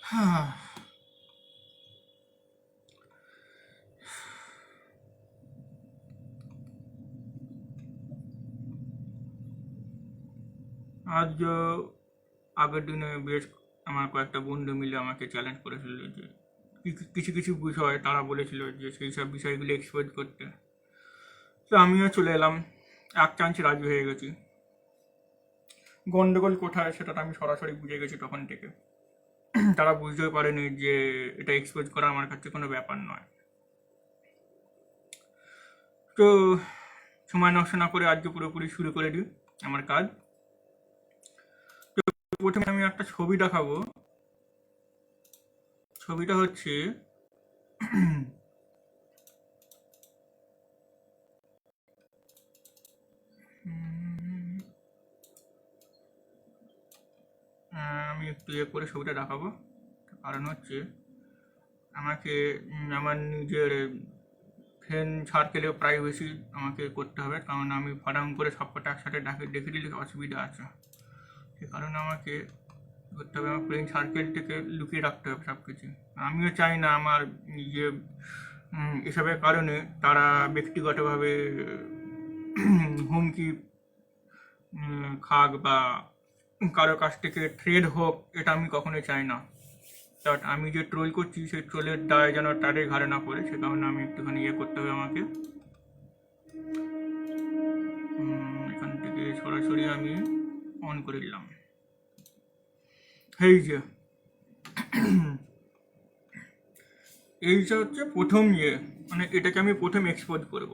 আজ আগের দিনে বেশ আমার কয়েকটা বন্ধু মিলে আমাকে চ্যালেঞ্জ করেছিল যে কিছু কিছু বিষয় তারা বলেছিল যে সেই সব বিষয়গুলো এক্সপোজ করতে। তো আমিও চলে এলাম, এক চান্সে রাজি হয়ে গেছি। গন্ডগোল কোথায় সেটা তো আমি সরাসরি বুঝে গেছি তখন থেকে। তারা বুঝতেও পারেনি যে এটা এক্সপোজ করা আমার কাছে কোনো ব্যাপার নয়। তো সময় নষ্ট না করে আজকে পুরোপুরি শুরু করে দিই আমার কাজ। প্রথমে আমি একটা ছবি দেখাবো। ছবিটা হচ্ছে আমি একটু ইয়ে করে ছবিটা দেখাবো। কারণ হচ্ছে আমাকে আমার নিজের ফ্রেন্ড সার্কেলে প্রাইভেসি আমাকে করতে হবে, কারণ আমি ফটাং করে সবকটা একসাথে দেখে দিলে অসুবিধা আছে। সে কারণে আমাকে করতে হবে, আমার ফ্রেন্ড সার্কেলটাকে লুকিয়ে রাখতে হবে সব কিছু। আমিও চাই না আমার নিজে এসবের কারণে তারা ব্যক্তিগতভাবে হুমকি খাক বা কারো কাছ থেকে ট্রেড হোক, এটা আমি কখনোই চাই না। বাট আমি যে ট্রোল করছি সেই ট্রোলের দায় যেন তাদের ঘাড়ে না পড়ে, সে কারণে আমি একটুখানি ইয়ে করতে হবে আমাকে। এখান থেকে সরাসরি আমি অন করে দিলাম। এই যে এইটা হচ্ছে প্রথম ইয়ে, মানে এটাকে আমি প্রথম এক্সপোজ করব।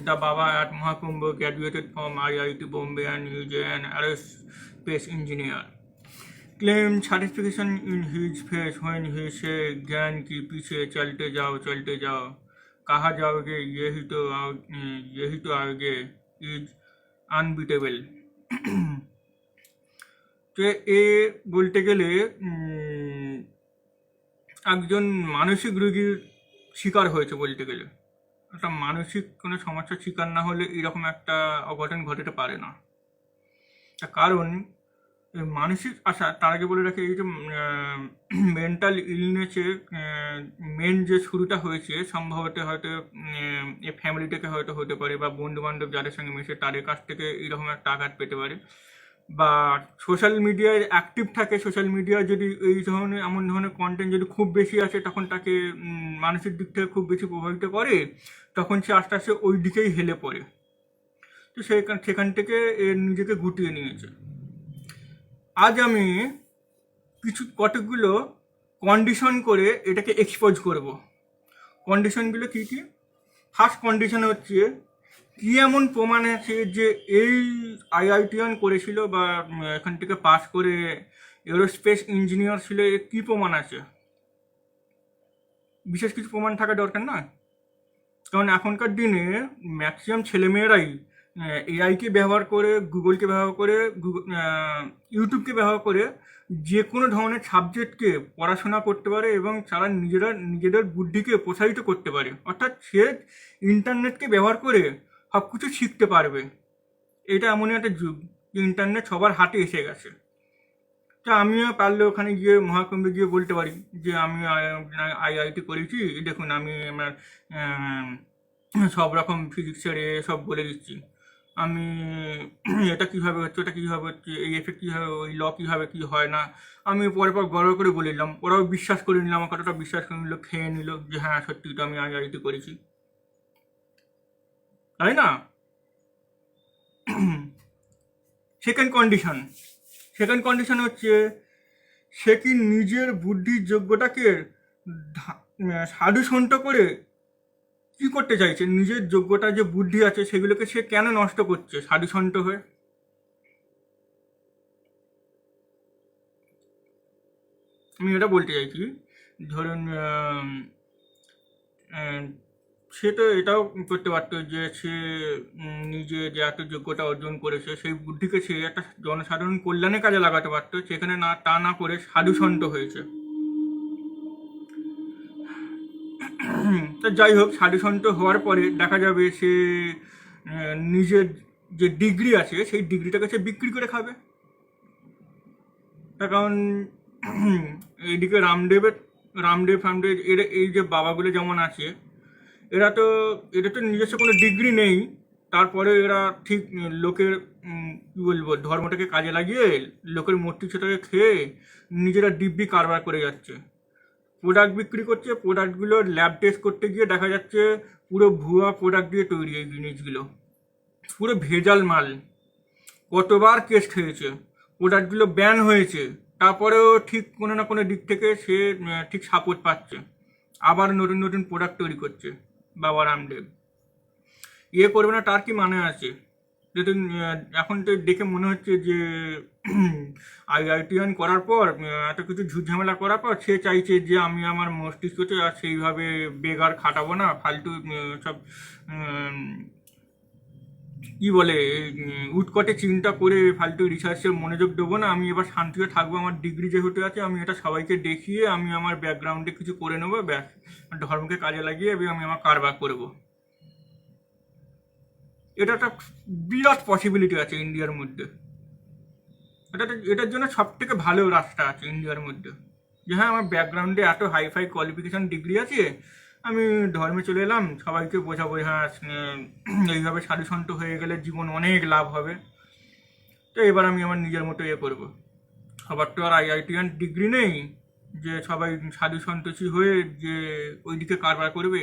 The Baba at Mahakumbh graduated from IIT Bombay and is an aerospace engineer. Claimed satisfaction in his face when he say ज्ञान की पीछे चलते जाओ कहाँ जाओगे यही तो आगे is unbeatable। তো এ বলতে গেলে একজন মানসিক রোগীর শিকার হয়েছে বলতে গেলে। একটা মানসিক কোনো সমস্যার শিকার না হলে এরকম একটা অঘটন ঘটাতে পারে না। তার কারণ মানসিক তার আগে বলে রাখি, এই যে মেন্টাল ইলনেসের মেন যে শুরুটা হয়েছে সম্ভবত হয়তো এ ফ্যামিলি থেকে হয়তো হতে পারে, বা বন্ধু বান্ধব যাদের সঙ্গে মেশে তাদের কাছ থেকে এইরকম একটা আঘাত পেতে পারে, বা সোশ্যাল মিডিয়ায় অ্যাক্টিভ থাকে। সোশ্যাল মিডিয়া যদি এই ধরনের এমন ধরনের কন্টেন্ট যদি খুব বেশি আসে তখন তাকে মানসিক দিক থেকে খুব বেশি প্রভাবিত করে, তখন সে আস্তে আস্তে ওই দিকেই হেলে পড়ে। তো সেখান থেকে নিজেকে গুটিয়ে নিয়েছে। আজ আমি কতকগুলো কন্ডিশন করে এটাকে এক্সপোজ করব। কন্ডিশনগুলো কী কী? ফার্স্ট কন্ডিশন হচ্ছে, কি এমন প্রমাণ আছে যে এই আইআইটিয়ান করেছিল বা এখান থেকে পাস করে এরোস্পেস ইঞ্জিনিয়ার ছিল, এর কী প্রমাণ আছে? বিশেষ কিছু প্রমাণ থাকা দরকার না, কারণ এখনকার দিনে ম্যাক্সিমাম ছেলেমেয়েরাই এআইকে ব্যবহার করে, গুগলকে ব্যবহার করে, ইউটিউবকে ব্যবহার করে যে কোনো ধরনের সাবজেক্টকে পড়াশোনা করতে পারে এবং তারা নিজেদের বুদ্ধিকে প্রসারিত করতে পারে। অর্থাৎ সে ইন্টারনেটকে ব্যবহার করে সব কিছু শিখতে পারবে। এটা এমনই একটা যুগ, ইন্টারনেট সবার হাতে এসে গেছে। তা আমিও পারলে ওখানে গিয়ে মহাকুম্ভে গিয়ে বলতে পারি যে আমি আইআইটি করেছি, দেখুন আমি আমার সব রকম ফিজিক্সের সব বলে দিচ্ছি। আমি এটা কীভাবে হচ্ছে, ওটা কীভাবে হচ্ছে, এই এফেক্ট কীভাবে, ওই ল কীভাবে কী হয় না, আমি পর গর্ব করে বলে দিলাম। ওরাও বিশ্বাস করে নিল, আমার কথাটা বিশ্বাস করে নিল, খেয়ে নিল যে হ্যাঁ সত্যি তো আমি আইআইটি করেছি, তাই না? সেকেন্ড কন্ডিশন হচ্ছে, সে কি নিজের বুদ্ধির যোগ্যতাকে সাধুসন্ত করে কি করতে চাইছে? নিজের যোগ্যতা যে বুদ্ধি আছে সেগুলোকে সে কেন নষ্ট করছে সাধুসন্ত হয়ে? আমি এটা বলতে চাইছি, ধরুন সে তো এটাও করতে পারতো যে সে নিজে যে এত যোগ্যতা অর্জন করেছে সেই বুদ্ধিকে সে একটা জনসাধারণ কল্যাণে কাজে লাগাতে পারতো, সেখানে না তা না করে সাধুসন্ত হয়েছে। তো যাই হোক, সাধুসন্ত হওয়ার পরে দেখা যাবে সে নিজের যে ডিগ্রি আছে সেই ডিগ্রিটাকে সে বিক্রি করে খাবে। তার কারণ এইদিকে রামদেব ফামদেব এরা, এই যে বাবাগুলো যেমন আছে, এরা তো নিজস্ব কোনো ডিগ্রি নেই, তারপরে এরা ঠিক লোকের কি বলবো, ধর্মটাকে কাজে লাগিয়ে লোকের মূর্তি ছোটাকে খেয়ে নিজেরা দিব্যি কারবার করে যাচ্ছে। প্রোডাক্ট বিক্রি করছে, প্রোডাক্টগুলো ল্যাব টেস্ট করতে গিয়ে দেখা যাচ্ছে পুরো ভুয়া প্রোডাক্ট দিয়ে তৈরি এই জিনিসগুলো, পুরো ভেজাল মাল। কতবার কেস খেয়েছে, প্রোডাক্টগুলো ব্যান হয়েছে, তারপরেও ঠিক কোনো না কোনো দিক থেকে সে ঠিক সাপোর্ট পাচ্ছে, আবার নতুন নতুন প্রোডাক্ট তৈরি করছে বাবা রামদেব। ইয়ে করবে না তার কি মানে আছে? যেহেতু এখন তো দেখে মনে হচ্ছে যে আইআইটিয়ান করার পর এত কিছু ঝুটঝামেলা করার পর সে চাইছে যে আমি আমার মস্তিষ্কতে আর সেইভাবে বেগার খাটাবো না, ফালতু সব উম, কি বলে উৎকটে চিন্তা করে ফালতু রিসার্চে মনোযোগ দেবো না, আমি এবার শান্তিতে থাকবো, আমার ডিগ্রি যেহেতু আছে আমি এটা সবাইকে দেখিয়ে আমি আমার ব্যাকগ্রাউন্ডে কিছু করে নেবো, ব্যাস ধর্মকে কাজে লাগিয়ে আমি আমার কারবার করবো। এটা একটা বিরাট পসিবিলিটি আছে ইন্ডিয়ার মধ্যে। এটার জন্য সব থেকে ভালো রাস্তা আছে ইন্ডিয়ার মধ্যে, যে হ্যাঁ আমার ব্যাকগ্রাউন্ডে এত হাইফাই কোয়ালিফিকেশন ডিগ্রি আছে, আমি ধর্মে চলে এলাম, সবাইকে বোঝাবো হ্যাঁ এইভাবে সাধু সন্ত হয়ে গেলে জীবন অনেক লাভ হবে, তো এবার আমি আমার নিজের মতো ইয়ে করবো। সবার তো আর আইআইটিয়ান ডিগ্রি নেই যে সবাই সাধু সন্তোষী হয়ে যে ওইদিকে কারবার করবে।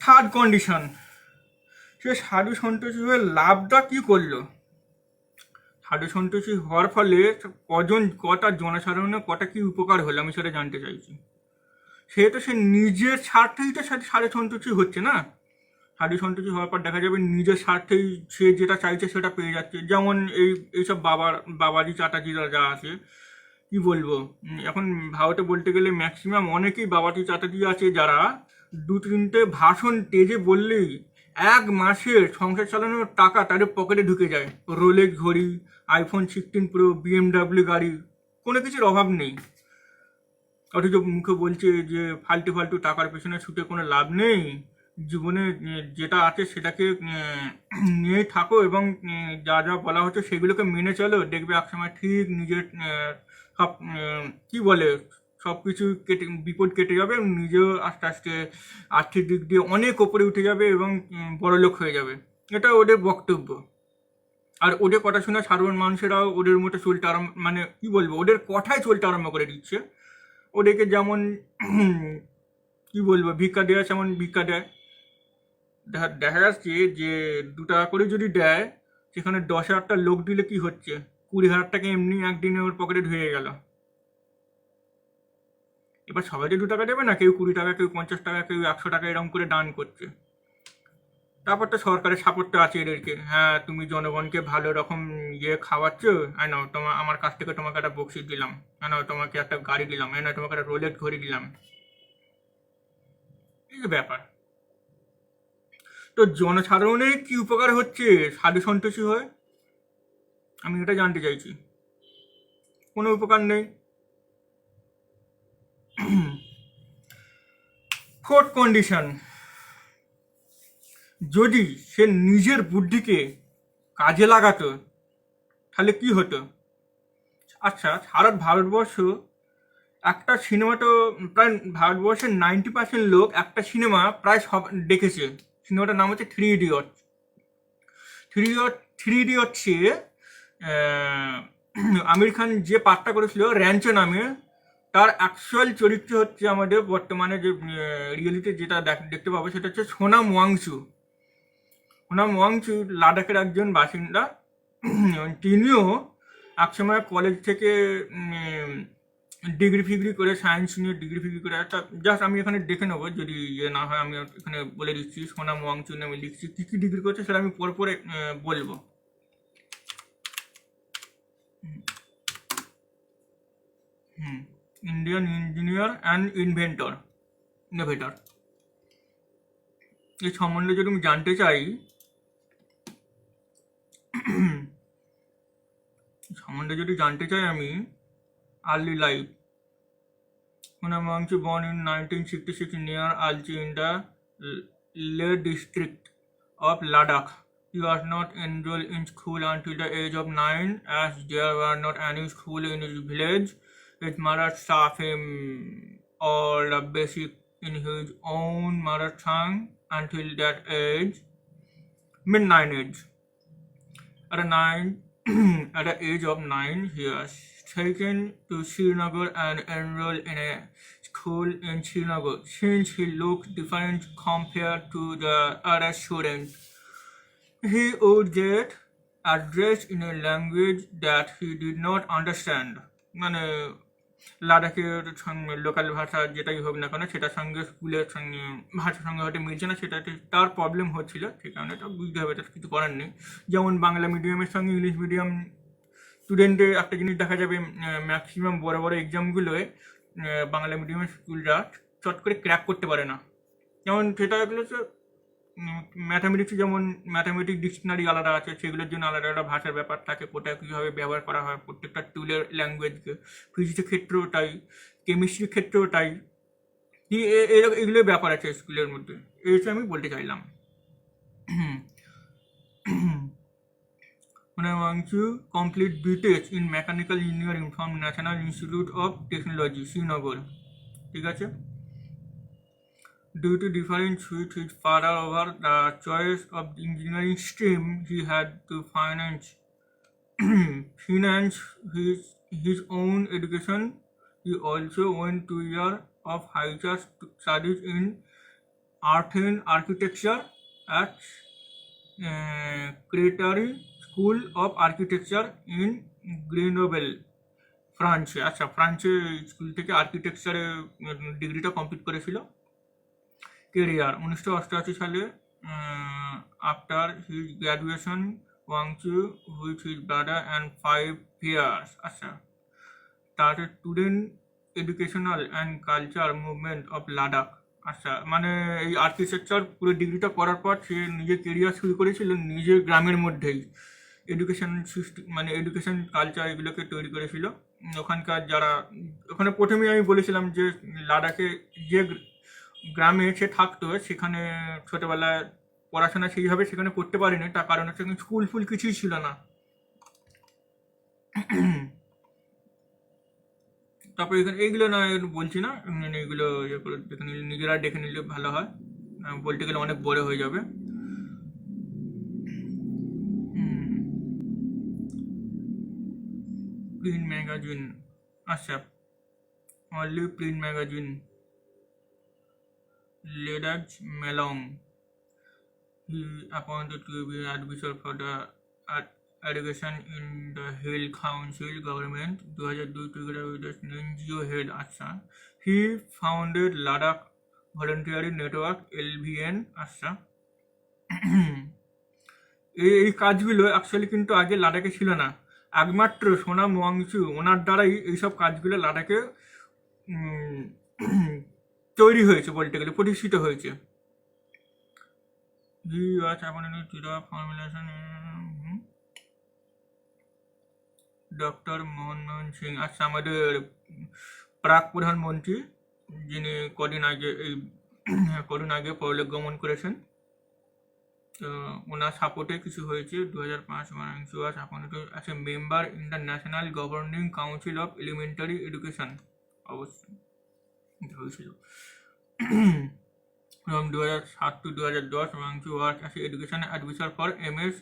থার্ড কন্ডিশন, সে সাধু সন্তোষী হয়ে লাভটা কি করলো? সাধু সন্তোষী হওয়ার ফলে কটা জনসাধারণের কটা কি উপকার হলো আমি সেটা জানতে চাইছি। সে নিজের স্বার্থেই তো সাধু সন্তোষী হচ্ছে না। সাধু সন্তোষী হওয়ার পর দেখা যাবে নিজের স্বার্থেই সে যেটা চাইছে সেটা পেয়ে যাচ্ছে। যেমন এইসব বাবাজি চাটাজিরা যা আছে, কি বলবো, এখন ভারতে বলতে গেলে ম্যাক্সিমাম অনেকেই বাবাজি চাটাজি আছে যারা দু তিনটে ভাষণ তেজে বললেই 1 মাসের সংসার চালানোর টাকা তাদের পকেটে ঢুকে যায়। রোলেক্স ঘড়ি, iPhone 16 Pro, BMW গাড়ি, কোনো কিছুর অভাব নেই। অথচ মুখে বলছে যে ফালতু ফালতু টাকার পেছনে ছুটে কোনো লাভ নেই, জীবনে যেটা আছে সেটাকে নিয়েই থাকো, এবং যা যা বলা হচ্ছে সেগুলোকে মেনে চলো, দেখবে একসময় ঠিক নিজের সব কি বলে সব কিছু বিপদ কেটে যাবে, এবং নিজেও আস্তে আস্তে আর্থিক দিক দিয়ে অনেক ওপরে উঠে যাবে এবং বড়লোক হয়ে যাবে। এটা ওদের বক্তব্য। আর ওদের কথা শুনে সাধারণ মানুষেরাও ওদের মতো চলতে আরম্ভ, মানে কি বলবো, ওদের কথাই চলতে আরম্ভ করে দিচ্ছে। ওদেরকে যেমন কি বলবো ভিক্ষা দেওয়া, যেমন ভিক্ষা দেয়। দেখা যাচ্ছে যে 2 টাকা করে যদি দেয়, সেখানে 10,000টা লোক দিলে কি হচ্ছে, 20,000 টাকা এমনি একদিনে ওর পকেটে ঢুকে গেল। এবার সবাই যে 2 টাকা দেবে না, কেউ 20 টাকা, কেউ 50 টাকা, কেউ 100 টাকা এরকম করে দান করছে। তারপর তো সরকারের সাপোর্টটা আছে এদেরকে, হ্যাঁ তুমি জনগণকে ভালো রকম খাওয়াচ্ছ, নাও আমার কাছ থেকে তোমাকে একটা বক্সিস দিলাম, নাও তোমাকে একটা গাড়ি দিলাম, নাও তোমাকে একটা রোলেক্স ঘড়ি দিলাম। এই যে ব্যাপার, তো জনসাধারণের কি উপকার হচ্ছে সাধু সন্তোষী হয়ে, আমি এটা জানতে চাইছি। কোনো উপকার নেই। ফোর্থ কন্ডিশন, যদি সে নিজের বুদ্ধিকে কাজে লাগাতো তাহলে কি হতো? আচ্ছা, সারা ভারতবর্ষ একটা সিনেমা তো প্রায় ভারতবর্ষের 90% লোক একটা সিনেমা প্রায় সব দেখেছে। সিনেমাটার নাম হচ্ছে three idiot. Three ইডিয়টসে Aamir Khan যে পাঠটা করেছিল র্যাঞ্চো নামে, তার অ্যাকচুয়াল চরিত্র হচ্ছে আমাদের বর্তমানে যে রিয়েলিটি যেটা দেখতে পাবো সেটা হচ্ছে সোনাম ওয়াংচু। সোনাম ওয়াংচু লাদাখের একজন বাসিন্দা। তিনিও একসময় কলেজ থেকে ডিগ্রি ফিগ্রি করে, সায়েন্স নিয়ে ডিগ্রি ফিগ্রি করে, একটা জাস্ট আমি এখানে দেখে নেবো, যদি ইয়ে না হয় আমি এখানে বলে দিচ্ছি। সোনাম ওয়াংচু নামে লিখছি, কী কী ডিগ্রি করেছে সেটা আমি পরে পরে বলবো। Indian engineer and innovator. এই সম্বন্ধে যদি আমি জানতে চাই, আমি early life. Sonam Wangchu born in 1966 near Alchi in the Leh district of Ladakh He was not enrolled in school until the age of 9, as there were not any school in his village. His mother taught him all the basic in his own mother tongue until that age, mid-9 age. At a nine, at the age of 9, he was taken to Srinagar and enrolled in a school in Srinagar. Since he looked different compared to the other students, he would get addressed in a language that he did not understand. মানে লাদাখের সঙ্গে local ভাষা যেটাই হোক না কেন সেটার সঙ্গে স্কুলের সঙ্গে ভাষার সঙ্গে হয়তো মিলছে না, সেটাতে তার প্রবলেম হচ্ছিল, সেই কারণে এটা বুঝতে হবে, তার কিছু করার নেই। যেমন বাংলা মিডিয়ামের সঙ্গে ইংলিশ মিডিয়াম স্টুডেন্টের একটা জিনিস দেখা যাবে, ম্যাক্সিমাম বড় বড় এক্সামগুলোয় বাংলা মিডিয়ামের স্কুলরা চট করে ক্র্যাক করতে পারে না। যেমন সেটা এগুলো হচ্ছে ম্যাথামেটিক্সে যেমন ম্যাথামেটিক ডিকশনারি আলাদা আছে, সেগুলোর জন্য আলাদা আলাদা ভাষার ব্যাপার থাকে, কোথায় কীভাবে ব্যবহার করা হয় প্রত্যেকটা টুলের ল্যাঙ্গুয়েজকে। ফিজিক্সের ক্ষেত্রেও তাই, কেমিস্ট্রির ক্ষেত্রেও তাই, এগুলো ব্যাপার আছে স্কুলের মধ্যে, এইটা আমি বলতে চাইলাম। When I want to complete BTech in Mechanical Engineering from National Institute of Technology, Srinagar. ঠিক আছে? Due to difference with his father over the choice of the engineering stream, he had to finance his own education. He also went 2 years of higher studies in art and architecture at Créteil School of Architecture in Grenoble, ফ্রান্সে। আচ্ছা, ফ্রান্সে school থেকে আর্কিটেকচারে ডিগ্রিটা complete করেছিল। Career 1988 সালে after his graduation Wangchuk with his brother and 5 years। আচ্ছা, তার student educational and culture movement of Ladakh. আচ্ছা, মানে এই আর্কিটেকচার পুরো ডিগ্রিটা করার পর সে নিজের কেরিয়ার শুরু করেছিল নিজের গ্রামের মধ্যেই। এডুকেশন সিস্টেম মানে এডুকেশন কালচার এগুলোকে তৈরি করেছিল ওখানকার যারা। ওখানে প্রথমেই আমি বলেছিলাম যে লাদাখে যে গ্রামে সে থাকতো সেখানে ছোটোবেলায় পড়াশোনা সেইভাবে সেখানে করতে পারেনি, তার কারণ হচ্ছে স্কুল ফুল কিছুই ছিল না। তারপরে এখানে এইগুলো না বলছি না, এইগুলো ইয়ে করে দেখে নিলে নিজেরা দেখে নিলে ভালো হয়, বলতে গেলে অনেক বড় হয়ে যাবে। Print magazine. আচ্ছা, only print magazine. Ledach Melong, he appointed to be advisor for the education in the Hill Council government 2002 together with the NGO head Assam. He founded Ladakh Voluntary Network LVN Assam. এই কাজগুলো actually কিন্তু আগে লাদাখে ছিল না, একমাত্র সোনাম ওয়াংচু ওনার দ্বারাই এইসব কাজগুলো লাদাখে তৈরি হয়েছে, বলতে গেলে প্রতিষ্ঠিত হয়েছে। ডক্টর মনমোহন সিং। আচ্ছা, আমাদের প্রাক প্রধানমন্ত্রী যিনি কদিন আগে পরলোক গমন করেছেন, তো ওনার সাপোর্টে কিছু হয়েছে। 2005 Wangchuk was appointed as a member in the national governing council of elementary education. অবশ্যই হয়েছিল। From 2007 to 2010, Wangchu worked as an education advisor for MS,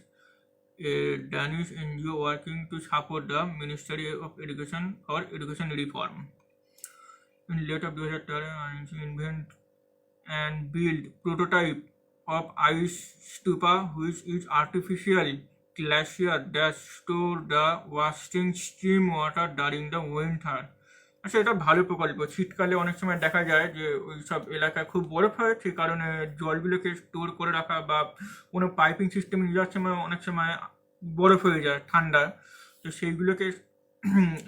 a Danish NGO working to support the Ministry of Education for education reform. In late of 2012, Wangchu invented and built prototype of ice stupa, which is artificial glacier that store the wasting stream water during the winter. আচ্ছা, এটা ভালো প্রকল্প। শীতকালে অনেক সময় দেখা যায় যে ওই সব এলাকায় খুব বরফ হয়, সেই কারণে জলগুলোকে স্টোর করে রাখা বা কোনো পাইপিং সিস্টেম নিয়ে যাওয়ার সময় অনেক সময় বরফ হয়ে যায় ঠান্ডা, তো সেইগুলোকে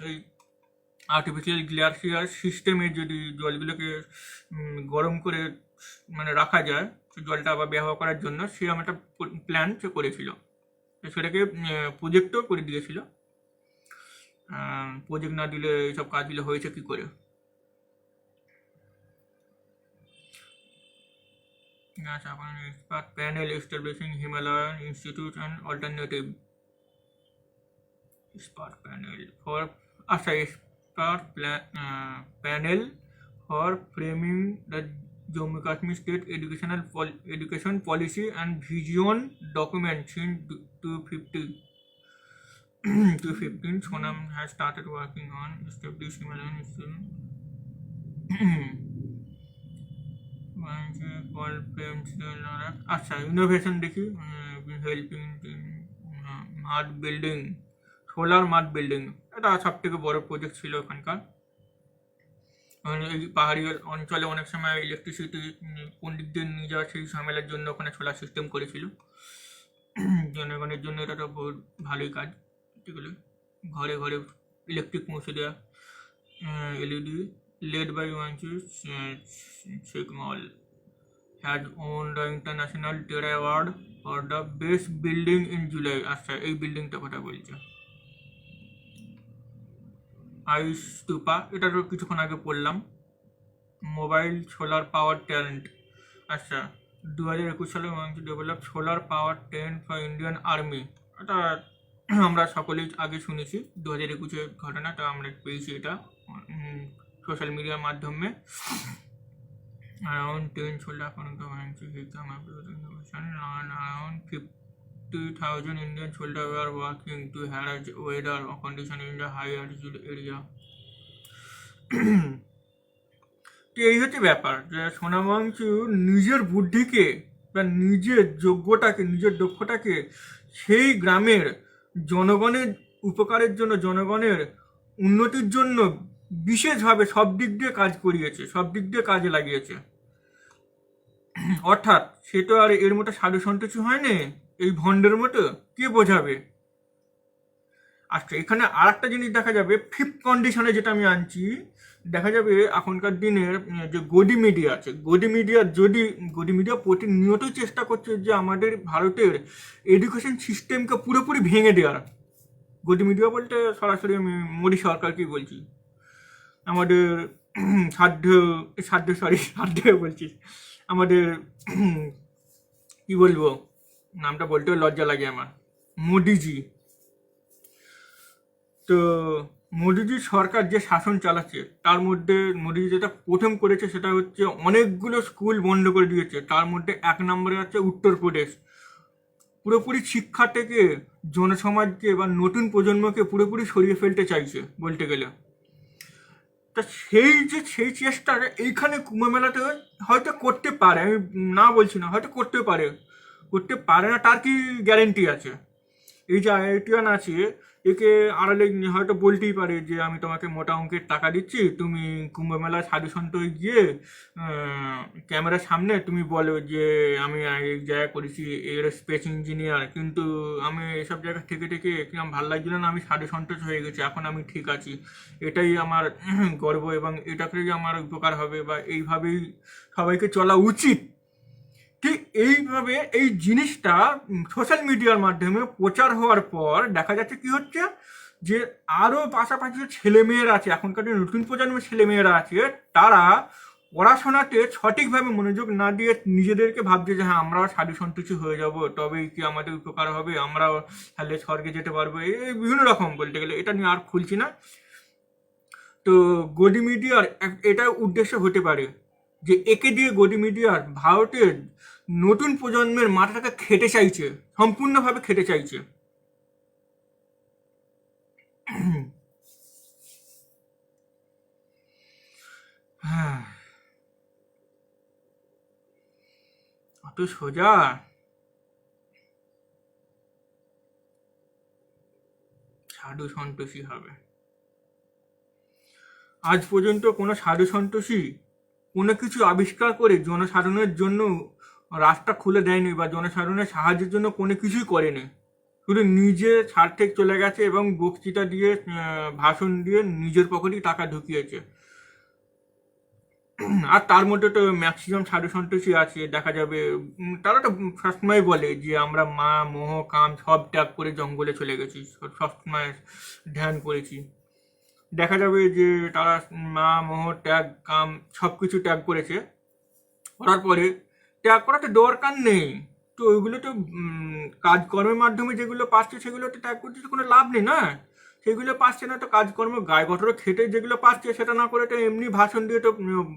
এই আর্টিফিশিয়াল গ্লেশিয়ার সিস্টেমে যদি জলগুলোকে গরম করে মানে রাখা যায়, সেই জলটা আবার ব্যবহার করার জন্য, সেরকম একটা প্ল্যান সে করেছিল, সেটাকে প্রজেক্টও করে দিয়েছিল। প্রজেক্ট না দিলে এইসব কাজগুলো হয়েছে কি করে। Yes, upon an expert panel establishing Himalayan Institute and alternative expert panel for panel for framing the Jammu Kashmir state education policy and vision documents in 250 to 15. Sonam has started working on establishing Himalayan Institute. আচ্ছা innovation দেখি helping মাড building solar মাড building এটা সব থেকে বড় project ছিল ওখানকার এই পাহাড়ি অঞ্চলে অনেক সময় ইলেকট্রিসিটি পণ্ডিতদের নিয়ে যাওয়া সেই ঝামেলার জন্য ওখানে সোলার সিস্টেম করেছিল জনগণের জন্য এটা তো বহুত ভালোই কাজ এগুলো ঘরে ঘরে ইলেকট্রিক পৌঁছে দেওয়া LED led by Himanshu Shekmal has won the International Terra Award for the best building in July. আচ্ছা এই বিল্ডিংটা কথা বলছে আইস স্তূপা এটা তো কিছুক্ষণ আগে পড়লাম মোবাইল সোলার পাওয়ার ট্যালেন্ট আচ্ছা 2021 সালে Himanshu develop solar power talent for Indian army এটা আমরা সকলেই আগে শুনেছি 2021 ঘটনাটা আমরা পেয়েছি এটা সোশ্যাল মিডিয়ার মাধ্যমে around 10 solar farms around 50,000 Indian soldiers were working to manage weather condition in the high altitude area. তো এই হচ্ছে ব্যাপার যে সোনামাংশু নিজের বুদ্ধিকে বা নিজের যোগ্যতাকে নিজের দক্ষতাকে সেই গ্রামের জনগণের উপকারের জন্য জনগণের উন্নতির জন্য বিশেষভাবে সব দিক দিয়ে কাজ করিয়েছে সব দিক দিয়ে কাজে লাগিয়েছে অর্থাৎ সে তো আর এর মতো সাধু সন্তোষী হয়নি এই ভণ্ডের মতো কে বোঝাবে আচ্ছা এখানে আর একটা জিনিস দেখা যাবে ফিফথ কন্ডিশনে যেটা আমি আনছি দেখা যাবে এখনকার দিনের যে গদি মিডিয়া আছে গদি মিডিয়া প্রতিনিয়ত চেষ্টা করছে যে আমাদের ভারতের এডুকেশন সিস্টেমকে পুরোপুরি ভেঙে দেওয়ার গদি মিডিয়া বলতে সরাসরি আমি মোদী সরকারকেই বলছি আমাদের সাধ্য বলছি আমাদের কি বলবো নামটা বলতেও লজ্জা লাগে আমার মোদিজি তো মোদিজির সরকার যে শাসন চালাচ্ছে তার মধ্যে মোদিজি যেটা প্রথম করেছে সেটা হচ্ছে অনেকগুলো স্কুল বন্ধ করে দিয়েছে তার মধ্যে 1 নম্বরে আছে উত্তরপ্রদেশ পুরোপুরি শিক্ষা থেকে জনসমাজকে বা নতুন প্রজন্মকে পুরোপুরি সরিয়ে ফেলতে চাইছে বলতে গেলে তা সেই চেষ্টাটা এইখানে কুম্ভ মেলাতে হয়তো করতে পারে আমি না বলছি না হয়তো করতে পারে না তার কি গ্যারেন্টি আছে এই যে আইআইটিয়ান আছে একে আড়ালে হয়তো বলতেই পারে যে আমি তোমাকে মোটা অঙ্কের টাকা দিচ্ছি তুমি কুম্ভ মেলায় সাধু সন্ত গিয়ে ক্যামেরার সামনে তুমি বলো যে আমি এই জায়গায় করেছি এরোস্পেস ইঞ্জিনিয়ার কিন্তু আমি এসব জায়গা থেকে কিরম ভালো লাগছিল না আমি সাধু সন্তোষ হয়ে গেছি এখন আমি ঠিক আছি এটাই আমার গর্ব এবং এটাতেই আমার উপকার হবে বা এইভাবেই সবাইকে চলা উচিত ঠিক এইভাবে এই জিনিসটা সোশ্যাল মিডিয়ার মাধ্যমে প্রচার হওয়ার পর দেখা যাচ্ছে কি হচ্ছে যে আরও পাশাপাশি ছেলেমেয়েরা আছে এখনকার নতুন প্রজন্মের ছেলেমেয়েরা আছে তারা পড়াশোনাতে সঠিকভাবে মনোযোগ না দিয়ে নিজেদেরকে ভাবছে যে হ্যাঁ আমরাও সাধু সন্তুষ্ট হয়ে যাব তবেই কি আমাদের উপকার হবে আমরাও তাহলে স্বর্গে যেতে পারবো এই বিভিন্ন রকম বলতে গেলে এটা নিয়ে আর খুলছি না তো গদি মিডিয়ার এটা উদ্দেশ্য হতে পারে যে একে দিয়ে গদি মিডিয়ার ভারতের নতুন প্রজন্মের মাথাটাকে খেতে চাইছে সম্পূর্ণভাবে খেতে চাইছে অত সোজা সাধু সন্তোষী হবে আজ পর্যন্ত কোনো সাধু সন্তোষী কোনো কিছু আবিষ্কার করে জনসাধারণের জন্য রাস্তা খুলে দেয়নি বা জনসাধারণের সাহায্যের জন্য কোনো কিছুই করেনি শুধু নিজে স্বার্থে চলে গেছে এবং বক্তৃতা দিয়ে ভাষণ দিয়ে নিজের পকেটেই টাকা ঢুকিয়েছে আর তার মধ্যে তো ম্যাক্সিমাম সাধু সন্তোষী আছে দেখা যাবে তারা তো সবসময় বলে যে আমরা মা মোহ কাম সব ত্যাগ করে জঙ্গলে চলে গেছি সবসময় ধ্যান করেছি দেখা যাবে যে তারা মা মোহ ত্যাগ কাম সব কিছু ত্যাগ করেছে করার পরে ত্যাগ করা তো দরকার নেই। তো ওইগুলো তো কাজকর্মের মাধ্যমে যেগুলো পাচ্ছে সেগুলো তো ত্যাগ করতে তো কোনো লাভ নেই না। সেগুলো পাচ্ছে না তো কাজকর্ম গায়ে গতরে খেটে যেগুলো পাচ্ছে সেটা না করে তো এমনি ভাষণ দিয়ে তো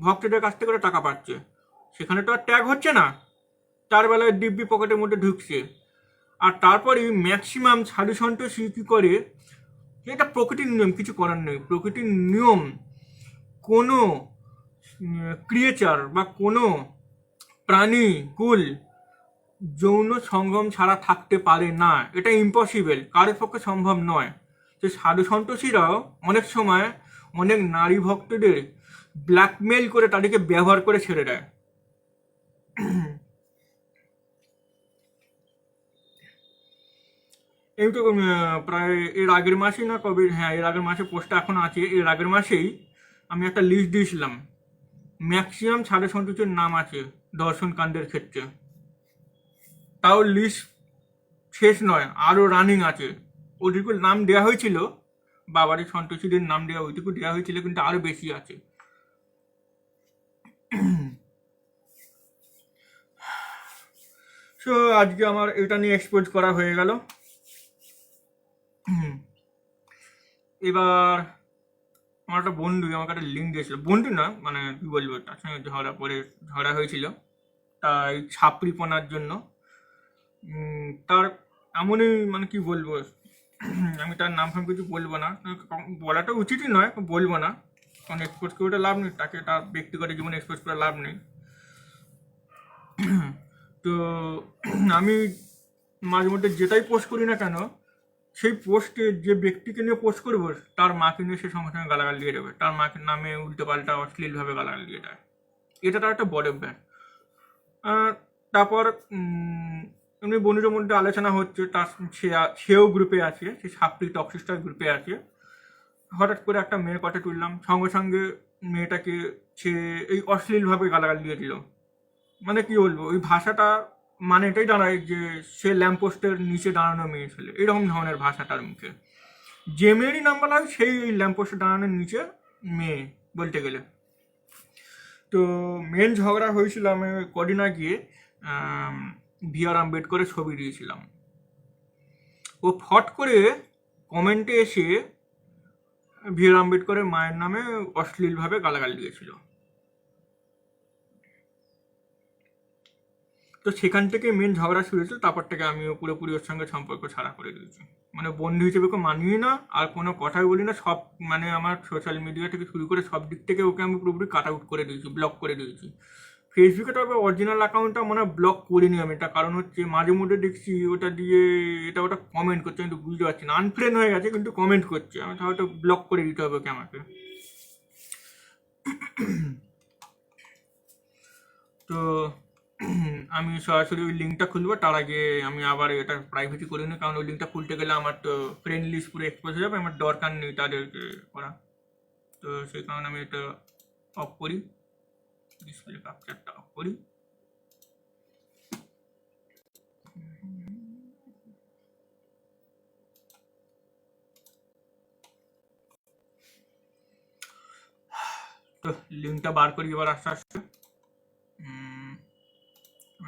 ভক্তদের কাছ থেকে টাকা পাচ্ছে, সেখানে তো আর ত্যাগ হচ্ছে না। তার বেলায় দিব্যি পকেটের মধ্যে ঢুকছে। আর তারপরে ম্যাক্সিমাম সাধু সন্ন্যাসী কী করে, এটা প্রকৃতির নিয়ম, কিছু করার নেই। প্রকৃতির নিয়ম কোনো ক্রিয়েচার বা কোনো প্রাণী কুল যৌন সঙ্গম ছাড়া থাকতে পারে না, এটা ইম্পসিবল, কারোর পক্ষে সম্ভব নয়। যে সাধু সন্ন্যাসীরাও অনেক সময় অনেক নারী ভক্তদের ব্ল্যাকমেল করে তাদেরকে ব্যবহার করে ছেড়ে দেয়। এই তো প্রায় এর আগের মাসেই না কবে, হ্যাঁ এর আগের মাসে পোস্টটা এখন আছে, এর আগের মাসেই আমি একটা লিস্ট দিয়েছিলাম, ম্যাক্সিমাম সাধু সন্ন্যাসীর নাম আছে দর্শন কাণ্ডের ক্ষেত্রে। তাও লিস্ট শেষ নয়, আরও রানিং আছে। ওইটুকু নাম দেওয়া হয়েছিল, বাবারি সন্ন্যাসীদের নাম দেওয়া ওইটুকু দেওয়া হয়েছিল, কিন্তু আরও বেশি আছে। সো আজকে আমার এটা নিয়ে এক্সপোজ করা হয়ে গেল। এবার আমার একটা বন্ধু আমাকে একটা লিঙ্ক দিয়েছিল, বন্ধু না মানে কি বলবো, তার সঙ্গে ঝগড়া হয়েছিল তাই ছাপড়িপনার জন্য। তার এমনই মানে কি বলবো, আমি তার নাম ফাম কিছু বলবো না, বলাটা উচিতই নয়, বলবো না, কারণ এক্সপোজ করে লাভ নেই, তাকে তার ব্যক্তিগত জীবনে এক্সপোজ করে লাভ নেই। তো আমি মাঝে মধ্যে যেটাই পোস্ট করি না কেন, সেই পোস্টে যে ব্যক্তিকে নিয়ে পোস্ট করবো তার মাকে নিয়ে সে সঙ্গে সঙ্গে গালাগাল দিয়ে দেবে, তার মাকে নামে উল্টো পাল্টা অশ্লীলভাবে গালাগাল দিয়ে দেয়। এটা তার একটা বড় ব্যাপার। তারপর এমনি বন্ধুদের মধ্যে আলোচনা হচ্ছে, তার সেও গ্রুপে আছে, সে সাপ্রি টক্সিস্টার গ্রুপে আছে। হঠাৎ করে একটা মেয়ের কথা তুললাম, সঙ্গে সঙ্গে মেয়েটাকে সে এই অশ্লীলভাবে গালাগাল দিয়ে দিল। মানে কি বলবো, ওই ভাষাটা মানে এটাই দাঁড়ায় যে সে ল্যাম্পপোস্টের নিচে দাঁড়ানো মেয়ে ছেলে, এরকম ধরনের ভাষা তার মুখে। যে মেয়েরই নাম বলা হয় সেই ওই ল্যাম্পপোস্টে দাঁড়ানোর নিচে মেয়ে বলতে গেলে। তো মেন ঝগড়া হয়েছিল, আমি কদিন আগে বি.আর. আম্বেদকরের ছবি দিয়েছিলাম, ও ফট করে কমেন্টে এসে বি.আর. আম্বেদকরের মায়ের নামে অশ্লীলভাবে গালাগাল দিয়েছিল। তো সেখান থেকে মেন ঝগড়া শুরু হয়েছিল, তারপর থেকে আমিও পুরোপুরি ওর সঙ্গে সম্পর্ক ছাড়া করে দিয়েছি, মানে বন্ধু হিসেবে ওকে মানিয়ে না, আর কোনো কথাই বলি না, সব মানে আমার সোশ্যাল মিডিয়া থেকে শুরু করে সব দিক থেকে ওকে আমি পুরোপুরি কাট আউট করে দিয়েছি, ব্লক করে দিয়েছি। ফেসবুকে তবে অরিজিনাল অ্যাকাউন্টটা মানে ব্লক করিনি আমি, এটা কারণ হচ্ছে মাঝে মধ্যে দেখছি ওটা দিয়ে এটা ওটা কমেন্ট করছে, আমি তো বুঝতে পারছি না, আনফ্রেন্ড হয়ে গেছে কিন্তু কমেন্ট করছে, আমি হয়তো ব্লক করে দিতে হবে ওকে আমাকে। তো আমি সরাসরি ওই লিঙ্কটা খুলবো, তার আগে আমি আবার এটা প্রাইভেটই করে নিই, কারণ ওই লিঙ্কটা খুলতে গেলে আমার তো ফ্রেন্ড লিস্ট পুরো এক্সপোজ হয়ে যাবে, আমার দরকার নেই তাদেরকে করা। তো সেই কারণে আমি এটা অফ করি, ডিসপ্লে ক্যাপচারটা অফ করি। তো লিঙ্কটা বার করি এবার আস্তে আস্তে,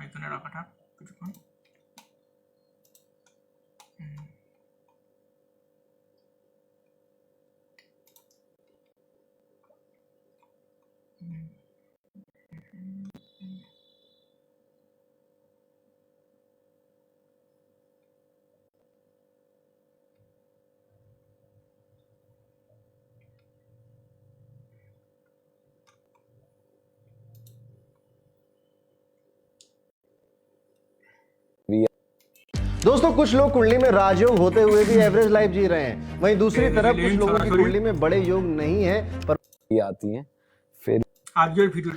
এখানে রাখাটা কিছুক্ষণ। दोस्तों कुछ लोग कुंडली में राजयोग होते हुए भी एवरेज लाइफ जी रहे हैं, वहीं दूसरी तरफ कुछ लोगों की कुंडली में बड़े योग नहीं है पर आती हैं। फिर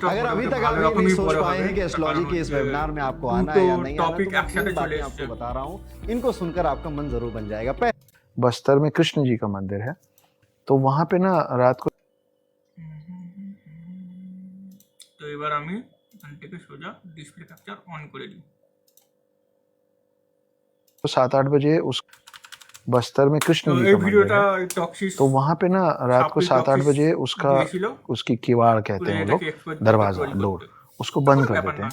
अगर अभी तक आप ये नहीं सोच पाए हैं कि एस्ट्रोलॉजी के इस वेबिनार में आपको आना है या नहीं आना, तो मैं आपको बता रहा हूँ, इनको सुनकर आपका मन जरूर बन जाएगा। बस्तर में कृष्ण जी का मंदिर है, तो वहां पे ना रात को তো এবার আমি এখান থেকে সোজা ডিসপ্লে ক্যাপচার অন করে দিই। 7-8 बजे उस बस्तर में कृष्ण जी का मंदिर है, तो वहां पे ना रात को 7-8 बजे उसकी किवाड़ कहते हैं वो लोग, दरवाजा डोर, उसको बंद कर देते हैं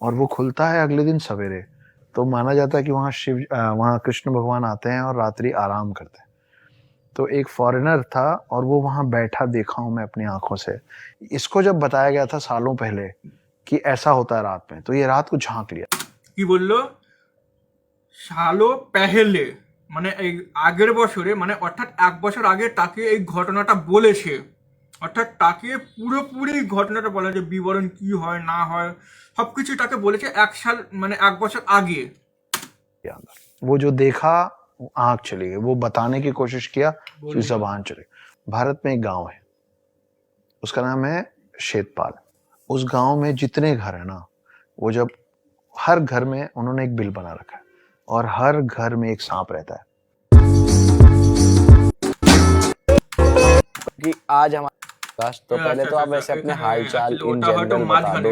और वो खुलता है अगले दिन सवेरे। तो माना जाता है कि वहाँ कृष्ण भगवान आते हैं और रात्रि आराम करते हैं। तो एक फॉरेनर था और वो वहाँ बैठा, देखा हूँ मैं अपनी आंखों से। इसको जब बताया गया था सालों पहले कि ऐसा होता है रात में, तो ये रात को झांक लिया। কি বললো সালো পেহেলে মানে এই আগের বছরে, মানে অর্থাৎ 1 বছর আগে তাকে এই ঘটনাটা বলেছে, অর্থাৎ তাকে পুরোপুরি ঘটনাটা বলা, যে বিবরণ কি হয় না হয় সবকিছু তাকে বলেছে 1 সাল মানে 1 বছর আগে। वो जो देखा वो आंख चली गई, वो बताने की कोशिश किया तो जबान चली गई। भारत में एक गांव है, उसका नाम है शेतपाल। उस गांव में जितने घर है ना, वो जब हर घर में उन्होंने एक बिल बना रखा है और हर घर में एक सांप रहता है। कि आज हमारे तो पहले तो आप वैसे अपने हालचाल इन जनरल बता दो,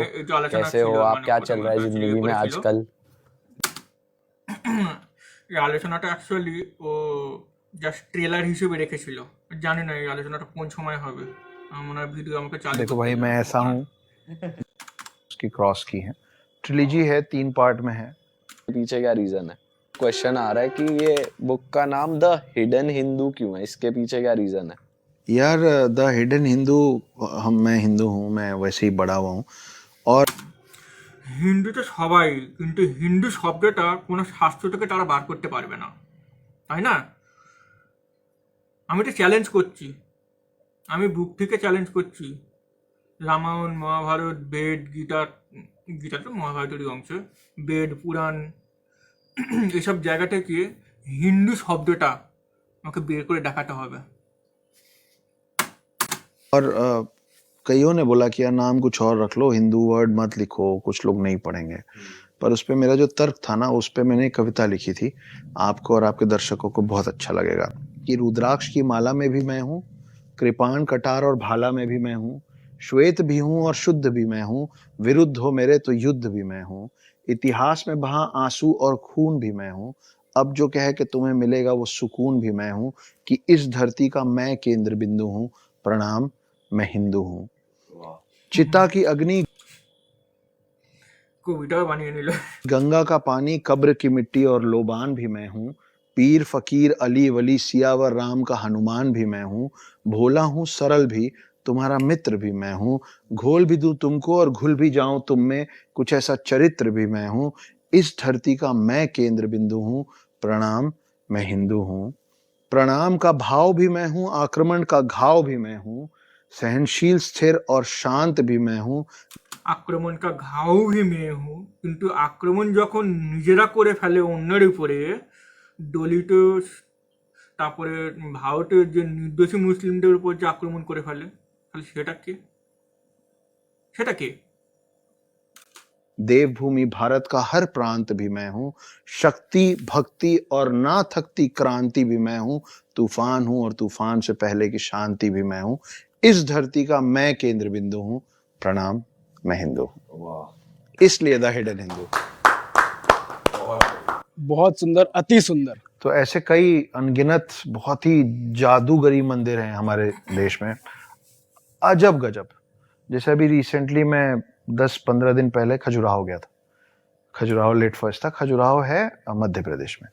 कैसे हो आप, क्या चल रहा है जिंदगी में आजकल। এই আলোচনাটা অ্যাকচুয়ালি ও জাস্ট ট্রেলার হিসেবে রেখেছিল, জানি না এই আলোচনাটা কোন সময় হবে। মনে হয় ভিডিও আমাকে চালু। देखो भाई मैं ऐसा हूँ, उसकी क्रॉस की है, ट्रिलॉजी है, 3 पार्ट में है। पीछे क्या रीजन है? क्वेश्चन आ रहा है कि ये बुक का नाम द हिडन हिंदू क्यों है, इसके पीछे क्या रीजन है? यार द हिडन हिंदू, मैं हिंदू हूँ, मैं वैसे ही बड़ा हुआ हूँ। और হিন্দু তো সবাই, কিন্তু হিন্দু শব্দটা কোনো শাস্ত্র থেকে তারা বার করতে পারবে না, তাই না? আমি তো চ্যালেঞ্জ করছি, আমি বুক থেকে চ্যালেঞ্জ করছি। রামায়ণ, মহাভারত, বেদ, গীতা, গীতা তো মহাভারতেরই অংশ, বেদ, পুরাণ, এসব জায়গা থেকে হিন্দু শব্দটা আমাকে বের করে দেখাতে হবে। और कईयों ने बोला कि यार नाम कुछ और रख लो, हिंदू वर्ड मत लिखो, कुछ लोग नहीं पढ़ेंगे। पर उस पे मेरा जो तर्क था ना, उस पे मैंने एक कविता लिखी थी, आपको और आपके दर्शकों को बहुत अच्छा लगेगा। कि रुद्राक्ष की माला में भी मैं हूँ, कृपाण, कटार और भाला में भी मैं हूँ, श्वेत भी हूँ और शुद्ध भी मैं हूँ, विरुद्ध हो मेरे तो युद्ध भी मैं हूँ, इतिहास में बहा आंसू और खून भी मैं हूँ, अब जो कहे कि तुम्हें मिलेगा वो सुकून भी मैं हूँ, कि इस धरती का मैं केंद्र बिंदु हूँ, प्रणाम मैं हिंदू हूँ। चिता की अग्नि, কবিতাও বানিয়ে নিল। गंगा का पानी, कब्र की मिट्टी और लोबान भी मैं हूँ, पीर फकीर अली वली सियावर राम का हनुमान भी मैं हूँ, भोला हूँ सरल भी तुम्हारा मित्र भी मैं हूँ, घोल भी दूं तुमको और घुल भी जाऊं तुम में, कुछ ऐसा चरित्र भी मैं हूँ, इस धरती का मैं केंद्र बिंदु हूँ, प्रणाम मैं हिंदू हूँ। प्रणाम का भाव भी मैं हूँ, आक्रमण का घाव भी मैं हूँ, सहनशील स्थिर और शांत भी मैं हूँ। আক্রমণ কা ঘাও ভি মেয়ে হूँ, কিন্তু আক্রমণ যখন নিজেরা করে ফেলে অন্যের উপরে, দলিত, তারপরে ভারতের যে নির্দোষী মুসলিমদের উপর যে আক্রমণ করে ফেলে, তাহলে সেটা কে? সেটা কে? देवभूमि भारत का हर प्रांत भी मैं हूँ, शक्ति भक्ति और ना थकती क्रांति भी मैं हूँ, तूफान हूँ और तूफान से पहले की शांति भी मैं हूँ, इस धरती का मैं केंद्र बिंदु हूँ, प्रणाम मैं हिंदू हूँ। इसलिए द हिडन हिंदू। बहुत सुंदर, अति सुंदर। तो ऐसे कई अनगिनत बहुत ही जादूगरी मंदिर हैं हमारे देश में, अजब गजब। जैसे अभी रिसेंटली मैं 10-15 दिन पहले खजुराहो गया था। खजुराहो लेट फर्स्ट था। खजुराहो है मध्य प्रदेश में,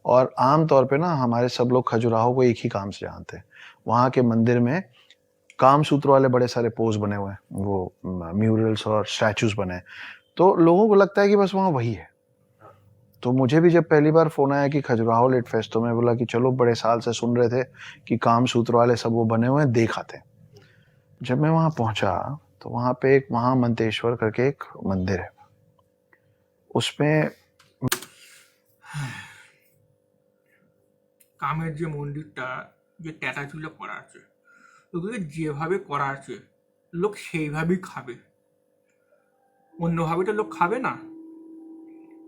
और आम तौर पे ना हमारे सब लोग खजुराहो को एक ही काम से जानते हैं। वहाँ के मंदिर में काम सूत्र वाले बड़े सारे पोज बने हुए हैं, वो म्यूरल्स और स्टैचूज बने हैं, तो लोगों को लगता है कि बस वहाँ वही है। तो मुझे भी जब पहली बार फोन आया कि खजुराहो लेट फेस्ट, तो मैं बोला कि चलो, बड़े साल से सुन रहे थे कि काम सूत्र वाले सब वो बने हुए हैं, देख आते हैं। जब मैं वहाँ पहुंचा तो वहाँ पे एक महामंतेश्वर करके एक मंदिर है, उसमें কামের যে মন্দিরটা, যে ট্যাটাগুলো করা আছে, ওগুলো যেভাবে করা আছে লোক সেইভাবেই খাবে, অন্যভাবে তো লোক খাবে না।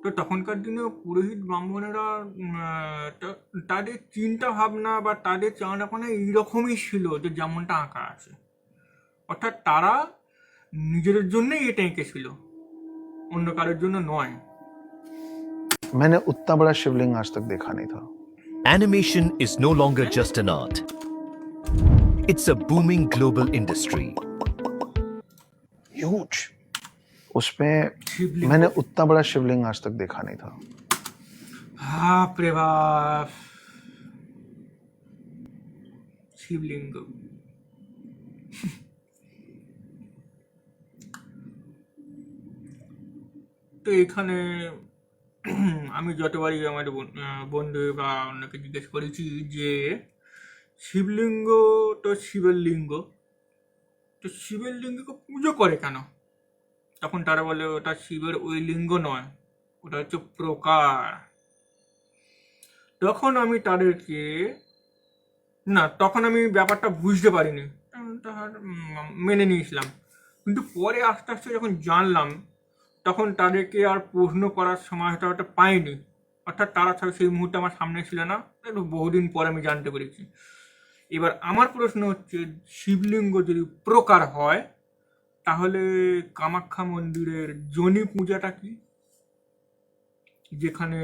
তো তখনকার দিনে পুরোহিত ব্রাহ্মণেরা তাদের চিন্তা ভাবনা বা তাদের চাওয়ানা এইরকমই ছিল, যে যেমনটা আঁকা আছে। অর্থাৎ তারা নিজেদের জন্যই এটা এঁকেছিল, অন্য কারোর জন্য নয়। मैंने उतना बड़ा शिवलिंग आज तक देखा नहीं था। Animation is no longer just an art. It's a booming global industry. Huge. उसमें शिवलिंग मैंने उतना बड़ा शिवलिंग आज तक देखा नहीं था। बाप रे बाप, শিবলিঙ্গ। তো এখানে আমি যতবারই আমার বন্ধু বা অন্যকে জিজ্ঞেস করেছি যে শিবলিঙ্গ তো শিবের লিঙ্গ, তো শিবের লিঙ্গকে পুজো করে কেন, তখন তারা বলে ওটা শিবের ওই লিঙ্গ নয়, ওটা হচ্ছে প্রকার। তখন আমি তাদেরকে তখন আমি ব্যাপারটা বুঝতে পারিনি, তাহার মেনে নিয়েছিলাম। কিন্তু পরে আস্তে আস্তে যখন জানলাম তখন তাদেরকে আর প্রশ্ন করার সময়টা ওটা পাইনি, অর্থাৎ তারা সেই মুহূর্তে আমার সামনে ছিল না, একটু বহুদিন পরে আমি জানতে পেরেছি। এবার আমার প্রশ্ন হচ্ছে, শিবলিঙ্গ যদি প্রকার হয় তাহলে কামাখ্যা মন্দিরের যোনি পূজাটা কি, যেখানে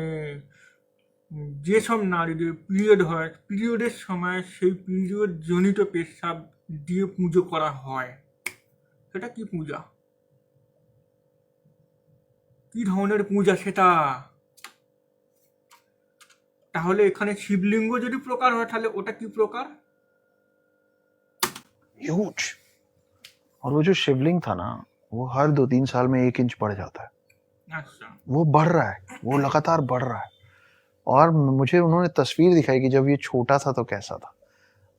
যেসব নারীদের পিরিয়ড হয়, পিরিয়ডের সময় সেই পিরিয়ড জনিত পেশাব দিয়ে পুজো করা হয়, সেটা কি পূজা, কি ধরনের পূজা সেটা? তাহলে এখানে শিবলিঙ্গ যদি প্রকার হয় তাহলে ওটা কি প্রকার? ह्यूज। और वो जो शिवलिंग था ना, वो हर 2-3 साल में 1 इंच बढ़ जाता है। अच्छा, वो बढ़ रहा है, वो लगातार बढ़ रहा है। और मुझे उन्होंने तस्वीर दिखाई कि जब ये छोटा था तो कैसा था।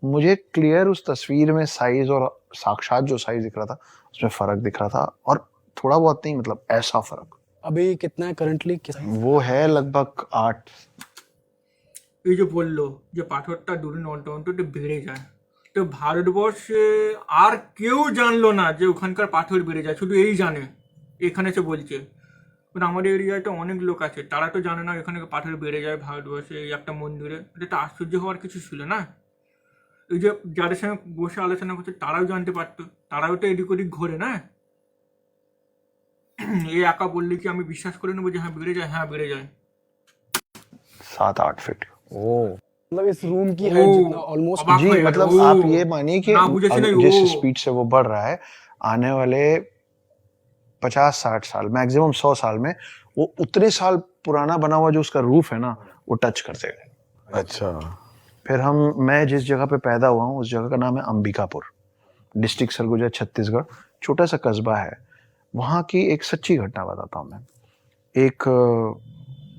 मुझे क्लियर उस तस्वीर में साइज और साक्षात जो साइज दिख रहा था उसमें फर्क दिख रहा था, और थोड़ा बहुत नहीं, मतलब ऐसा फर्क। अभी कितना है करंटली? वो है लगभग 8। এই যে বললো যে পাথরটা দুদিন অন্তর অন্তর বেড়ে যায়, তো ভারতবর্ষে আর কেউ জানলো না যে ওখানকার পাথর বেড়ে যায়, শুধু এই জানে, এখানে সে বলছে। কিন্তু আমাদের এরিয়ায় তো অনেক লোক আছে, তারা তো জানে না এখানে পাথর বেড়ে যায় ভারতবর্ষে এই একটা মন্দিরে। এটা তো আশ্চর্য হওয়ার কিছু ছিল না। এই যে যাদের সঙ্গে বসে আলোচনা করছে তারাও জানতে পারতো, তারাও তো এদিক ওদিক ঘোরে না। এই একা বললে কি আমি বিশ্বাস করে নেবো যে হ্যাঁ বেড়ে যায়? হ্যাঁ বেড়ে যায়। 7-8 फीट। मतलब इस रूम की हाइट जितना ऑलमोस्ट। अबाक जी, हो गया, मतलब ओ, आप ये मानिए कि ना मुझे से नहीं, जिस ओ। स्पीड से वो बढ़ रहा है, आने वाले 50-60 साल, मैक्सिमम 100 साल में वो उतने साल पुराना बना हुआ जो उसका रूफ है ना, वो टच कर देगा। अच्छा, फिर मैं जिस जगह पे पैदा हुआ हूँ उस जगह का नाम है अंबिकापुर, डिस्ट्रिक्ट सरगुजा, छत्तीसगढ़। छोटा सा कस्बा है। वहाँ की एक सच्ची घटना बताता हूँ मैं। एक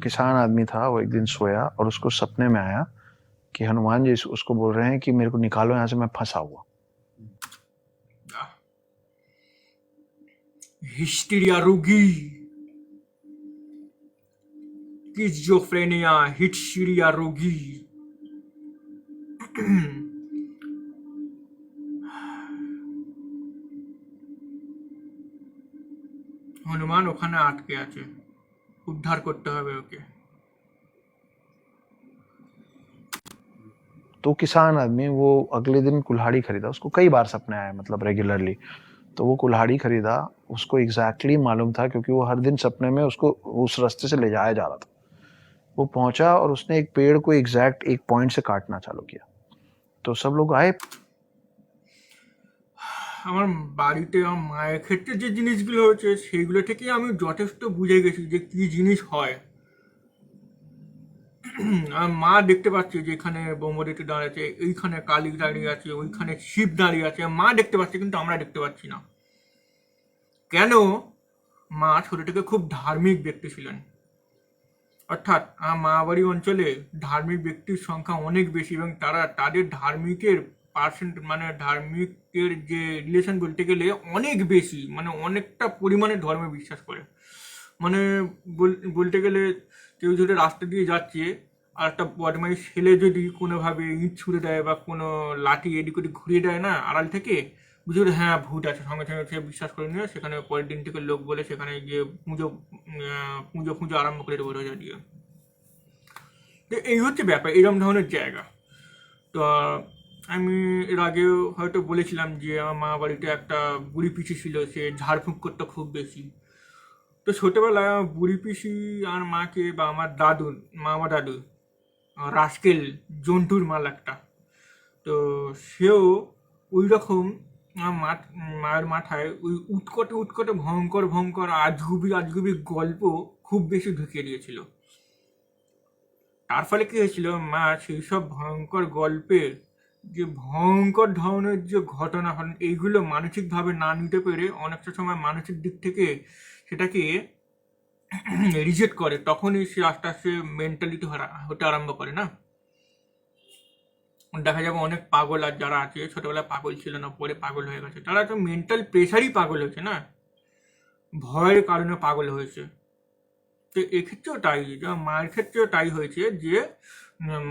किसान आदमी था, वो एक दिन सोया और उसको सपने में आया कि हनुमान जी उसको बोल रहे हैं कि मेरे को निकालो यहाँ से, मैं फंसा हुआ। हिस्टीरिया रोगी, स्किज़ोफ्रेनिया, हिस्टीरिया रोगी। হনুমান ওখানে আটকে আছে, উদ্ধার করতে হবে ওকে। तो किसान आदमी वो अगले दिन कुल्हाड़ी खरीदा, उसको कई बार सपने आए, मतलब रेगुलरली। तो वो कुल्हाड़ी खरीदा, उसको एग्जैक्टली मालूम था क्योंकि वो हर दिन सपने में उसको उस रास्ते से ले जाया जा रहा था। वो पहुंचा और उसने एक पेड़ को एग्जैक्ट एक पॉइंट से काटना चालू किया। तो सब लोग आए। আমার বাড়িতে আমার মায়ের ক্ষেত্রে যে জিনিসগুলো হয়েছে সেইগুলো থেকে আমি যথেষ্ট বুঝে গেছি যে কি জিনিস হয়। আর মা দেখতে পাচ্ছে যে এখানে ব্রহ্মদেবী দাঁড়িয়ে আছে, এইখানে কালী দাঁড়িয়ে আছে, ওইখানে শিব দাঁড়িয়ে আছে, মা দেখতে পাচ্ছে কিন্তু আমরা দেখতে পাচ্ছি না। কেন? মা ছোট থেকে খুব ধার্মিক ব্যক্তি ছিলেন, অর্থাৎ মা বাড়ি অঞ্চলে ধার্মিক ব্যক্তির সংখ্যা অনেক বেশি, এবং তাদের ধার্মিকের পার্সেন্ট মানে ধার্মিকের যে রিলেশন বলতে গেলে অনেক বেশি, মানে অনেকটা পরিমাণে ধর্মে বিশ্বাস করে। মানে বলতে গেলে কেউ যদি রাস্তা দিয়ে যাচ্ছে আর একটা বদমাইশ ছেলে যদি কোনোভাবে ইট ছুঁড়ে দেয় বা কোনো লাঠি এদিক ওদিক ঘুরিয়ে দেয় না আড়াল থেকে, বুঝে হ্যাঁ ভূত আছে, সঙ্গে সঙ্গে সে বিশ্বাস করে নিয়ে সেখানে পরের দিন থেকে লোক বলে সেখানে গিয়ে পুজো আরম্ভ করে দেবো রোজা দিয়ে। তো এই হচ্ছে ব্যাপার, এরকম ধরনের জায়গা। তো আমি এর আগেও হয়তো বলেছিলাম যে আমার মা বাড়িতে একটা বুড়ি পিসি ছিল, সে ঝাড়ফুঁক করতো খুব বেশি। তো ছোটোবেলায় আমার বুড়ি পিসি আর মাকে বা আমার দাদু রাস্কেল জন্তুর মাল একটা, তো সেও ওই রকম মায়ের মাথায় ওই উৎকটে উৎকটে ভয়ঙ্কর ভয়ঙ্কর আজগুবি গল্প খুব বেশি ঢুকিয়ে দিয়েছিল। তার ফলে কি হয়েছিল, মা সেই সব ভয়ঙ্কর গল্পের যে ভয়ঙ্কর ধরনের যে ঘটনা এইগুলো মানসিকভাবে না নিতে পেরে অনেকটা সময় মানসিক দিক থেকে সেটাকে রিজেক্ট করে, তখনই সে আস্তে আস্তে মেন্টালিটি হতে আরম্ভ করে না। দেখা যাবে অনেক পাগল আর যারা আছে ছোটবেলায় পাগল ছিল না, পরে পাগল হয়ে গেছে, তারা তো মেন্টাল প্রেশারই পাগল হয়েছে না, ভয়ের কারণে পাগল হয়েছে। তো এক্ষেত্রেও তাই, মায়ের ক্ষেত্রেও তাই হয়েছে যে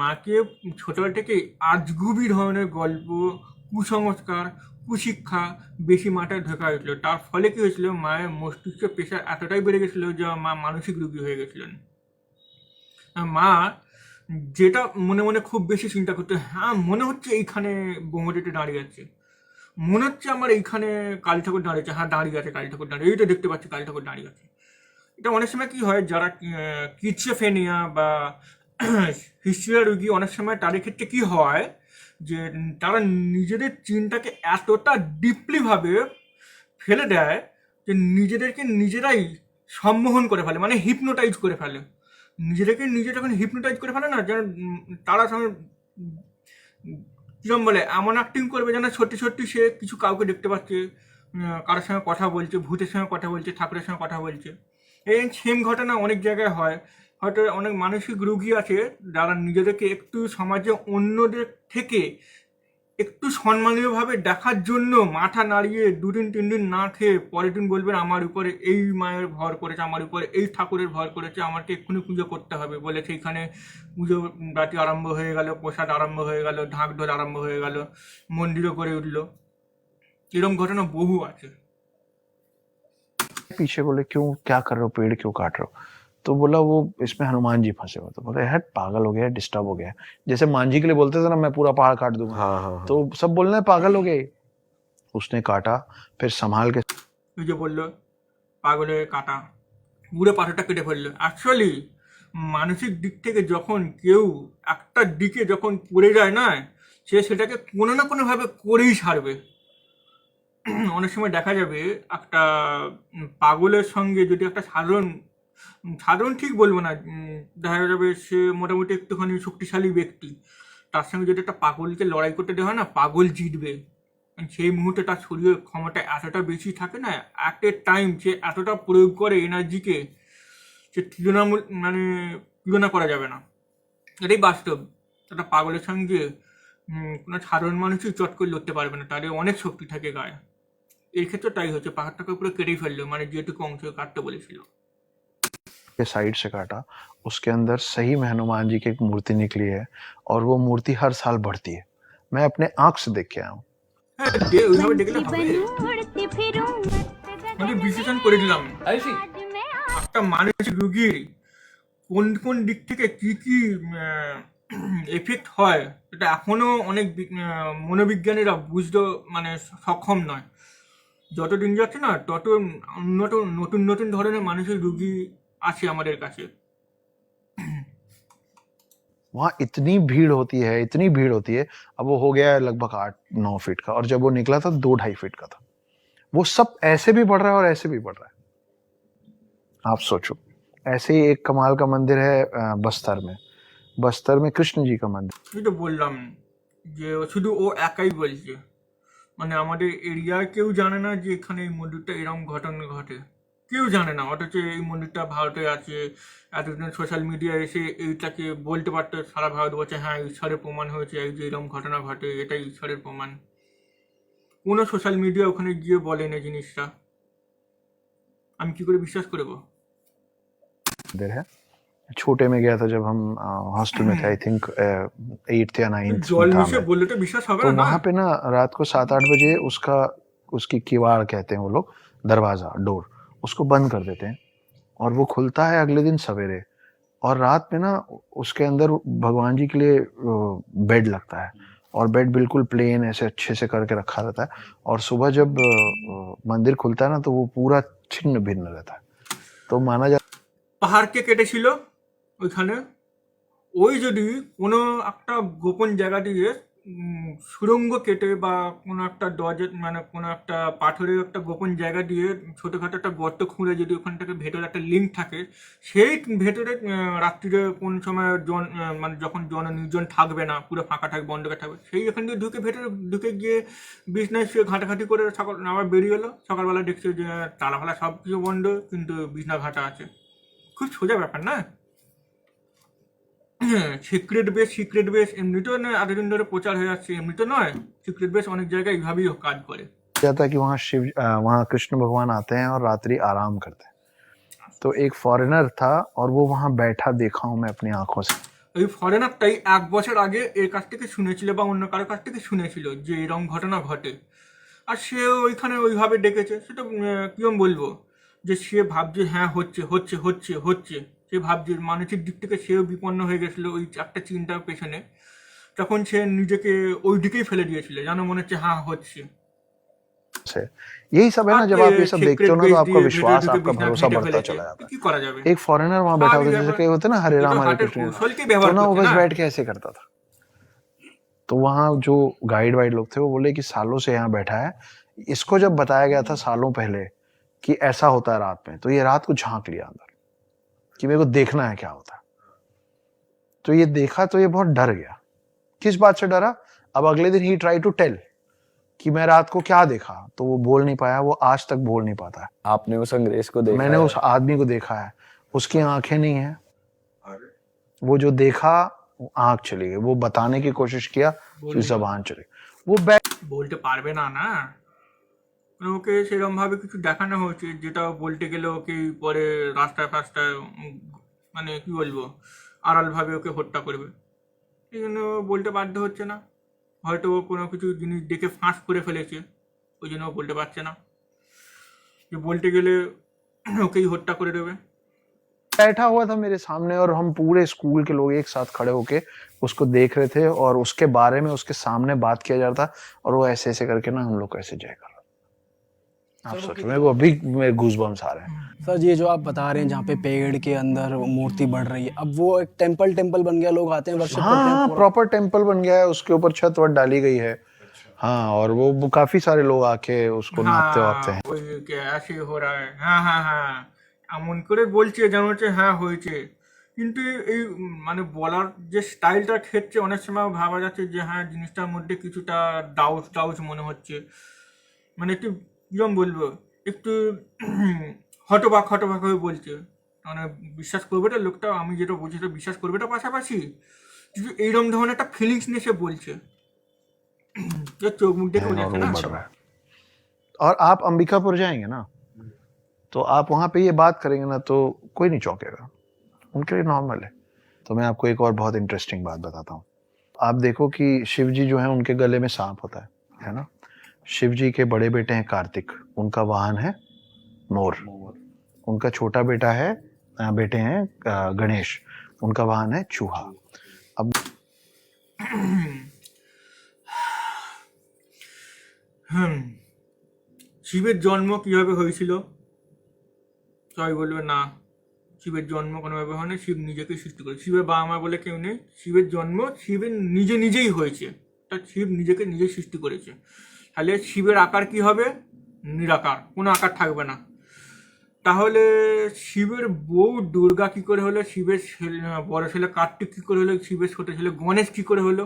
মাকে ছোটবেলা থেকে আজগুবি ধরনের গল্প, কুসংস্কার, কুশিক্ষা বেশি মাথায় ঢোকা হয়েছিল। তার ফলে কি হয়েছিল, মায়ের মস্তিষ্কের প্রেশার এতটাই বেড়ে গেছিলো যে মা মানসিক রোগী হয়ে গেছিলেন। মা যেটা মনে মনে খুব বেশি চিন্তা করতে, হ্যাঁ মনে হচ্ছে এইখানে বোমোটিতে দাঁড়িয়ে আছে, মনে হচ্ছে আমার এইখানে কালী ঠাকুর দাঁড়িয়েছে, হ্যাঁ দাঁড়িয়ে আছে কালী ঠাকুর দাঁড়িয়ে, এই তো দেখতে পাচ্ছি কালী ঠাকুর দাঁড়িয়ে আছে। এটা অনেক সময় কি হয়, যারা কিডসোফেনিয়া বা হিস্ট্রিয়া রোগী, অনেক সময় তাদের ক্ষেত্রে কি হয় যে তারা নিজেদের চিন্তাকে এতটা ডিপলিভাবে ফেলে দেয় যে নিজেদেরকে নিজেরাই সম্মোহন করে ফেলে, মানে হিপনোটাইজ করে ফেলে। নিজেদেরকে নিজে যখন হিপনোটাইজ করে ফেলে না, যেন তারা কিরম বলে, এমন অ্যাক্টিং করবে যেন সত্যি সত্যি সে কিছু কাউকে দেখতে পাচ্ছে, কারোর সঙ্গে কথা বলছে, ভূতের সঙ্গে কথা বলছে, ঠাকুরের সঙ্গে কথা বলছে। এই সেম ঘটনা অনেক জায়গায় হয়। হয়তো অনেক মানসিক রোগী আছে যারা নিজেদেরকে একটু সমাজে অন্যদের থেকে একটু সম্মানীয়ভাবে দেখার জন্য মাথা নাড়িয়ে 2-3 দিন না খেয়ে পরের দিন বলবেন আমার উপরে এই মায়ের ভর করেছে, আমার উপরে এই ঠাকুরের ভর করেছে, আমাকে এক্ষুনি পুজো করতে হবে বলে সেইখানে পুজো বাতি আরম্ভ হয়ে গেল, প্রসাদ আরম্ভ হয়ে গেল, ঢাক ঢোল আরম্ভ হয়ে গেল, মন্দিরও করে উঠল। এরকম ঘটনা বহু আছে। पीछे बोले क्यों, क्या कर रहे हो, पेड़ क्यों काट रहे हो? तो बोला वो इसमें हनुमान जी फंसे हुए। तो बोले यार पागल हो गया, डिस्टर्ब हो गया। जैसे मान जी के लिए बोलते थे ना मैं पूरा पहाड़ काट दूंगा, तो सब बोलने पागल हो गए। उसने काटा, फिर संभाल के ওই যে বললো পাগলে কাটা, পুরো পাথরটা কেটে ফেললো। অ্যাকচুয়ালি মানসিক দিক থেকে যখন কেউ একটা দিকে যখন পড়ে যায় না, সে সেটাকে কোনো না কোনোভাবে করেই ছাড়বে। অনেক সময় দেখা যাবে একটা পাগলের সঙ্গে যদি একটা সাধারণ ঠিক বলবো না, দেখা যাবে সে মোটামুটি একটুখানি শক্তিশালী ব্যক্তি, তার সঙ্গে যদি একটা পাগলকে লড়াই করতে দেওয়া হয় না, পাগল জিতবে। সেই মুহূর্তে তার শরীরের ক্ষমতা এতটা বেশি থাকে না, অ্যাট এ টাইম সে এতটা প্রয়োগ করে এনার্জিকে, সে তুলনা করা যাবে না। এটাই বাস্তব। একটা পাগলের সঙ্গে কোনো সাধারণ মানুষই চট করে লড়তে পারবে না, তাদের অনেক শক্তি থাকে গায়ে। এই ক্ষেত্রে তাই হচ্ছে, পাহাড়টাকে পুরো কেটেই ফেললো, মানে যেটুকু অংশ কাটতে বলেছিল। के साइड से काटा, उसके अंदर सही में हनुमान जी की एक मूर्ति निकली है, और वो मूर्ति हर साल बढ़ती है। मैं अपने आंख से देख के आया हूँ। হ্যাঁ, ওইভাবে দেখলে হবে। আমি বিশ্লেষণ করে দিলাম একটা মানসিক রোগীর কোন কোন দিক থেকে কি কি এফেক্ট হয়, এটা এখনো অনেক মনোবিজ্ঞানীরা বুঝতে সক্ষম নয়। যত দিন যাচ্ছে না, তত নতুন নতুন ধরনের মানসিক রোগী আছে আমাদের কাছে। वहां इतनी भीड़ होती है। अब वो हो गया है लगभग 8-9 फीट का, और जब वो निकला था 2-2.5 फीट का था। वो सब ऐसे भी बढ़ रहा है और ऐसे भी बढ़ रहा है। आप सोचो, ऐसे ही एक कमाल का मंदिर है बस्तर में कृष्ण जी का मंदिर। এই তো বললাম যে শুধু ও একাই বলছে, মানে আমাদের এরিয়ায় কেউ জানে না যে এখানে এই মন্দিরটা এরকম ঘটনা ঘটে, কেউ জানে না। অথচ এই মন্দিরটা ভারতে আছে, এতদিন সোশ্যাল মিডিয়ায় এসে এইটাকে বলতে পারতো সারা ভারতবর্ষে, হ্যাঁ ঈশ্বরের প্রমাণ হয়েছে, এই যে এরকম ঘটনা ঘটে এটাই ঈশ্বরের প্রমাণ। কোনো সোশ্যাল মিডিয়া ওখানে গিয়ে বলে না জিনিসটা, আমি কি করে বিশ্বাস করবো? मंदिर है, छोटे में गया था जब हम हॉस्टल में थे, आई थिंक 8th या 9th জল में था মিশে मैं। বললে তো বিশ্বাস হবে तो না। वहां पे ना रात को 7-8 बजे उसकी किवाड़ कहते हैं वो लोग, दरवाजा, डोर, उसको बंद कर देते हैं, और वो खुलता है अगले दिन सवेरे। और रात में ना उसके अंदर भगवान जी के लिए बेड लगता है, और बेड बिल्कुल प्लेन ऐसे अच्छे से करके रखा रहता है, और सुबह जब मंदिर खुलता है ना, तो वो पूरा छिन्न भिन्न रहता है। तो माना जाता পাহাড়কে কেটেছিল ওইখানে, ওই যদি কোনো একটা গোপন জায়গা দিয়ে সুড়ঙ্গ কেটে বা কোনো একটা ডজের মানে কোনো একটা পাথরের একটা গোপন জায়গা দিয়ে ছোটোখাটো একটা গর্ত খুঁড়ে যদি ওখান থেকে ভেতরে একটা লিঙ্ক থাকে, সেই ভেতরে রাত্রিরে কোন সময় মানে যখন নির্জন থাকবে না, পুরো ফাঁকা থাকবে, অন্ধকার থাকবে, সেই এখান দিয়ে ভেতরে ঢুকে গিয়ে বিছনায় শুয়ে ঘাঁটাঘাঁটি করে সকাল আবার বেরিয়ে এলো। সকালবেলা দেখছে যে তালাফালা সব কিছু বন্ধ, কিন্তু বিছনা ঘাঁটা আছে। খুব সোজা ব্যাপার না? সিক্রেট বেস এমনিতেও না, এতদিন ধরে প্রচার হয়ে যাচ্ছে, এমনিতে নয়, সিক্রেট বেস অনেক জায়গায় এইভাবেই কাজ করে। जाता है कि वहाँ कृष्ण भगवान आते हैं और रात्रि आराम करते हैं। तो एक फॉरेनर था और वो वहाँ बैठा, देखा हूँ मैं अपनी आंखों से। ওই ফরেনারটাই 1 বছর আগে এর কাছ থেকে শুনেছিল বা অন্য কারোর কাছ থেকে শুনেছিল যে এরকম ঘটনা ঘটে, আর সে ওইখানে ওইভাবে ডেকেছে। সেটা কিরম বলবো, যে সে ভাবছে হ্যাঁ হচ্ছে হচ্ছে হচ্ছে হচ্ছে, সে ভাবছে মানসিক দিক থেকে সেও বিপন্ন হয়ে গেছিলো ওই একটা চিন্তার পেছনে। তখন সে নিজেকে ওই দিকেই ফেলে দিয়েছিল, যেন মনে হচ্ছে হ্যাঁ হচ্ছে। यही सब है ना, जब आप ये सब देखते हो ना तो आपका विश्वास, ঢুকে आपका বিছনা भरोसा ঘেঁটে बढ़ता ফেলেছে। चला जाता কি করা যাবে? है। एक फॉरेनर वहाँ बैठा होता, जैसे कई होते ना हरे এটা राम हरे হাটের कृष्ण, কৌশলকে तो ব্যবহার ना वो করছে बस না। बैठ के ऐसे करता था। तो वहाँ जो गाइड वाइड लोग थे वो बोले कि सालों से यहाँ बैठा है, इसको जब बताया गया था सालों पहले कि ऐसा होता है रात में, तो ये रात को झांक लिया अंदर कि मेरे को देखना है क्या होता है। तो ये देखा तो ये बहुत डर गया। किस बात से डरा? अब अगले दिन ही ट्राई टू टेल कि मैं रात को क्या देखा, तो वो बोल नहीं पाया, वो आज तक बोल नहीं पाता है। आपने उस अंग्रेज को देखा मैंने है? उस आदमी को देखा है, उसकी आंखें नहीं है, वो जो देखा वो आंख चली गई, वो बताने की कोशिश किया, उसकी जबान चली गई। वो বলতে পারবে না না, ওকে সেরকম ভাবে কিছু দেখানো হয়েছে যেটা বলতে গেলে ওকে পরে রাস্তায় ফাস্তায় মানে কি বলবো, আড়ালভাবে ওকে হত্যা করবে। এই জন্য ও বলতে বাধ্য হচ্ছে না। হয়তো ও কোনো কিছু জিনিস দেখে ফাঁস করে ফেলেছে, ওই জন্য ও বলতে পারছে না, যে বলতে গেলে ওকেই হত্যা করে দেবে। बैठा हुआ था मेरे सामने और हम पूरे स्कूल के लोग एक साथ खड़े होके उसको देख रहे थे और उसके बारे में उसके सामने बात किया जा रहा था, और वो ऐसे ऐसे करके ना हम लोग को ऐसे जय कर रहा था। आप सोचो, मेरे को अभी मेरे गूज़बम्स आ रहे हैं। सर ये जो आप बता रहे हैं जहाँ पे पेड़ के अंदर मूर्ति बढ़ रही है, अब वो एक टेम्पल बन गया, लोग आते हैं वर्शिप करते हैं। हाँ, प्रॉपर टेम्पल बन गया है, उसके ऊपर छत वत डाली गई है। हाँ, और वो काफी सारे लोग आके उसको नापते वापते हैं। ওই কে ऐसे हो रहा है, হ্যাঁ হ্যাঁ হ্যাঁ এমন করে বলছে যেন হচ্ছে হ্যাঁ হয়েছে, কিন্তু এই মানে বলার যে স্টাইলটার ক্ষেত্রে অনেক সময় ভাবা যাচ্ছে যে হ্যাঁ জিনিসটার মধ্যে কিছুটা ডাউট মনে হচ্ছে, মানে একটু কিরম বলবো, একটু হতবাক হয়ে বলছে, মানে বিশ্বাস করবে না লোকটা, আমি যেটা বলছি সেটা বিশ্বাস করবে না, পাশাপাশি কিন্তু এইরকম ধরনের একটা ফিলিংস নিয়ে সে বলছে, যে চোখ মুখ দেখে বোঝা और যাচ্ছে वो না। बढ़ रहा है। और आप अंबिकापुर जाएंगे ना, तो आप वहां पे ये बात करेंगे ना तो कोई नहीं चौंकेगा, उनके लिए नॉर्मल है। तो मैं आपको एक और बहुत इंटरेस्टिंग बात बताता हूँ। आप देखो कि शिव जी जो है उनके गले में सांप होता है ना। शिव जी के बड़े बेटे हैं कार्तिक, उनका वाहन है मोर। उनका छोटा बेटे हैं गणेश, उनका वाहन है चूहा। अब শিবের জন্ম কিভাবে হয়েছিল? সবাই বলবে না, শিবের জন্ম কোনোভাবে হয়নি, শিব নিজেকে সৃষ্টি করে। শিবের বাবা মা বলে কেউ নেই, শিবের জন্ম শিবের নিজেই হয়েছে, তা শিব নিজেকে নিজেই সৃষ্টি করেছে। তাহলে শিবের আকার কি হবে? নিরাকার, কোনো আকার থাকবে না। তাহলে শিবের বউ দুর্গা কি করে হলো? শিবের বড় ছেলে কার্তিক কি করে হলো? শিবের ছোট ছেলে গণেশ কি করে হলো?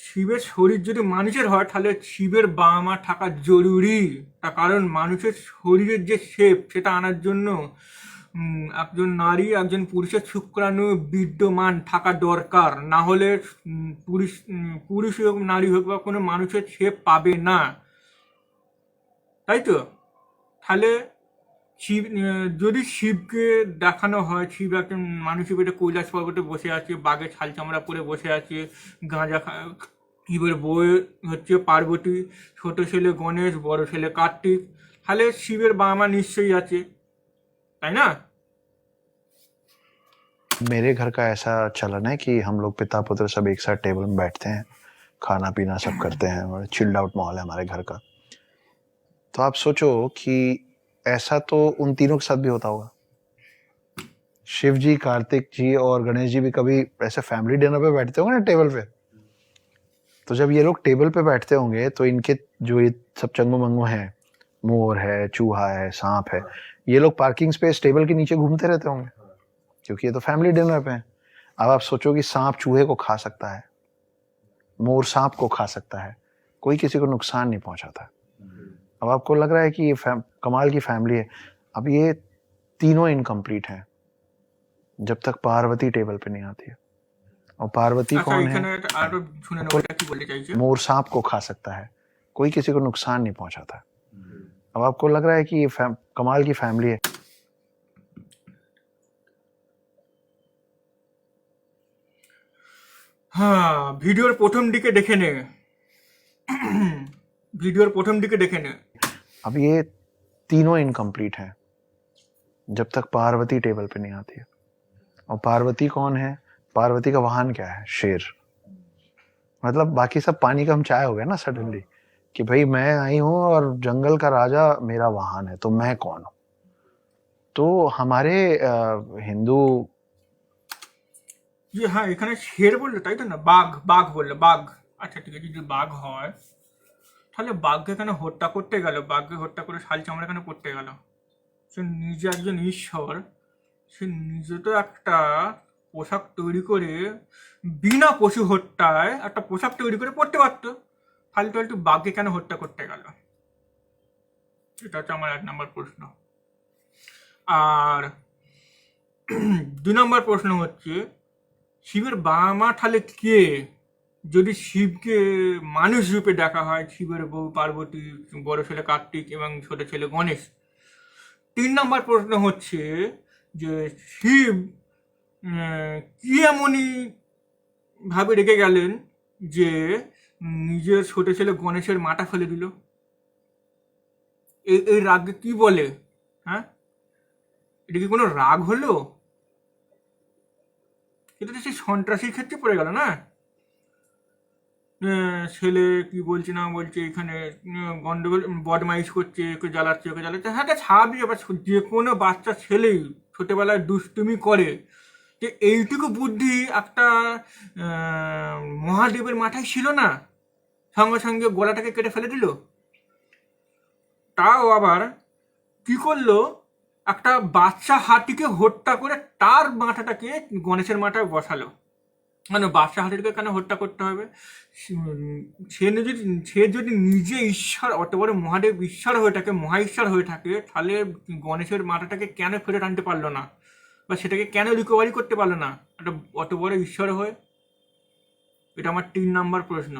শিবের শরীর যদি মানুষের হয় তাহলে শিবের বাবা মা থাকা জরুরি, তার কারণ মানুষের শরীরের যে শেপ সেটা আনার জন্য একজন নারী একজন পুরুষের শুক্রাণু বিদ্যমান থাকা দরকার, না হলে পুরুষ হোক নারী হোক বা কোনো মানুষের শেপ পাবে না, তাই তো? তাহলে শিব যদি শিবকে দেখানো হয়, শিব একজন মানুষের পেটে কৈলাস পর্বতে বসে আছে, বাঘের ছাল চামড়া পরে বসে আছে, গাঁজা শিবের বউ হচ্ছে পার্বতী, ছোট ছেলে গণেশ, বড় ছেলে কার্তিক, তাহলে শিবের বাবা মা নিশ্চয়ই আছে, তাই না? मेरे घर का ऐसा चलन है कि हम लोग पिता पुत्र सब एक साथ टेबल में बैठते हैं, खाना पीना सब करते हैं, चिल्ड आउट माहौल है हमारे घर का। तो आप सोचो कि ऐसा तो उन तीनों के साथ भी होता होगा। शिव जी, कार्तिक जी और गणेश जी भी कभी ऐसे फैमिली डिनर पे बैठते होंगे ना टेबल पे, तो जब ये लोग टेबल पे बैठते होंगे तो इनके जो ये सब चंगू मंगू हैं, मोर है, चूहा है, सांप है, ये लोग पार्किंग स्पेस टेबल के नीचे घूमते रहते होंगे, क्योंकि ये तो फैमिली डिनर पे है। अब आप सोचो कि सांप चूहे को खा सकता है, मोर सांप को खा सकता है, कोई किसी को नुकसान नहीं पहुंचाता। अब आपको लग रहा है कि ये कमाल की फैमिली है। अब ये तीनों इनकम्प्लीट हैं जब तक पार्वती टेबल पे नहीं आती है। और पार्वती আচ্ছা कौन है? এখানে আরো শুনে নেবো এটা কি বলতে চাইছে। मोर सांप को खा सकता है, कोई किसी को नुकसान नहीं पहुंचाता। अब आपको लग रहा है कि ये कमाल की फैमिली है। হ্যাঁ, ভিডিওর প্রথম দিকে দেখে নে, ভিডিওর প্রথম দিকে দেখে নে। अब ये तीनों इनकम्प्लीट हैं जब तक पार्वती टेबल पे नहीं आती है। और पार्वती कौन है? पार्वती का वाहन क्या है? शेर। मतलब बाकी सब पानी कम चाय हो गया ना सडनली, कि भाई मैं आई हूं और जंगल का राजा मेरा वाहन है, तो मैं कौन हूं? तो हमारे हिंदू যে হ্যাঁ এখানে শের বললো তাই তো না, বাঘ বাঘ বললো, বাঘ। আচ্ছা ঠিক আছে, যদি বাঘ হয় তাহলে বাঘকে এখানে হত্যা করতে গেল, বাঘকে হত্যা করে শাল চামড়া এখানে করতে গেল। সে নিজে একজন ঈশ্বর, সে নিজে তো একটা পোশাক তৈরি করে বিনা পশু হত্যায় একটা পোশাক তৈরি করে পড়তে পারতো, ফালতু ফালতু বাঘকে কেন হত্যা করতে গেল? এটা হচ্ছে আমার 1 নম্বর প্রশ্ন। আর 2 নম্বর প্রশ্ন হচ্ছে শিবের বাবা মা তাহলে কে? যদি শিবকে মানুষ রূপে দেখা হয়, শিবের বউ পার্বতী, বড় ছেলে কার্তিক এবং ছোট ছেলে গণেশ। 3 নম্বর প্রশ্ন হচ্ছে যে শিব কি এমনই ভাবে রেখে গেলেন যে নিজের ছোট ছেলে গণেশের মাথা ফেলে দিল? এই রাগকে কি বলে? হ্যাঁ, এটা কি কোনো রাগ হলো? এটা তো সেই সন্ত্রাসীর ক্ষেত্রে পড়ে গেল না। ছেলে কি বলছে না বলছে, এখানে গন্ডগোল, বদমাইশ করছে, ওকে জ্বালাচ্ছে, ওকে জ্বালাচ্ছে। হ্যাঁ, এটা স্বাভাবিক ব্যাপার, যে কোনো বাচ্চা ছেলেই ছোটবেলায় দুষ্টুমি করে। যে এইটুকু বুদ্ধি একটা মহাদেবের মাথায় ছিল না, সঙ্গে সঙ্গে গলাটাকে কেটে ফেলে দিল। তাও আবার কি করলো, একটা বাচ্চা হাতিকে হত্যা করে তার মাথাটাকে গণেশের মাথায় বসালো। মানে বাচ্চা হাতিকে কেন হত্যা করতে হবে? সে যদি নিজে ঈশ্বর, অত বড় মহাদেব ঈশ্বর হয়ে থাকে, মহা ঈশ্বর হয়ে থাকে, তাহলে গণেশের মাথাটাকে কেন ফেরত আনতে পারলো না, বা সেটাকে কেন রিকভারি করতে পারলো না একটা অত বড় ঈশ্বর হয়ে? এটা আমার 3 নম্বর প্রশ্ন।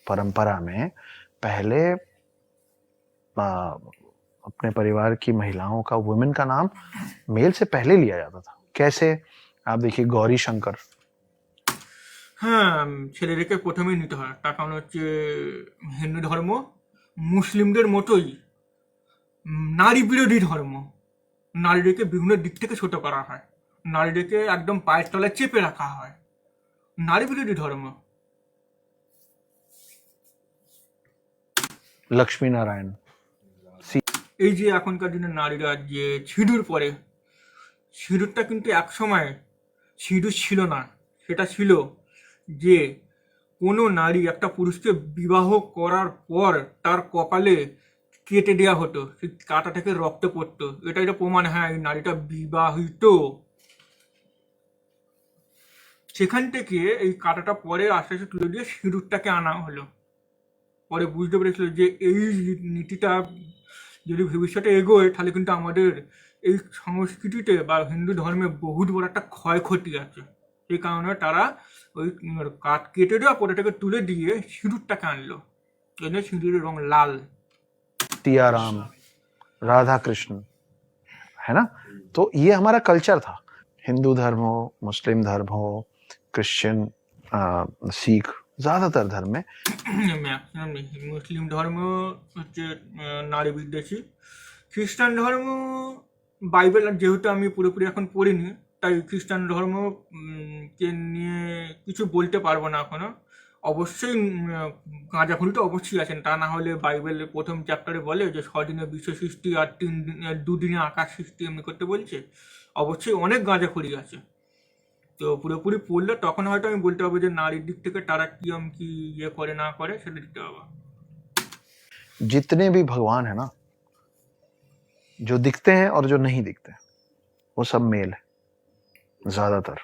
परंपरा में पहले अपने परिवार की महिलाओं का, वुमेन का नाम मेल से पहले लिया जाता था। कैसे? आप देखिए गौरी शंकर। হ্যাঁ, ছেলেদেরকে প্রথমেই নিতে হয়, তার কারণ হচ্ছে হিন্দু ধর্ম মুসলিমদের মতোই নারী বিরোধী ধর্ম। নারীদেরকে বিভিন্ন দিক থেকে ছোট করা হয়, নারীদেরকে একদম পায়ের তলায় চেপে রাখা হয়, নারী বিরোধী ধর্ম। लक्ष्मी नारायण। এই যে এখনকার দিনে নারীরা যে সিঁদুর পরে, সিঁদুরটা কিন্তু এক সময় সিঁদুর ছিল না। সেটা ছিল যে কোনো নারী একটা পুরুষকে বিবাহ করার পর তার কপালে কেটে দেওয়া হতো, সেই কাটা থেকে রক্ত পড়তো। এটা প্রমাণ, হ্যাঁ এই নারীটা বিবাহিত। সেখান থেকে এই কাটাটা পরে আস্তে আস্তে তুলে দিয়ে সিঁদুরটাকে আনা হলো। পরে বুঝতে পেরেছিল যে এই নীতিটা যদি ভবিষ্যতে এগোয় তাহলে কিন্তু আমাদের এই সংস্কৃতিতে বা হিন্দু ধর্মে বহুত বড় একটা ক্ষয়ক্ষতি আছে। সেই কারণে তারা ওই কাঠ কেটে দেওয়া পরেটাকে তুলে দিয়ে সিঁদুরটাকে আনলো। জন্য সিঁদুরের রং লাল। सिया राम, राधा कृष्ण, है ना? तो ये हमारा कल्चर था। हिंदू धर्म हो, मुस्लिम धर्म हो, क्रिश्चियन, सिख, ज्यादातर धर्म में ম্যাক্সিমাম মুসলিম ধর্ম হচ্ছে নারী বিদ্বেষী। খ্রিস্টান ধর্ম, বাইবেল যেহেতু আমি পুরোপুরি এখন পড়িনি, তাই খ্রিস্টান ধর্ম কে নিয়ে কিছু বলতে পারবো না এখনো। অবশ্যই গাঁজাখুরি তো অবশ্যই আছেন, তা না হলে বাইবেলের প্রথম চ্যাপ্টারে বলে যে 6 দিনে বিশ্ব সৃষ্টি আর 2 দিনে আকাশ সৃষ্টি এমনি করতে বলছে। অবশ্যই অনেক গাঁজাখুরি আছে। তো পুরোপুরি পড়লে তখন হয়তো আমি বলতে পারবো যে নারীর দিক থেকে তারা কি ইয়ে করে না করে সেটা দিতে পারবো। जितने भी भगवान है ना, जो दिखते हैं और जो नहीं दिखते, वो सब मेल है ज्यादातर।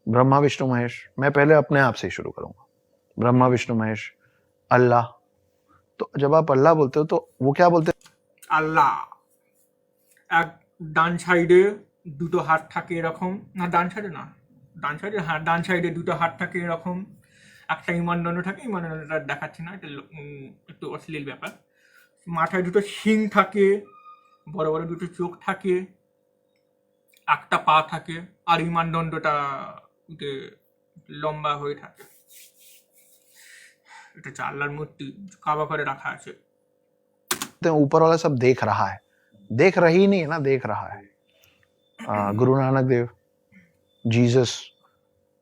ब्रह्मा विष्णु महेश, मैं पहले अपने आप से ही शुरू करूंगा। ब्रह्मा विष्णु महेश, अल्लाह। तो जब आप अल्लाह बोलते हो तो वो क्या बोलते हैं? আল্লাহ এক ডান সাইডে দুটো হাত থাকে এরকম, না ডান সাইডে না, হ্যাঁ ডান সাইডে দুটো হাত থাকে এরকম, একটা ইমানদণ্ড থাকে, ইমানদণ্ডটা দেখাচ্ছি না, এটা একটু অশ্লীল ব্যাপার। মাথায় দুটো শিং থাকে, বড় বড় দুটো চোখ থাকে, একটা পা থাকে, আর ইমানদণ্ডটা লম্বা হয়ে থাকে। এটা হচ্ছে আল্লাহর মূর্তি, কাবা করে রাখা আছে। ऊपर वाला सब देख रहा है, देख रही नहीं है ना, देख रहा है। गुरु नानक देव, जीसस,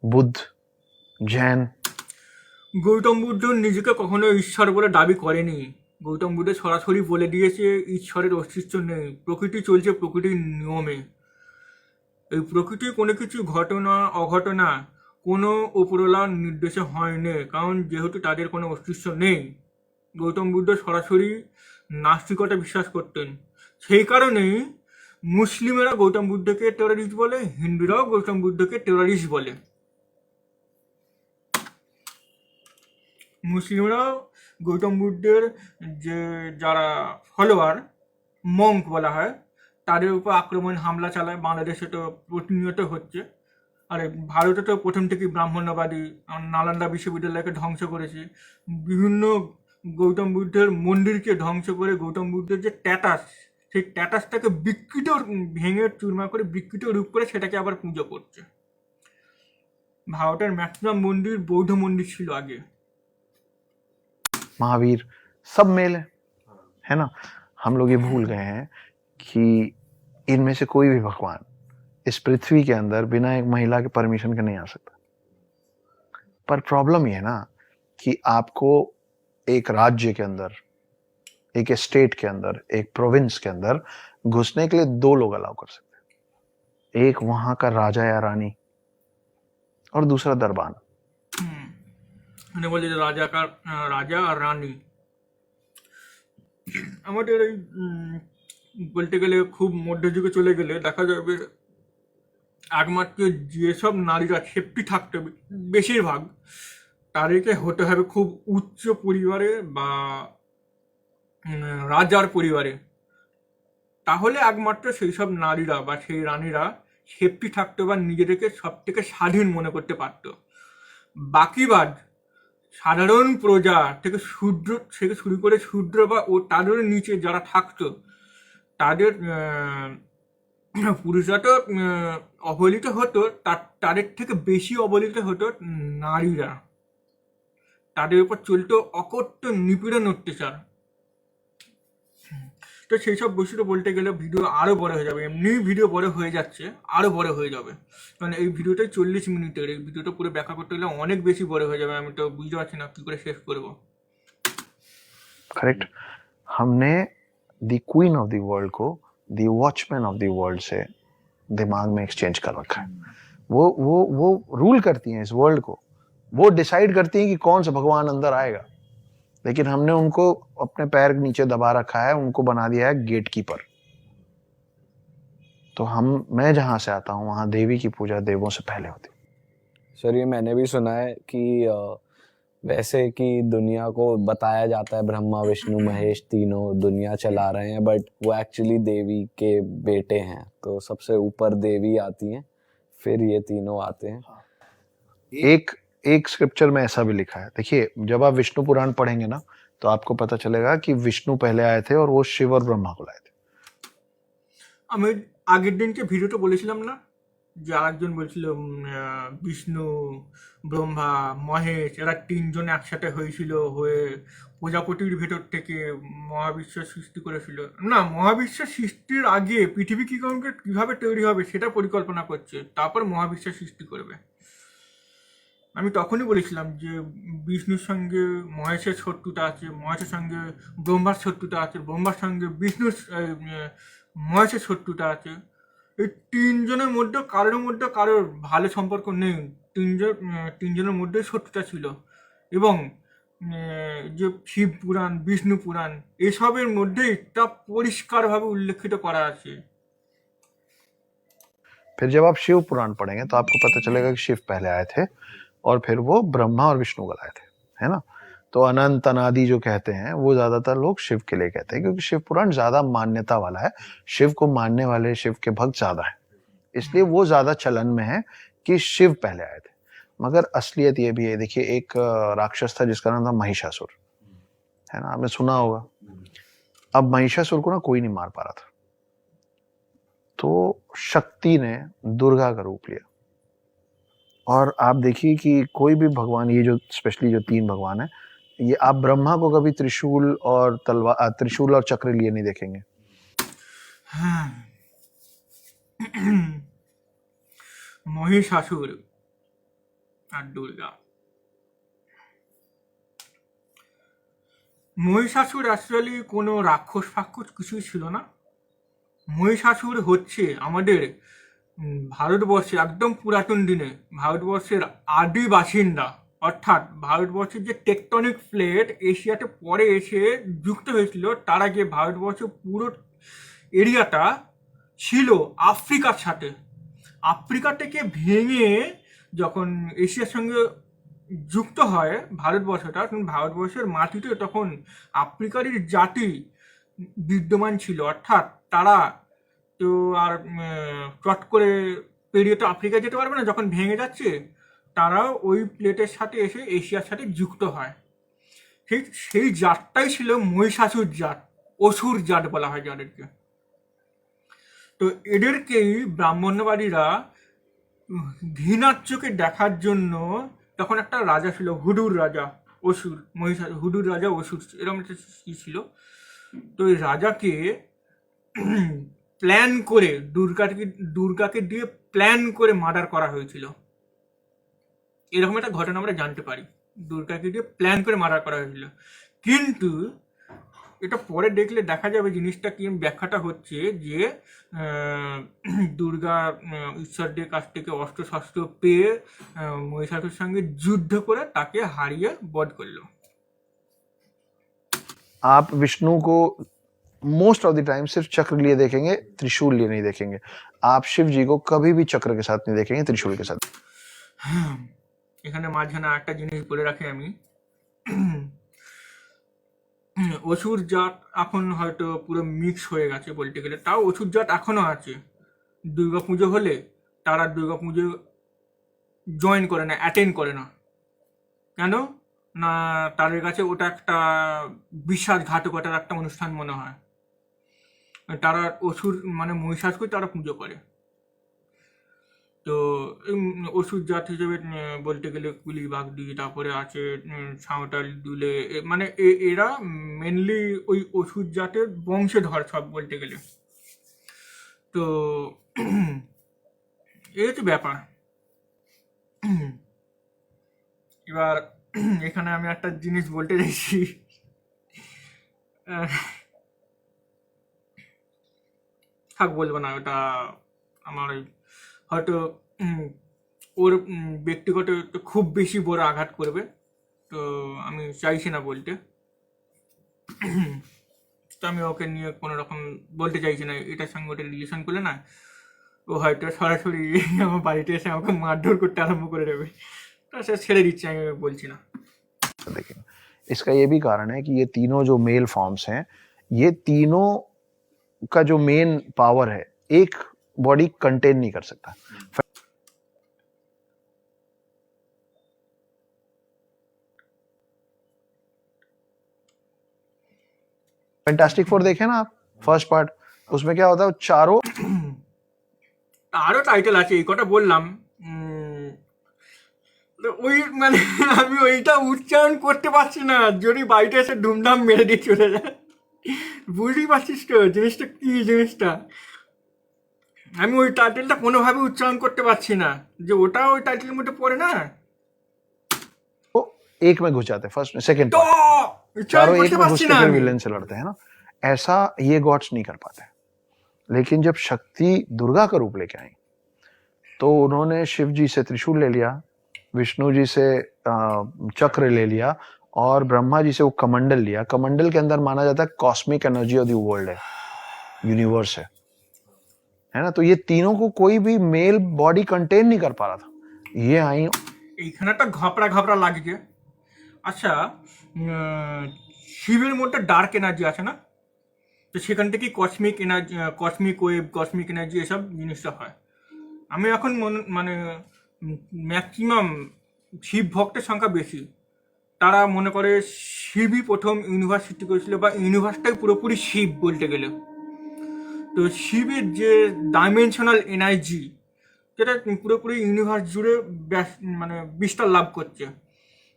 बुद्ध, जैन। গৌতম বুদ্ধ নিজেকে কখনো ঈশ্বর বলে দাবি করেনি। গৌতম বুদ্ধ সরাসরি বলে দিয়েছে ঈশ্বরের অস্তিত্ব নেই, প্রকৃতি চলছে প্রকৃতির নিয়মে। এই প্রকৃতির কোনো কিছু ঘটনা অঘটনা কোনো উপরওয়ালার নির্দেশে হয়নি, কারণ যেহেতু তাদের কোনো অস্তিত্ব নেই। গৌতম বুদ্ধ সরাসরি নাস্তিকতা বিশ্বাস করতেন, সেই কারণেই মুসলিমেরা গৌতম বুদ্ধকে টেররিস্ট বলে, হিন্দুরাও গৌতম বুদ্ধকে টেররিস্ট বলে। মুসলিমরাও গৌতম বুদ্ধের যে যারা ফলোয়ার, মঙ্ক বলা হয়, তাদের উপর আক্রমণ হামলা চালায়। বাংলাদেশে তো প্রতিনিয়ত হচ্ছে। আর ভারতে তো প্রথম থেকেই ব্রাহ্মণ্যবাদী, নালন্দা বিশ্ববিদ্যালয়কে ধ্বংস করেছে, বিভিন্ন গৌতম বুদ্ধের মন্দিরকে ধ্বংস করে গৌতম বুদ্ধের যে ট্যাটাস, সেই ট্যাটাসটাকে বিকৃত ভেঙে চুরমা করে বিকৃত রূপ করে সেটাকে আবার পুজো করছে। ভারতের ম্যাক্সিমাম মন্দির বৌদ্ধ মন্দির ছিল আগে। महावीर, सब मेल है ना। हम लोग ये भूल गए हैं कि इनमें से कोई भी भगवान इस पृथ्वी के अंदर बिना एक महिला के परमिशन के नहीं आ सकता। पर प्रॉब्लम ये है ना कि आपको एक राज्य के अंदर, एक स्टेट के अंदर, एक प्रोविंस के अंदर घुसने के लिए 2 लोग अलाउ कर सकते हैं। एक वहां का राजा या रानी और दूसरा दरबान। মানে বলে যে রাজা আর রানী। আমাদের এই বলতে গেলে খুব মধ্যযুগে চলে গেলে দেখা যাবে একমাত্র যেসব নারীরা সেফটি থাকতে হবে বেশিরভাগ, তাদেরকে হতে হবে খুব উচ্চ পরিবারে বা রাজার পরিবারে। তাহলে একমাত্র সেই সব নারীরা বা সেই রানীরা সেফটি থাকতো বা নিজেদেরকে সব থেকে স্বাধীন মনে করতে পারতো। বাকিবাদ সাধারণ প্রজা থেকে শুরু করে শূদ্র বা তাদের নিচে যারা থাকতো, তাদের পুরুষরা তো অবহেলিত হতো, তাদের থেকে বেশি অবহেলিত হতো নারীরা। তাদের উপর চলতো অকথ্য নিপীড়ন অত্যাচার। তো সেই সব বস্তুটা বলতে গেলে ভিডিও আরও বড় হয়ে যাবে, এমনি ভিডিও বড় হয়ে যাচ্ছে, আরও বড় হয়ে যাবে। কারণ এই ভিডিওটাই 40 মিনিটের, এই ভিডিওটা পুরো ব্যাখ্যা করতে গেলে অনেক বেশি বড় হয়ে যাবে। আমি তো বুঝতে পারছি না কি করে শেষ করবো। करेक्ट। हमने the queen of the world को the watchman of the world से दिमाग में एक्सचेंज कर रखा है। वो रूल करती हैं इस वर्ल्ड को, वो डिसाइड करती हैं कि कौन सा भगवान अंदर आएगा, लेकिन हमने उनको अपने पैर के नीचे दबा रखा है, उनको बना दिया है गेट कीपर। तो मैं जहां से आता हूं वहां देवी की पूजा देवों से पहले होती है। सर ये मैंने भी सुना है कि वैसे कि दुनिया को बताया जाता है ब्रह्मा विष्णु महेश तीनों दुनिया चला रहे हैं, बट वो एक्चुअली देवी के बेटे हैं। तो सबसे ऊपर देवी आती हैं, फिर ये तीनों आते हैं। एक स्क्रिप्चर में ऐसा भी लिखा है, देखिए जब आप विष्णु पुराण पढ़ेंगे ना तो आपको पता चलेगा कि विष्णु पहले आए थे और वो शिव और ब्रह्मा को लाए थे। আমি আগের দিনকে ভিডিওতে বলেছিলাম না যে আরেকজন বলছিল বিষ্ণু ব্রহ্মা মহেশ এরা 3 জন একসাথে হয়েছিল, হয়ে প্রজাপতির ভেতর থেকে মহাবিশ্ব সৃষ্টি করেছিল। না, মহাবিশ্ব সৃষ্টির আগে পৃথিবী কিভাবে তৈরি হবে সেটা পরিকল্পনা করছে, তারপর মহাবিশ্ব সৃষ্টি করবে। আমি তখনই বলেছিলাম যে বিষ্ণুর সঙ্গে মহেশের শত্রুতা আছে, মহেশের সঙ্গে ব্রহ্মার শত্রুতা আছে, ব্রহ্মার সঙ্গে বিষ্ণুর মহেশের শত্রুতা আছে। এই তিনজনের মধ্যে কারোর ভালো সম্পর্ক নেই, তিনজনের মধ্যে শত্রুতা ছিল। এবং যে শিব পুরাণ, বিষ্ণু পুরাণ, এসবের মধ্যেই তা পরিষ্কারভাবে উল্লেখিত করা আছে। फिर जब आप शिव पुराण पढ़ेंगे तो आपको पता चलेगा कि शिव पहले आए थे और फिर वो ब्रह्मा और विष्णु को लाए थे, है ना। तो अनंत अनादि जो कहते हैं वो ज्यादातर लोग शिव के लिए कहते हैं, क्योंकि शिव पुराण ज्यादा मान्यता वाला है, शिव को मानने वाले, शिव के भक्त ज्यादा है, इसलिए वो ज्यादा चलन में है कि शिव पहले आए थे। मगर असलियत ये भी है, देखिए एक राक्षस था जिसका नाम था महिषासुर, है ना, आपने सुना होगा। अब महिषासुर को ना कोई नहीं मार पा रहा था, तो शक्ति ने दुर्गा का रूप लिया। और आप देखिए कि कोई भी भगवान, ये जो स्पेशली जो 3 भगवान है, ये आप ब्रह्मा को कभी त्रिशूल और तलवार, त्रिशूल और चक्र लिए नहीं देखेंगे। মহিষাসুর আর দুর্গা। মহিষাসুর অ্যাকচুয়ালি কোনো রাক্ষস ফাক্ষস কিছুই ছিল না। মহিষাসুর হচ্ছে আমাদের ভারতবর্ষে একদম পুরাতন দিনে ভারতবর্ষের আদি বাসিন্দা, অর্থাৎ ভারতবর্ষের যে টেকটনিক প্লেট এশিয়াতে পরে এসে যুক্ত হয়েছিল, তার আগে ভারতবর্ষের পুরো এরিয়াটা ছিল আফ্রিকার সাথে। আফ্রিকা থেকে ভেঙে যখন এশিয়ার সঙ্গে যুক্ত হয় ভারতবর্ষটা, তখন ভারতবর্ষের মাটিতে তখন আফ্রিকারই জাতি বিদ্যমান ছিল। অর্থাৎ তারা তো আর চট করে পেরিয়ে তো আফ্রিকা যেতে পারবে না, যখন ভেঙে যাচ্ছে তারাও ওই প্লেটের সাথে এসে এশিয়ার সাথে যুক্ত হয়। ঠিক সেই জাতটাই ছিল মহিষাসুর জাত, অসুর জাত বলা হয় যাদেরকে। তো এদেরকেই ব্রাহ্মণ্যবাদীরা ঘৃণার চোখে দেখার জন্য, তখন একটা রাজা ছিল হুডুর রাজা, অসুর, হুডুর রাজা অসুর, এরকম একটা ছিল। তো এই রাজাকে প্ল্যান করে দুর্গাকে দিয়ে প্ল্যান করে মার্ডার করা হয়েছিল। এরকম একটা ঘটনা আমরা জানতে পারি, দুর্গাকে দিয়ে প্ল্যান করে মার্ডার করা হয়েছিল। কিন্তু এটা পরে দেখলে দেখা যাবে জিনিসটা কি, ব্যাখ্যাটা হচ্ছে যে দুর্গা ঈশ্বরদের কাছ থেকে অস্ত্র শস্ত্র পেয়ে মহিষাসুরের সঙ্গে যুদ্ধ করে তাকে হারিয়ে বধ করলো। आप विष्णु को मोस्ट ऑफ द टाइम सिर्फ चक्र लिए देखेंगे, त्रिशूल लिए नहीं देखेंगे। आप शिव जी को कभी भी चक्र के साथ नहीं देखेंगे, त्रिशूल के साथ। এখানে মাঝখানে একটা জিনিস বলে রাখি আমি, অসুর জাত এখন হয়তো পুরো মিক্স হয়ে গেছে বলতে গেলে, তাও অসুর জাত এখনো আছে। দুর্গাপুজো হলে তারা দুর্গাপুজো জয়েন করে না, অ্যাটেন্ড করে না। কেন না, তাদের কাছে ওটা একটা বিশ্বাসঘাতকতার একটা অনুষ্ঠান মনে হয়। তারা অসুর মানে মহিষাসুরকে তারা পুজো করে। তো অসুর জাত হিসেবে বলতে গেলে কুলি বাগদি, তারপরে আছে সাঁওতাল দুলে, মানে এরা মেনলি ওই অসুর জাতের বংশধর সব বলতে গেলে। তো এই হচ্ছে ব্যাপার। এবার এখানে আমি একটা জিনিস বলতে চাইছি, থাক বলবো না, ওটা আমার হয়তো ওর ব্যক্তিগত খুব বেশি বড় আঘাত করবে, তো আমি চাইছি না বলতে। তো আমি ওকে নিয়ে কোনো রকম বলতে চাইছি না, এটার সঙ্গে ওটা রিলেশন করলে না ও হয়তো সরাসরি আমার বাড়িতে এসে আমাকে মারধর করতে আরম্ভ করে দেবে, তো সে ছেড়ে দিচ্ছে, আমি বলছি না। देखिए, इसका ये भी कारण है कि ये तीनों जो मेल फॉर्म्स हैं, ये तीनों का जो मेन पावर है एक बॉडी कंटेन नहीं कर सकता। फैंटास्टिक फोर देखे ना आप, फर्स्ट पार्ट, उसमें क्या होता है, चारों আরও টাইটেল আছে, এই কথা বললাম। ওই মানে আমি ওইটা উচ্চারণ করতে পারছি না, যদি বাড়িতে এসে ধুমধাম মেরে দিয়ে চলে যায়। বুঝতেই পারছিস তো জিনিসটা কি, জিনিসটা আমি ওই টাইটেলটা কোনোভাবে উচ্চারণ করতে পারছি না, যে ওটা ওই টাইটেলের মধ্যে পড়ে না। एक में घुस जाते हैं, फर्स्ट सेकंड তো चारों চয়েস एक করতে में পারছি घुस के না फिर আমি। विलेन से लड़ते हैं ना, ऐसा ये गॉड्स नहीं कर पाते। लेकिन जब शक्ति दुर्गा का रूप लेके आई तो उन्होंने शिव जी से त्रिशूल ले लिया, विष्णु जी से चक्र ले लिया और ब्रह्मा जी से वो कमंडल लिया। कमंडल के अंदर माना जाता है cosmic energy of the world है, यूनिवर्स है ना। तो ये तीनों को कोई भी मेल बॉडी कंटेन नहीं कर पा रहा था, ये आई। এইখানে একটা ঘাপড়া ঘাপড়া লাগছে। আচ্ছা, শিবের মধ্যে ডার্ক এনার্জি আছে না, তো সেখান থেকে cosmic energy, cosmic wave, cosmic energy এসব জিনিসটা হয়। আমি এখন মানে ম্যাক্সিমাম শিব ভক্তের সংখ্যা বেশি, তারা মনে করে শিবই প্রথম ইউনিভার্স সৃষ্টি করেছিল, বা ইউনিভার্সটাই পুরোপুরি শিব বলতে গেলে। তো শিবের যে ডাইমেনশনাল এনার্জি, যেটা পুরোপুরি ইউনিভার্স জুড়ে মানে বিস্তার লাভ করছে।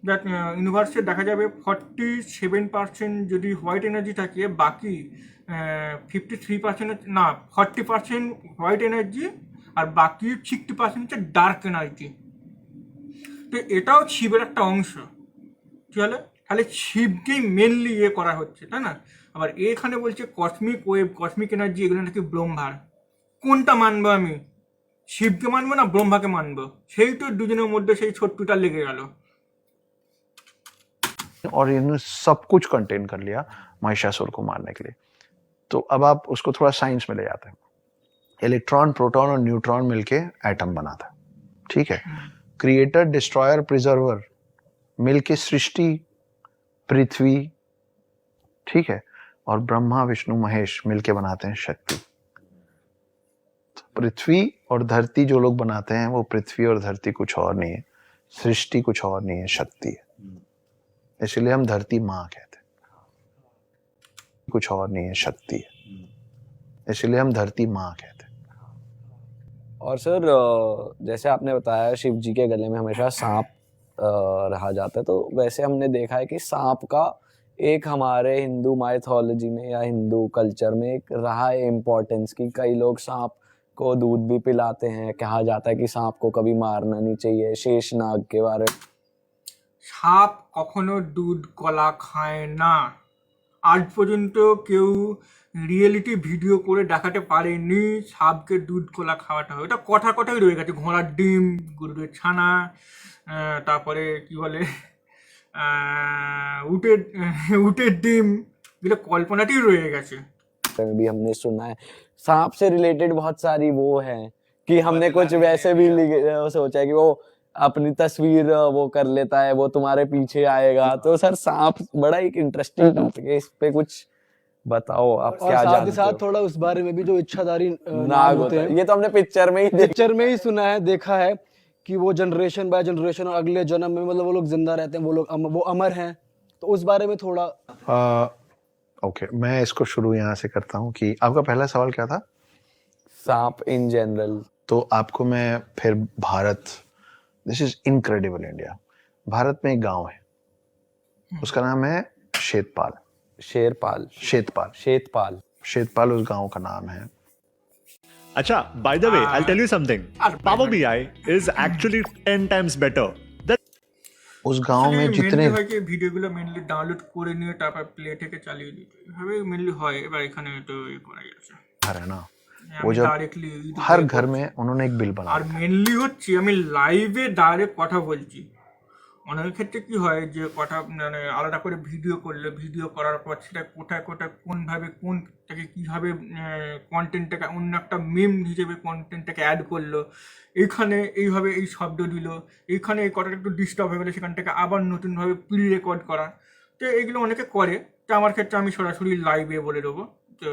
দ্যাট ইউনিভার্সে দেখা যাবে 47% যদি হোয়াইট এনার্জি থাকে, বাকি 53% না 40% হোয়াইট এনার্জি, আর বাকি 60% হচ্ছে ডার্ক এনার্জি। তো এটাও শিবের একটা অংশ। ঠিক আছে, তাহলে শিবকেই মেনলি ইয়ে করা হচ্ছে, তাই না? আবার এখানে বলছে কসমিক ওয়েভ, কসমিক এনার্জি, এগুলো নাকি ব্রহ্মার। কোনটা মানবো আমি? শিবকে মানবো না ব্রহ্মাকে মানবো? সেই তো দুজনের মধ্যে সেই ছোট্টটা লেগে গেল। और इन्होंने सब कुछ कंटेन कर लिया महिषासुर को मारने के लिए। तो अब आप उसको थोड़ा साइंस में ले जाते हैं। इलेक्ट्रॉन, प्रोटॉन और न्यूट्रॉन मिलके एटम बनाता है, ठीक है। क्रिएटर, डिस्ट्रॉयर, प्रिजर्वर मिलके सृष्टि, पृथ्वी, ठीक है। और ब्रह्मा, विष्णु, महेश मिलके बनाते हैं शक्ति। तो पृथ्वी और धरती जो लोग बनाते हैं, वो पृथ्वी और धरती कुछ और नहीं है, सृष्टि कुछ और नहीं है, शक्ति है। इसलिए हम धरती माँ कहते हैं, कुछ और नहीं है, शक्ति है। इसलिए हम धरती माँ कहते हैं। और सर जैसे आपने बताया शिव जी के गले में हमेशा सांप रहा जाता है, तो वैसे हमने देखा है कि सांप का एक हमारे हिंदू माइथोलॉजी में या हिंदू कल्चर में एक रहा है इम्पोर्टेंस, कि कई लोग सांप को दूध भी पिलाते हैं। कहा जाता है कि सांप को कभी मारना नहीं चाहिए। शेषनाग के बारे में সাপ কখনো দুধ কলা খায় না। আজ পর্যন্ত কেউ রিয়েলিটি ভিডিও করে দেখাতে পারেনি সাপকে দুধ কলা খাওয়াটা হয়। এটা কথাই রয়ে গেছে। ঘোড়ার ডিম, গরুর ছানা, তারপরে কি বলে উটের ডিম, এগুলো কল্পনাতেই রয়ে গেছে। भी हमने सुना है सांप से रिलेटेड बहुत सारी वो है कि हमने कुछ वैसे भी सोचा है कि वो अपनी तस्वीर वो कर लेता है, वो तुम्हारे पीछे आएगा। तो सर सांप बड़ा एक इंटरेस्टिंग टॉपिक है, इस पे कुछ बताओ आप और क्या साथ ही जानते साथ हो? थोड़ा उस बारे में भी जो इच्छाधारी नाग होते हैं, ये तो हमने पिक्चर में ही पिक्चर में ही सुना है, देखा है कि वो जनरेशन बाय जनरेशन और अगले जन्म में मतलब वो लोग जिंदा रहते हैं, वो लोग वो अमर हैं। तो उस बारे में थोड़ा ओके, मैं इसको शुरू यहाँ से करता हूँ कि आपका पहला सवाल क्या था? सांप इन जनरल। तो आपको मैं फिर Bharat, this is incredible India. Bharat में एक गांव है, उसका नाम है शेतपाल। शेरपाल, शेतपाल, शेतपाल, शेतपाल उस गांव का नाम है। Acha, by the way, I'll tell you something. Power BI is actually 10 times better. उस गांव में जितने হয় কি ভিডিওগুলো মেনলি ডাউনলোড করে নিয়ে তারপর প্লে থেকে চালিয়ে দিতে, এভাবে মেনলি হয়। এবার এখানে তো এই করা গেছে, घर है ना, আমি वो जब ডাইরেক্টলি हर घर में उन्होंने एक बिल আর बनाया। মেনলি হচ্ছে আমি লাইভে ডাইরেক্ট কথা বলছি। অনেক ক্ষেত্রে কি হয় যে কথা মানে আলাদা করে ভিডিও করলে, ভিডিও করার পর সেটা কোথায় কোনভাবে কোনটাকে কীভাবে কন্টেন্টটাকে অন্য একটা মিম হিসেবে কন্টেন্টটাকে অ্যাড করলো, এইখানে এইভাবে এই শব্দ দিল, এইখানে এই কথাটা একটু ডিস্টার্ব হয়ে গেলে সেখান থেকে আবার নতুনভাবে প্রি রেকর্ড করা। তো এগুলো অনেকে করে। তো আমার ক্ষেত্রে আমি সরাসরি লাইভে বলে দেবো। তো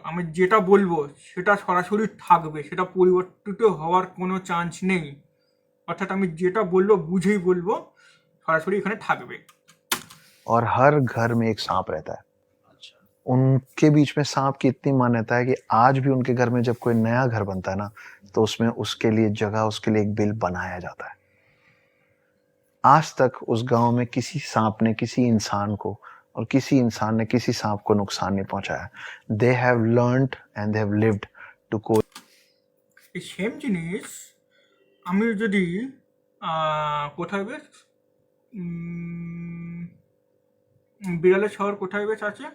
আমি যেটা বলবো সেটা সরাসরি থাকবে, সেটা পরিবর্তিত হওয়ার কোনো চান্স নেই। অর্থাৎ আমি যেটা বলবো বুঝেই বলবো, সরাসরি এখানে থাকবে। और हर घर में एक सांप रहता है। उनके बीच में सांप की इतनी मान्यता है कि आज भी उनके घर में जब कोई नया घर बनता है ना, तो उसमें उसके लिए जगह, उसके लिए एक बिल बनाया जाता है। आज तक उस गांव में किसी सांप ने किसी इंसान को और किसी इंसान ने किसी सांप को नुकसान नहीं पहुंचाया। They have learned and they have lived to को। এই সেম জিনিস আমি যদি কোথায় বেশ বিড়ালের শহর কোথায় বেশ আছে,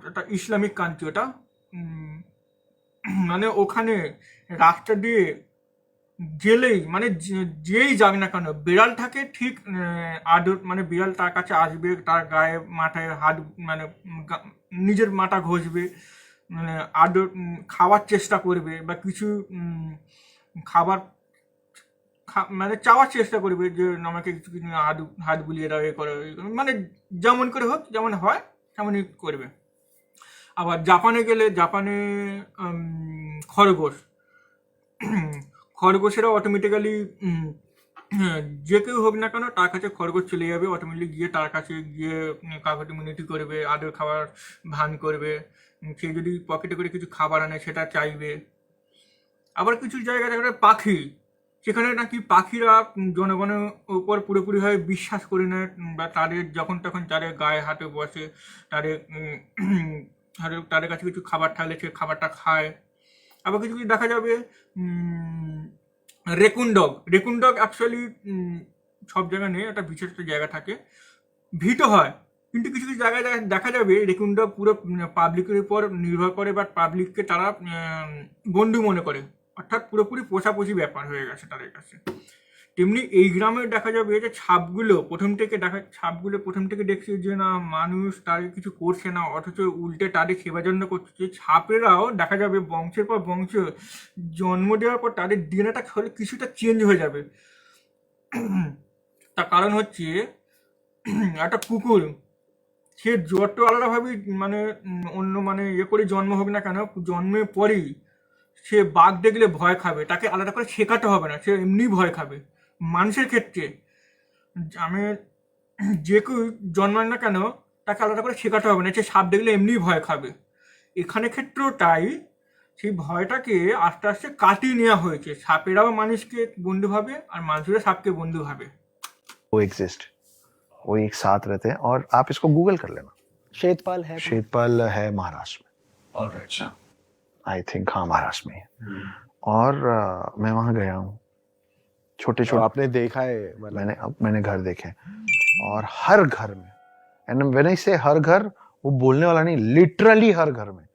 ওটা ইসলামিক কান্ট্রি ওটা। মানে ওখানে রাস্তা দিয়ে গেলেই মানে যেই যাক না কেন বিড়ালটাকে ঠিক আদর, মানে বিড়াল তার কাছে আসবে, তার গায়ে মাথায় হাত মানে নিজের মাথা ঘষবে, মানে আদর খাওয়ার চেষ্টা করবে বা কিছু খাবার মানে চাওয়ার চেষ্টা করবে যে আমাকে কিছু কিছু হাত বুলিয়ে দাও, এ করে, মানে যেমন করে হোক, যেমন হয় তেমনই করবে। আবার জাপানে গেলে জাপানে খরগোশ খরগোশেরা অটোমেটিক্যালি যে কেউ হোক না কেন তার কাছে খরগোশ চলে যাবে, অটোমেটিক গিয়ে তার কাছে গিয়ে কাকুতি মিনতি করবে, আদর খাবার ভান করবে। সে যদি পকেটে করে কিছু খাবার আনে সেটা চাইবে। আবার কিছু জায়গায় দেখা যায় পাখি, সেখানে নাকি পাখিরা জনগণের উপর পুরোপুরিভাবে বিশ্বাস করে নেয় বা তাদের যখন তখন তাদের গায়ে হাতে বসে, তাদের তাদের কাছে কিছু খাবার থাকলে সে খাবারটা খায়। আবার কিছু কিছু দেখা যাবে রেকুন ডগ অ্যাকচুয়ালি সব জায়গায় নেই, একটা বিশেষ একটা জায়গা থাকে, ভীত হয়, কিন্তু কিছু কিছু জায়গায় দেখা যাবে রেকুন ডগ পুরো পাবলিকের উপর নির্ভর করে বা পাবলিককে তারা বন্ধু মনে করে, অর্থাৎ পুরোপুরি পোষাপোষি ব্যাপার হয়ে গেছে তাদের কাছে। তেমনি এই গ্রামে দেখা যাবে যে ছাপগুলো প্রথম থেকে দেখছি যে না মানুষ তাদের কিছু করছে না, অথচ উল্টে তাদের সেবার জন্য করছে। ছাপেরাও দেখা যাবে বংশের পর বংশ জন্ম দেওয়ার পর তাদের ডিএনএটা কিছুটা চেঞ্জ হয়ে যাবে। তার কারণ হচ্ছে একটা কুকুর, সে যত আলাদাভাবে মানে অন্য মানে করে জন্ম হোক না কেন, জন্মের পরেই সে বাঘ দেখলে ভয় খাবে, তাকে আলাদা করে শেখাতে হবে না, সে এমনি ভয় খাবে। মানুষের ক্ষেত্রে আমি যে কেউ জন্মায় না কেন তাকে আলাদা করে শেখাতে হবে না, সে সাপ দেখলে এমনি ভয় খাবে। এখানে ক্ষেত্রেও তাই, সেই ভয়টাকে আস্তে আস্তে কাটিয়ে নেওয়া হয়েছে। সাপেরাও মানুষকে বন্ধু ভাবে আর মানুষেরা সাপকে বন্ধু ভাবে। वो एग्जिस्ट, वो एक साथ रहते हैं। और आप इसको गूगल कर लेना, शेतपाल है महाराष्ट्र में, आई थिंक, हाँ महाराष्ट्र में है। और मैं वहाँ गया हूँ, छोटे छोटे आपने देखा है? मैंने घर देखे हैं, और हर घर में, एंड व्हेन आई से हर घर, वो बोलने वाला नहीं, लिटरली हर घर में।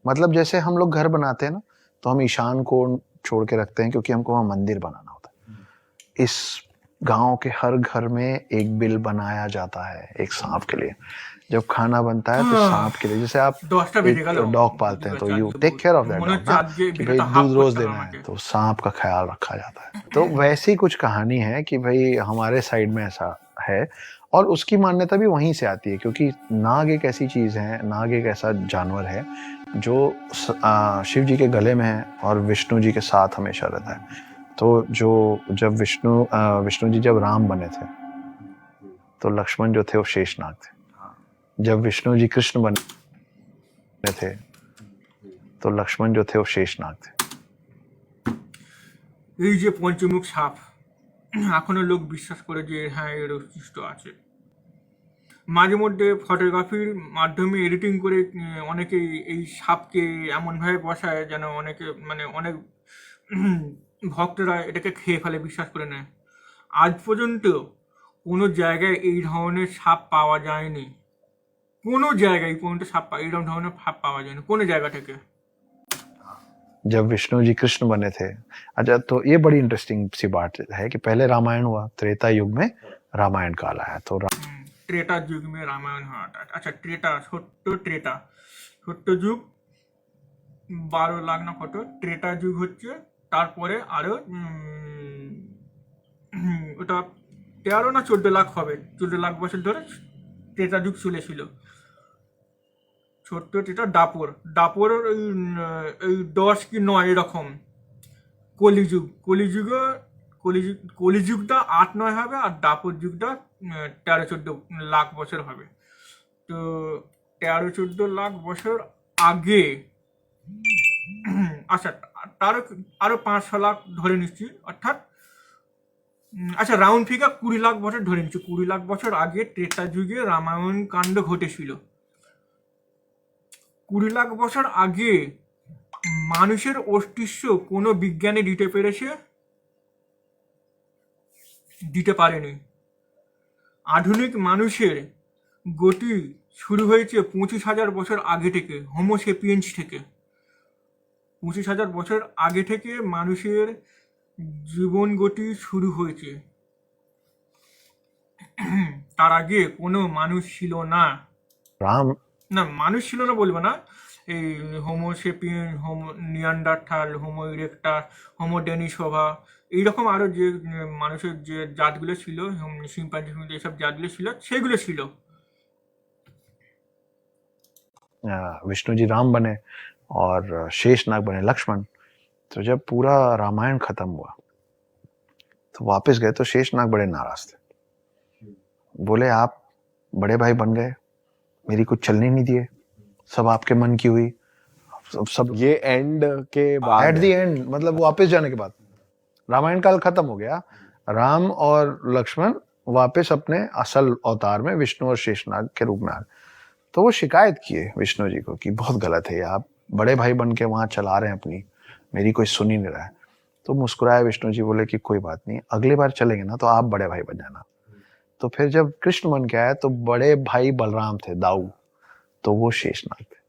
मतलब जैसे हम लोग घर बनाते हैं ना, तो हम ईशान को छोड़ के रखते हैं क्योंकि हमको वहाँ मंदिर बनाना होता है। इस गांव के हर घर में एक बिल बनाया जाता है एक सांप के लिए। जब खाना बनता है तो सांप के लिए, जैसे आप डॉग पालते हैं तो you take care of that dog, कि भाई दूध रोज देना है तो सांप का ख्याल रखा जाता है। तो वैसी कुछ कहानी है कि भाई हमारे साइड में ऐसा है, और उसकी मान्यता भी वहीं से आती है, क्योंकि नाग एक ऐसी चीज है, नाग एक ऐसा जानवर है जो शिव जी के गले में है और विष्णु जी के साथ हमेशा रहता है। तो जो जब विष्णु जी जब राम बने थे तो लक्ष्मण जो थे वो शेषनाग थे। जब विष्णु जी कृष्ण बने थे तो लक्ष्मण जो थे वो शेषनाग थे। এই যে পঞ্চমুখ সাপ, এখনো লোক বিশ্বাস করে যে হ্যাঁ এর অস্তিত্ব আছে। মাঝে মধ্যে ফটোগ্রাফির মাধ্যমে এডিটিং করে অনেকে এই সাপকে এমনভাবে বসায় যেন অনেকে মানে অনেক ভক্তরা এটাকে খেয়ে ফেলে, বিশ্বাস করে নেয়। আজ পর্যন্ত কোনো জায়গায় এই ধরনের সাপ পাওয়া যায়নি, কোনো জায়গায় পর্যন্ত এইরকম ধরনের সাপ পাওয়া যায়নি কোনো জায়গা থেকে। जब विष्णु जी कृष्ण बने थे, अच्छा, तो ये बड़ी इंटरेस्टिंग सी बात है कि पहले रामायण हुआ, त्रेता युग में रामायण काल आया। तो त्रेता युग में रामायण हुआ था। अच्छा, সত্য যুগ 12 লাখ না কত, ত্রেতা যুগ হচ্ছে তারপরে আরো ওটা 13 না 14 লাখ হবে, 14 লাখ বছর ধরে ত্রেতা যুগ চলেছিল। ছোট্ট ত্রেতা দাপর এই 10 কি 9 এরকম। কলিযুগটা 8-9 হবে, আর দাপর যুগটা 13-14 লাখ বছর হবে। তো 13-14 লাখ বছর আগে, আচ্ছা তারও আরো 500 লাখ ধরে নিচ্ছি, অর্থাৎ আচ্ছা রাউন্ড ফিগার 20 লাখ বছর ধরে নিচ্ছি। 20 লাখ বছর আগে ত্রেতা যুগে রামায়ণ কাণ্ড ঘটেছিল। 20 লাখ বছর আগে মানুষের অস্তিত্ব কোনো বিজ্ঞানী দিতে পেরেছে? দিতে পারেনি। আধুনিক মানুষের গতি শুরু হয়েছে 25,000 বছর আগে থেকে, হোমোসেপিয়েন্স থেকে। 25,000 বছর আগে থেকে মানুষের জীবন গতি শুরু হয়েছে। তার আগে কোনো মানুষ ছিল না। राम না, মানুষ ছিল না বলবো না, এই homo sapien, homo Neanderthal, homo erectus, homo Denisova, এইরকম আরও যে মানুষের যে জাতগুলো ছিল, শিম্পাঞ্জি এইসব জাতগুলো ছিল, সেগুলো ছিল। विष्णु जी राम बने और शेषनाग बने लक्ष्मण। तो जब पूरा रामायण खत्म हुआ तो वापस गए तो शेषनाग बड़े नाराज थे। बोले आप बड़े भाई बन गए, मेरी कुछ चलने नहीं दिए, सब आपके मन की हुई, सब ये एंड के बाद एट द एंड, मतलब वापस जाने के बाद रामायण काल खत्म हो गया, राम और लक्ष्मण वापस अपने असल अवतार में विष्णु और शेषनाग के रूप में आ गए। तो वो शिकायत किए विष्णु जी को कि बहुत गलत है, आप बड़े भाई बन के वहां चला रहे हैं अपनी, मेरी कोई सुन ही नहीं रहा है। तो मुस्कुराए विष्णु जी, बोले कि कोई बात नहीं, अगली बार चलेंगे ना तो आप बड़े भाई बन जाना। तो फिर जब कृष्ण बन के आए तो बड़े भाई बलराम थे, दाऊ, तो वो शेषनाग थे,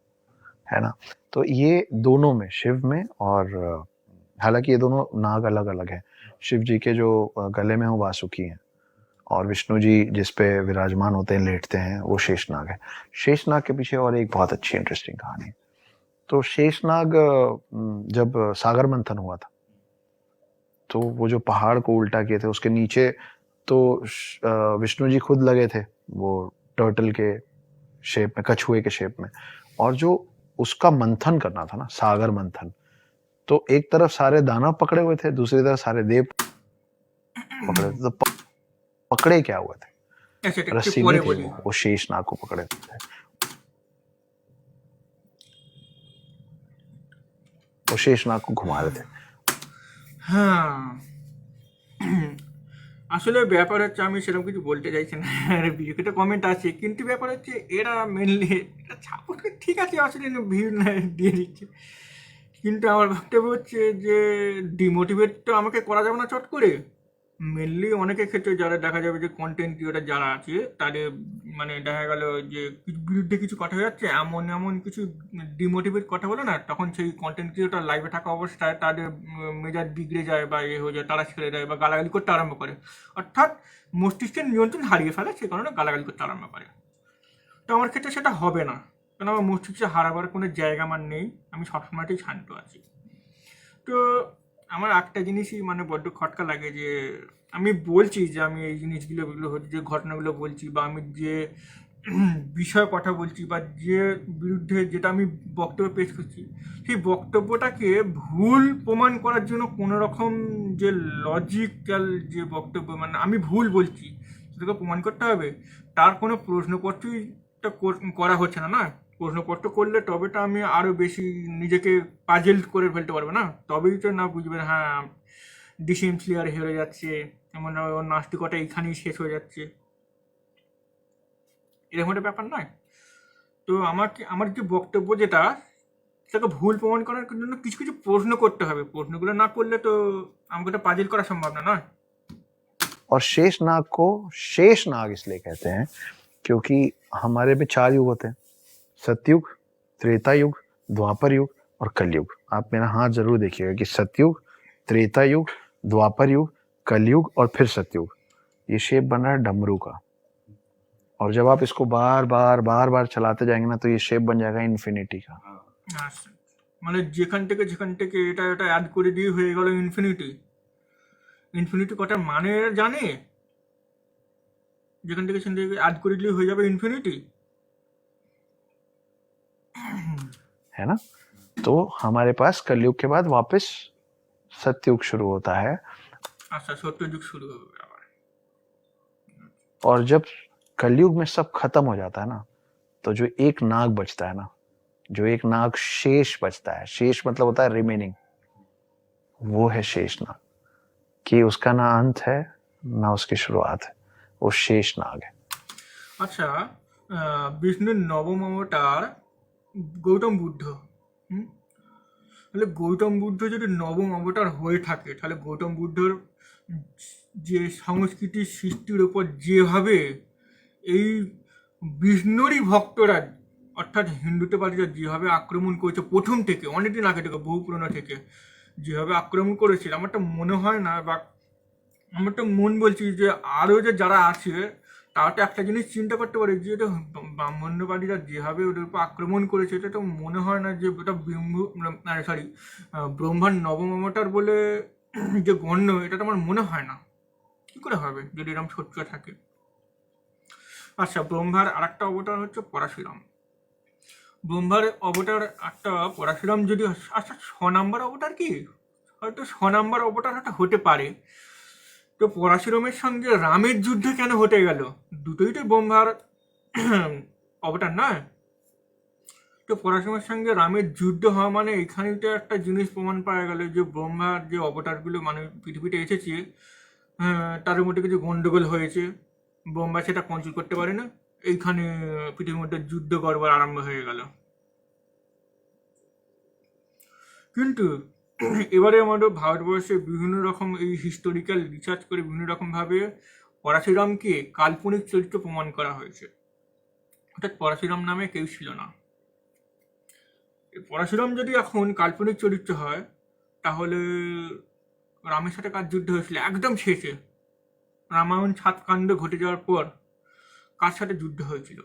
है ना। तो ये दोनों में, शिव में और हालांकि ये दोनों नाग अलग अलग हैं। शिव जी के जो गले में वो वासुकी हैं और विष्णु जी जिस पे विराजमान होते हैं, लेटते हैं, वो शेषनाग है। शेषनाग के पीछे और एक बहुत अच्छी इंटरेस्टिंग कहानी है। तो शेषनाग जब सागर मंथन हुआ था तो वो जो पहाड़ को उल्टा किए थे उसके नीचे तो विष्णु जी खुद लगे थे वो टर्टल के शेप में, कछुए के शेप में, और जो उसका मंथन करना था ना, सागर मंथन, तो एक तरफ सारे दानव पकड़े हुए थे, दूसरी तरफ सारे देव पकड़े थे। तो पकड़े क्या हुए थे? ऐसे टेक रस्सी পরে नहीं थी, বলি। वो शेषनाग को पकड़े थे। वो शेषनाग को घुमा रहे थे। হ্যাঁ, আসলে ব্যাপার হচ্ছে, আমি সেরকম কিছু বলতে চাইছি না, ভিডিওতে কমেন্ট আছে, কিন্তু ব্যাপার হচ্ছে এরা মেনলি এটা সাপোর্ট, ঠিক আছে, আসলে ভিউ দিয়ে দিচ্ছে, কিন্তু আমার বক্তব্য হচ্ছে যে ডিমোটিভেট তো আমাকে করা যাবে না চট করে। মেনলি অনেকের ক্ষেত্রে যারা দেখা যাবে যে কন্টেন্ট ক্রিয়েটার যারা আছে, তাদের মানে দেখা গেল যে বিরুদ্ধে কিছু কথা হয়ে যাচ্ছে, এমন এমন কিছু ডিমোটিভেট কথা বলে না, তখন সেই কন্টেন্ট ক্রিয়েটার লাইভে থাকা অবস্থায় তাদের মেজাজ বিগড়ে যায় বা এ হয়ে যায়, তারা ছেড়ে দেয় বা গালাগালি করতে আরম্ভ করে, অর্থাৎ মস্তিষ্কের নিয়ন্ত্রণ হারিয়ে ফেলে, সে কারণে গালাগালি করতে আরম্ভ করে। তো আমার ক্ষেত্রে সেটা হবে না, কারণ আমার মস্তিষ্কে হারাবার কোনো জায়গা আমার নেই, আমি সবসময়তেই শান্ত আছি। তো আমার একটা জিনিসই মানে বড্ড খটকা লাগে যে আমি বলছি যে আমি এই জিনিসগুলো যে ঘটনাগুলো বলছি, বা আমি যে বিষয়ে কথা বলছি, বা যে বিরুদ্ধে যেটা আমি বক্তব্য পেশ করছি, সেই বক্তব্যটাকে ভুল প্রমাণ করার জন্য কোনো রকম যে লজিক্যাল যে বক্তব্য, মানে আমি ভুল বলছি সেটাকে প্রমাণ করতে হবে, তার কোনো প্রশ্নপত্রই করা হচ্ছে না। না, প্রশ্নপত্র করলে তবে তো আমি আরও বেশি নিজেকে পাজেল করে ফেলতে পারবো না, তবেই তো না বুঝবেন হ্যাঁ ডিসিএম ক্লিয়ার হেরে যাচ্ছে, এমন ওর নাস্তিকতা এইখানেই শেষ হয়ে যাচ্ছে, এরকম একটা ব্যাপার নয়। তো আমার যে বক্তব্য যেটা, সেটাকে ভুল প্রমাণ করার জন্য কিছু কিছু প্রশ্ন করতে হবে, প্রশ্নগুলো না করলে তো আমাকে তো পাজেল করা সম্ভব না, নয়। और शेषनाग को शेषनाग इसलिए कहते हैं क्योंकि हमारे में 4 युग होते हैं, सतयुग, त्रेता युग, द्वापर युग और कलयुग। आप मेरा हाथ जरूर देखिएगा कि सतयुग, त्रेता युग, द्वापर युग, कलयुग और फिर सतयुग, ये शेप बन रहा है डमरू का। और जब आप इसको बार बार बार बार चलाते जाएंगे ना तो ये शेप बन जाएगा इन्फिनिटी का। আচ্ছা, মানে যেখান থেকে এটা অ্যাড করে দিয়ে হয়ে গেল ইনফিনিটি। ইনফিনিটি কটার মানে জানে? যেখান থেকে সেখান থেকে অ্যাড করে দিলে হয়ে যাবে ইনফিনিটি, है ना। तो हमारे पास कलयुग के बाद वापस सतयुग शुरू होता है, আচ্ছা সত্যযুগ শুরু হবে আবার। और जब कलयुग में सब खत्म हो जाता है ना तो जो एक नाग बचता है ना, जो एक नाग शेष बचता है, शेष मतलब होता है रिमेनिंग, वो है शेषनाग, कि उसका ना अंत है ना उसकी शुरुआत है, वो शेषनाग है। আচ্ছা, বিষ্ণুর নবম অবতার গৌতম বুদ্ধ, তাহলে গৌতম বুদ্ধ যদি নবম অবতার হয়ে থাকে, তাহলে গৌতম বুদ্ধর যে সংস্কৃতির সৃষ্টির ওপর যেভাবে এই বিষ্ণুরই ভক্তরা অর্থাৎ হিন্দুত্ববাদীরা যেভাবে আক্রমণ করেছে প্রথম থেকে, অনেকদিন আগে থেকে, বহু পুরনো থেকে যেভাবে আক্রমণ করেছিল, আমার তো মনে হয় না, বা আমার তো মন বলছি যে আরও যে যারা আছে তারা তো একটা জিনিস চিন্তা করতে পারে যে এটা ব্রাহ্মণ্যবাদীরা যেভাবে ওদের উপর আক্রমণ করেছে, এটা তো মনে হয় না যে ওটা ব্রহ্মার নবম অবতার বলে যে গণ্য, এটা তো আমার মনে হয় না। কী করে হবে যদি এরকম সত্য থাকে? আচ্ছা, ব্রহ্মার আর একটা অবতার হচ্ছে পরশুরাম। ব্রহ্মার অবতার একটা পরশুরাম যদি, আচ্ছা 6 নম্বর অবতার কি, হয়তো 6 নম্বর অবতার হতে পারে। তো পরশুরামের সঙ্গে রামের যুদ্ধ কেন হতে গেল? দুটোই তো ব্রহ্মার অবতার নয়? তো পরশুরামের সঙ্গে রামের যুদ্ধ হওয়া মানে এখানে তো একটা জিনিস প্রমাণ পাওয়া গেল যে ব্রহ্মার যে অবতারগুলো মানে পৃথিবীতে এসেছে তাদের মধ্যে কিছু গন্ডগোল হয়েছে, ব্রহ্মা সেটা কন্ট্রোল করতে পারে না, এইখানে পৃথিবীর মধ্যে যুদ্ধ গড়বড় আরম্ভ হয়ে গেল। কিন্তু এবারে আমাদের ভারতবর্ষে বিভিন্ন রকম এই হিস্টোরিক্যাল রিসার্চ করে বিভিন্ন রকমভাবে পরশুরামকে কাল্পনিক চরিত্র প্রমাণ করা হয়েছে, অর্থাৎ পরশুরাম নামে কেউ ছিল না। পরশুরাম যদি এখন কাল্পনিক চরিত্র হয়, তাহলে রামের সাথে কার যুদ্ধ হয়েছিল একদম শেষে, রামায়ণ 7 কাণ্ড ঘটে যাওয়ার পর কার সাথে যুদ্ধ হয়েছিল?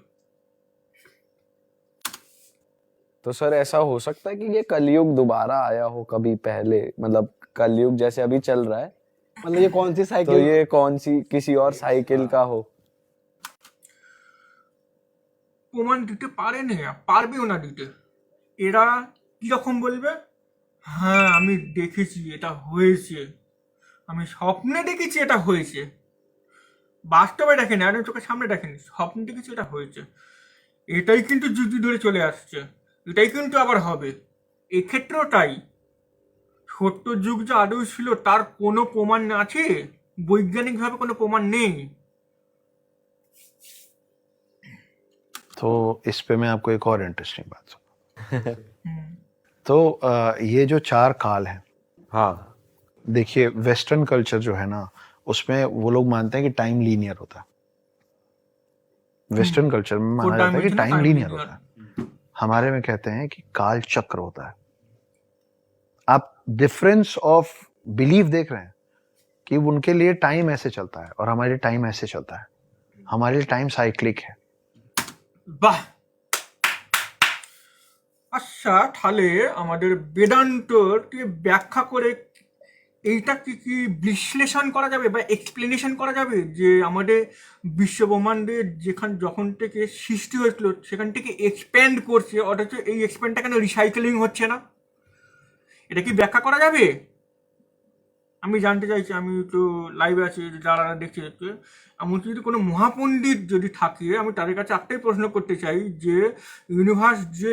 तो सर ऐसा हो सकता है कि ये कलयुग दोबारा आया हो कभी पहले, मतलब कलयुग जैसे अभी चल रहा है, मतलब ये कौन सी तो साइकिल, ये कौन सी किसी और साइकिल का हो? প্রমাণ দিতে পারে না, পারবেও না দিতে। এরা কীরকম বলবে, হ্যাঁ আমি দেখেছি এটা হয়েছে, আমি স্বপ্নে দেখেছি এটা হয়েছে, বাস্তবে দেখেনি, আর চোখের সামনে দেখেনি, স্বপ্নে দেখেছি এটা হয়েছে। এটাই কিন্তু যুক্তি ধরে চলে আসছে, এটাই কিন্তু আবার হবে। এক্ষেত্রেও তাই, সত্য যুগ যে আদৌ ছিল তার কোনো প্রমাণ আছে? বৈজ্ঞানিকভাবে কোনো প্রমাণ নেই। तो इस पे मैं आपको एक और इंटरेस्टिंग बात सुना। तो ये जो 4 काल हैं, हाँ, देखिए वेस्टर्न कल्चर जो है ना, उसमें वो लोग मानते हैं कि टाइम लीनियर होता है। वेस्टर्न कल्चर में माना जाता है कि टाइम लीनियर होता है, हमारे में कहते हैं कि काल चक्र होता है। आप डिफरेंस ऑफ बिलीफ देख रहे हैं कि उनके लिए टाइम ऐसे चलता है और हमारे लिए टाइम ऐसे चलता है, हमारे लिए टाइम साइक्लिक है। বাহ, আচ্ছা তাহলে আমাদের বেদান্তকে ব্যাখ্যা করে এইটা কি বিশ্লেষণ করা যাবে বা এক্সপ্লেনেশন করা যাবে যে আমাদের বিশ্বব্রহ্মাণ্ডের যখন থেকে সৃষ্টি হয়েছিল সেখান থেকে এক্সপ্যান্ড করছে, অথচ এই এক্সপ্যান্ডটা কেন রিসাইকেলিং হচ্ছে না? এটা কি ব্যাখ্যা করা যাবে? আমি জানতে চাইছি, আমি তো লাইভে আছি, যারা দেখছে এমনকি যদি কোনো মহাপণ্ডিত যদি থাকে, আমি তাদের কাছে একটাই প্রশ্ন করতে চাই যে ইউনিভার্স যে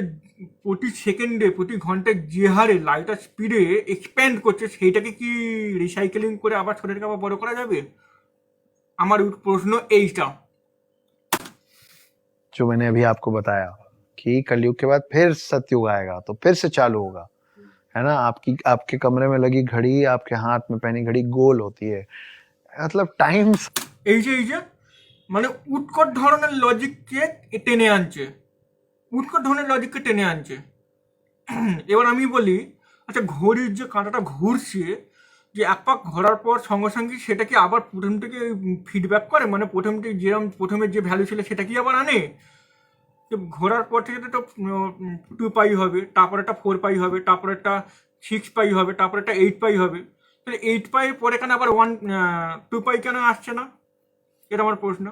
প্রতি সেকেন্ডে প্রতি ঘন্টায় যে হারে লাইটার স্পিডে এক্সপ্যান্ড করছে, সেইটাকে কি রিসাইকেলিং করে আবার ছোটো থেকে আবার বড় করা যাবে? আমার প্রশ্ন এইটা। जो मैंने अभी आपको बताया कि कलयुग के बाद फिर सतयुग आएगा तो फिर से चालू होगा, है ना। आपके कमरे में लगी घड़ी, आपके हाथ में पहनी घड़ी गोल होती है, मतलब टाइम। এই যে মানে উৎকট ধরনের লজিককে টেনে আনছে, উৎকট ধরনের লজিককে টেনে আনছে। এবার আমি বলি, আচ্ছা ঘড়ির যে কাঁটাটা ঘুরছে, যে এক পাক ঘোরার পর সঙ্গে সঙ্গে সেটা কি আবার প্রথম থেকে ফিডব্যাক করে, মানে প্রথম থেকে যেরকম প্রথমে যে ভ্যালু ছিল সেটা কি আবার আনে? ঘোরার পর থেকে তো 2 পাই হবে, তারপর একটা 4 পাই হবে, তারপর একটা 6 পাই হবে, তারপর একটা 8 পাই হবে। তাহলে 8 পাইয়ের পরে কেন আবার 2 পাই কেন আসছে না? এটা আমার প্রশ্ন।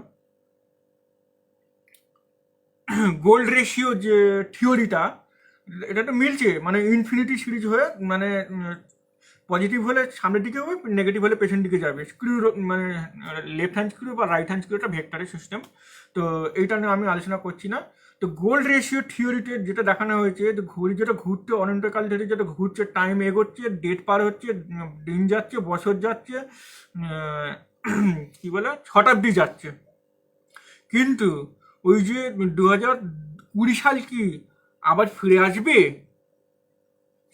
গোল্ড রেশিও যে থিওরিটা, এটা তো মিলছে, মানে ইনফিনিটি সিরিজ হয়ে মানে পজিটিভ হলে সামনের দিকে হবে, নেগেটিভ হলে পেছন দিকে যাবে। স্ক্রু মানে লেফট হ্যান্ড স্ক্রু বা রাইট হ্যান্ড স্ক্রুটা ভেক্টরের সিস্টেম, তো এইটা নিয়ে আমি আলোচনা করছি না। তো গোল্ড রেশিও থিওরিতে যেটা দেখানো হয়েছে, যে ঘড়ি যেটা ঘুরতে অনন্তকাল ধরে যেটা ঘুরছে, টাইম এগোচ্ছে, ডেট পার হচ্ছে, দিন যাচ্ছে, বছর যাচ্ছে, কী বলে শতাব্দী যাচ্ছে, কিন্তু ওই যে 2020 সাল কি আবার ফিরে আসবে?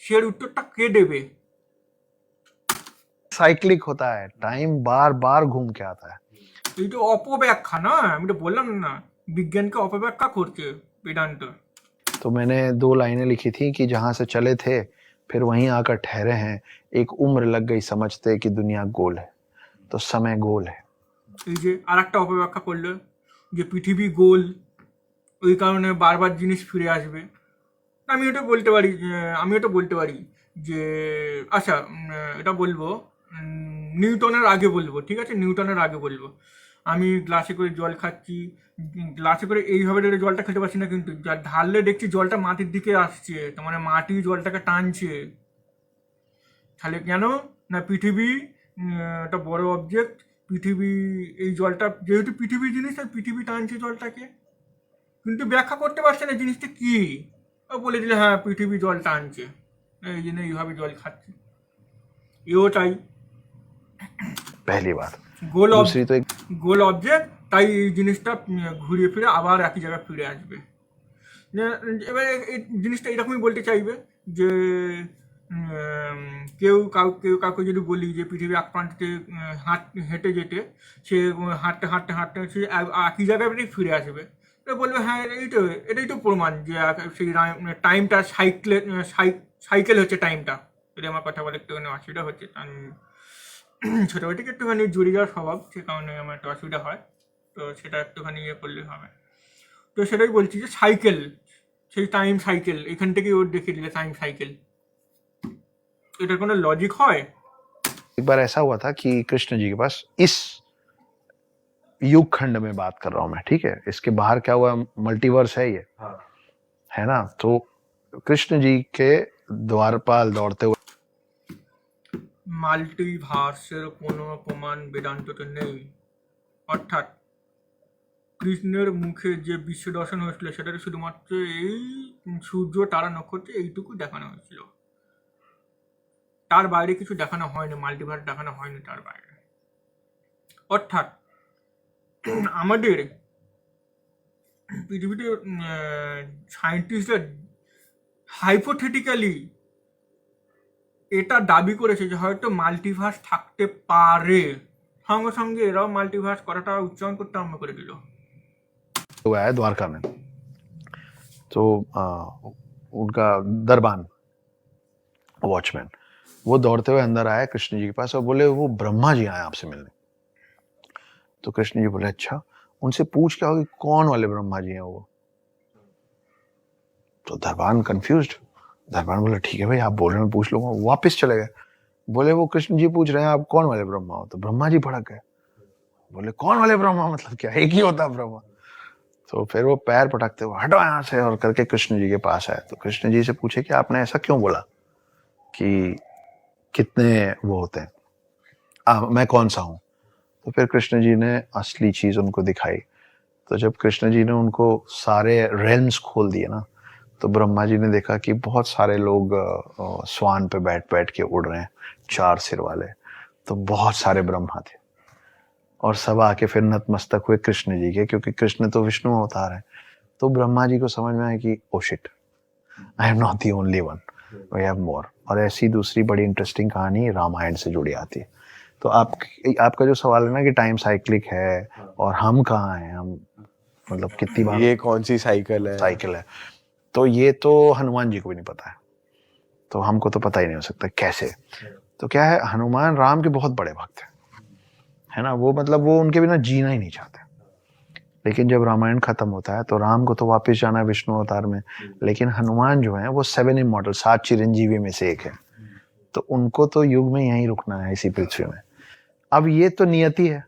সে উত্তরটা কে দেবে? साइक्लिक होता है, टाइम बार बार घूम के आता है। এই তো অপব্যাখ্যা না, আমি তো বললাম না বিজ্ঞানকে অপব্যাখ্যা করছে বেদান্ত। तो मैंने 2 लाइनें लिखी थी कि जहां से चले थे फिर वहीं आकर ठहरे हैं, एक उम्र लग गई समझते कि दुनिया गोल है, तो समय गोल है। এই যে আরেকটা অপব্যাখ্যা করলো যে পৃথিবী গোল, ওই কারণে বারবার জিনিস ফিরে আসবে। আমি এটা বলতে পারি, যে আচ্ছা এটা বলবো নিউটনের আগে বলবো, ঠিক আছে, নিউটনের আগে বলবো। আমি গ্লাসে করে জল খাচ্ছি, গ্লাসে করে এইভাবে ধরে জলটা খেতে পারছি না, কিন্তু যা ঢাললে দেখছি জলটা মাটির দিকে আসছে, তার মানে মাটি জলটাকে টানছে। তাহলে কেন না পৃথিবী একটা বড় অবজেক্ট, পৃথিবী এই জলটা যেহেতু পৃথিবীর জিনিস, তাই পৃথিবী টানছে জলটাকে, কিন্তু ব্যাখ্যা করতে পারছে না জিনিসটা কি। ও বলে দিলে হ্যাঁ পৃথিবী জল টানছে, এই জন্য এইভাবে জল খাচ্ছে। এও তাই, पहली बात। গোল दूसरी तो एक গোল অবজেক্ট, তাই এই জিনিসটা ঘুরিয়ে ফিরে আবার একই জায়গায় ফিরে আসবে। এবার এই জিনিসটা এরকমই বলতে চাইবে যে কেউ কাউকে যদি বলি যে পৃথিবী এক প্রান্তে হেঁটে যেতে, সে হাঁটতে সে একই জায়গায় ফিরে আসবে। বলবে হ্যাঁ এটাই তো প্রমাণ যে সেই টাইমটা সাইকেল হচ্ছে টাইমটা। যদি আমার কথা বলে একটুখানি অসুবিধা হচ্ছে, ছোটোবেলা থেকে একটুখানি জুড়ে যাওয়ার স্বভাব, সে কারণে আমার একটু অসুবিধা হয়, তো সেটা একটুখানি ইয়ে করলে হবে। তো সেটাই বলছি যে সাইকেল, সেই টাইম সাইকেল, এখান থেকে ওর দেখে দিলে টাইম সাইকেল, এটার কোনো লজিক হয়? एक बार ऐसा हुआ था कि कृष्ण जी के पास, इस युग खंड में बात कर रहा हूं मैं, ठीक है, इसके बाहर क्या हुआ, मल्टीवर्स है ये, है ना। तो कृष्ण जी के द्वारपाल दौड़ते हुए মাল্টিভার্সের কোনো প্রমাণ বেদান্ততে নেই। অর্থাৎ কৃষ্ণের মুখে যে বিশ্ব দর্শন হয়েছিল সেটাতে শুধুমাত্র এই সূর্য তারা নক্ষত্র এইটুকু দেখানো হয়েছিল, তার বাইরে কিছু দেখানো হয়নি, মাল্টিভার্স দেখানো হয়নি তার বাইরে। অর্থাৎ আমাদের পৃথিবীতে সায়েন্টিস্টরা হাইপোথেটিক্যালি এটা দাবি করেছে যে হয়তো মাল্টিভার্স থাকতে পারে, সঙ্গে সঙ্গে এরাও মাল্টিভার্স করাটা উচ্চারণ করতে আরম্ভ করে দিল। हुआ है द्वारका में, तो उनका दरबान वॉचमैन वो दौड़ते हुए अंदर आया कृष्ण जी के पास और बोले वो ब्रह्मा जी आए आपसे मिलने। तो कृष्ण जी बोले अच्छा, उनसे पूछ क्या होगी कौन वाले ब्रह्मा जी हैं वो। तो दरबान कंफ्यूज्ड, दरबान बोला ठीक है भाई आप बोल रहे हैं मैं पूछ लूंगा। वापस चले गए, बोले वो कृष्ण जी पूछ रहे हैं आप कौन वाले ब्रह्मा हो। तो ब्रह्मा जी भड़क गए, बोले कौन वाले ब्रह्मा मतलब क्या, एक ही होता ब्रह्मा। तो फिर वो पैर पटकते हुए हटो यहाँ से और करके कृष्ण जी के पास आए। तो कृष्ण जी से पूछे कि आपने ऐसा क्यों बोला कि कितने वो होते हैं, मैं कौन सा हूं। तो फिर कृष्ण जी ने असली चीज उनको दिखाई। तो जब कृष्ण जी ने उनको सारे रेल्म्स खोल दिए ना, तो ब्रह्मा जी ने देखा कि बहुत सारे लोग स्वान पे बैठ के उड़ रहे हैं, 4 सिर वाले, तो बहुत सारे ब्रह्मा थे। और सब आके फिर नतमस्तक हुए कृष्ण जी के, क्योंकि कृष्ण तो विष्णु अवतार है। तो ब्रह्मा जी को समझ में आया कि oh shit, I am not the only one, we have more. और ऐसी दूसरी बड़ी इंटरेस्टिंग कहानी रामायण से जुड़ी आती है। तो आपका जो सवाल है ना कि टाइम साइक्लिक है और हम कहाँ हैं, हम मतलब कितनी बार ये कौन सी साइकिल है? तो ये तो हनुमान जी को भी नहीं पता है, तो हमको तो पता ही नहीं हो सकता कैसे। तो क्या है, हनुमान राम के बहुत बड़े भक्त है ना, वो मतलब वो उनके बिना जीना ही नहीं चाहते। लेकिन जब रामायण खत्म होता है तो राम को तो वापस जाना है विष्णु अवतार में, लेकिन हनुमान जो है वो 7 इमॉर्टल, 7 चिरंजीवी में से एक है, तो उनको तो युग में यहीं रुकना है इसी पृथ्वी में। अब ये तो नियति है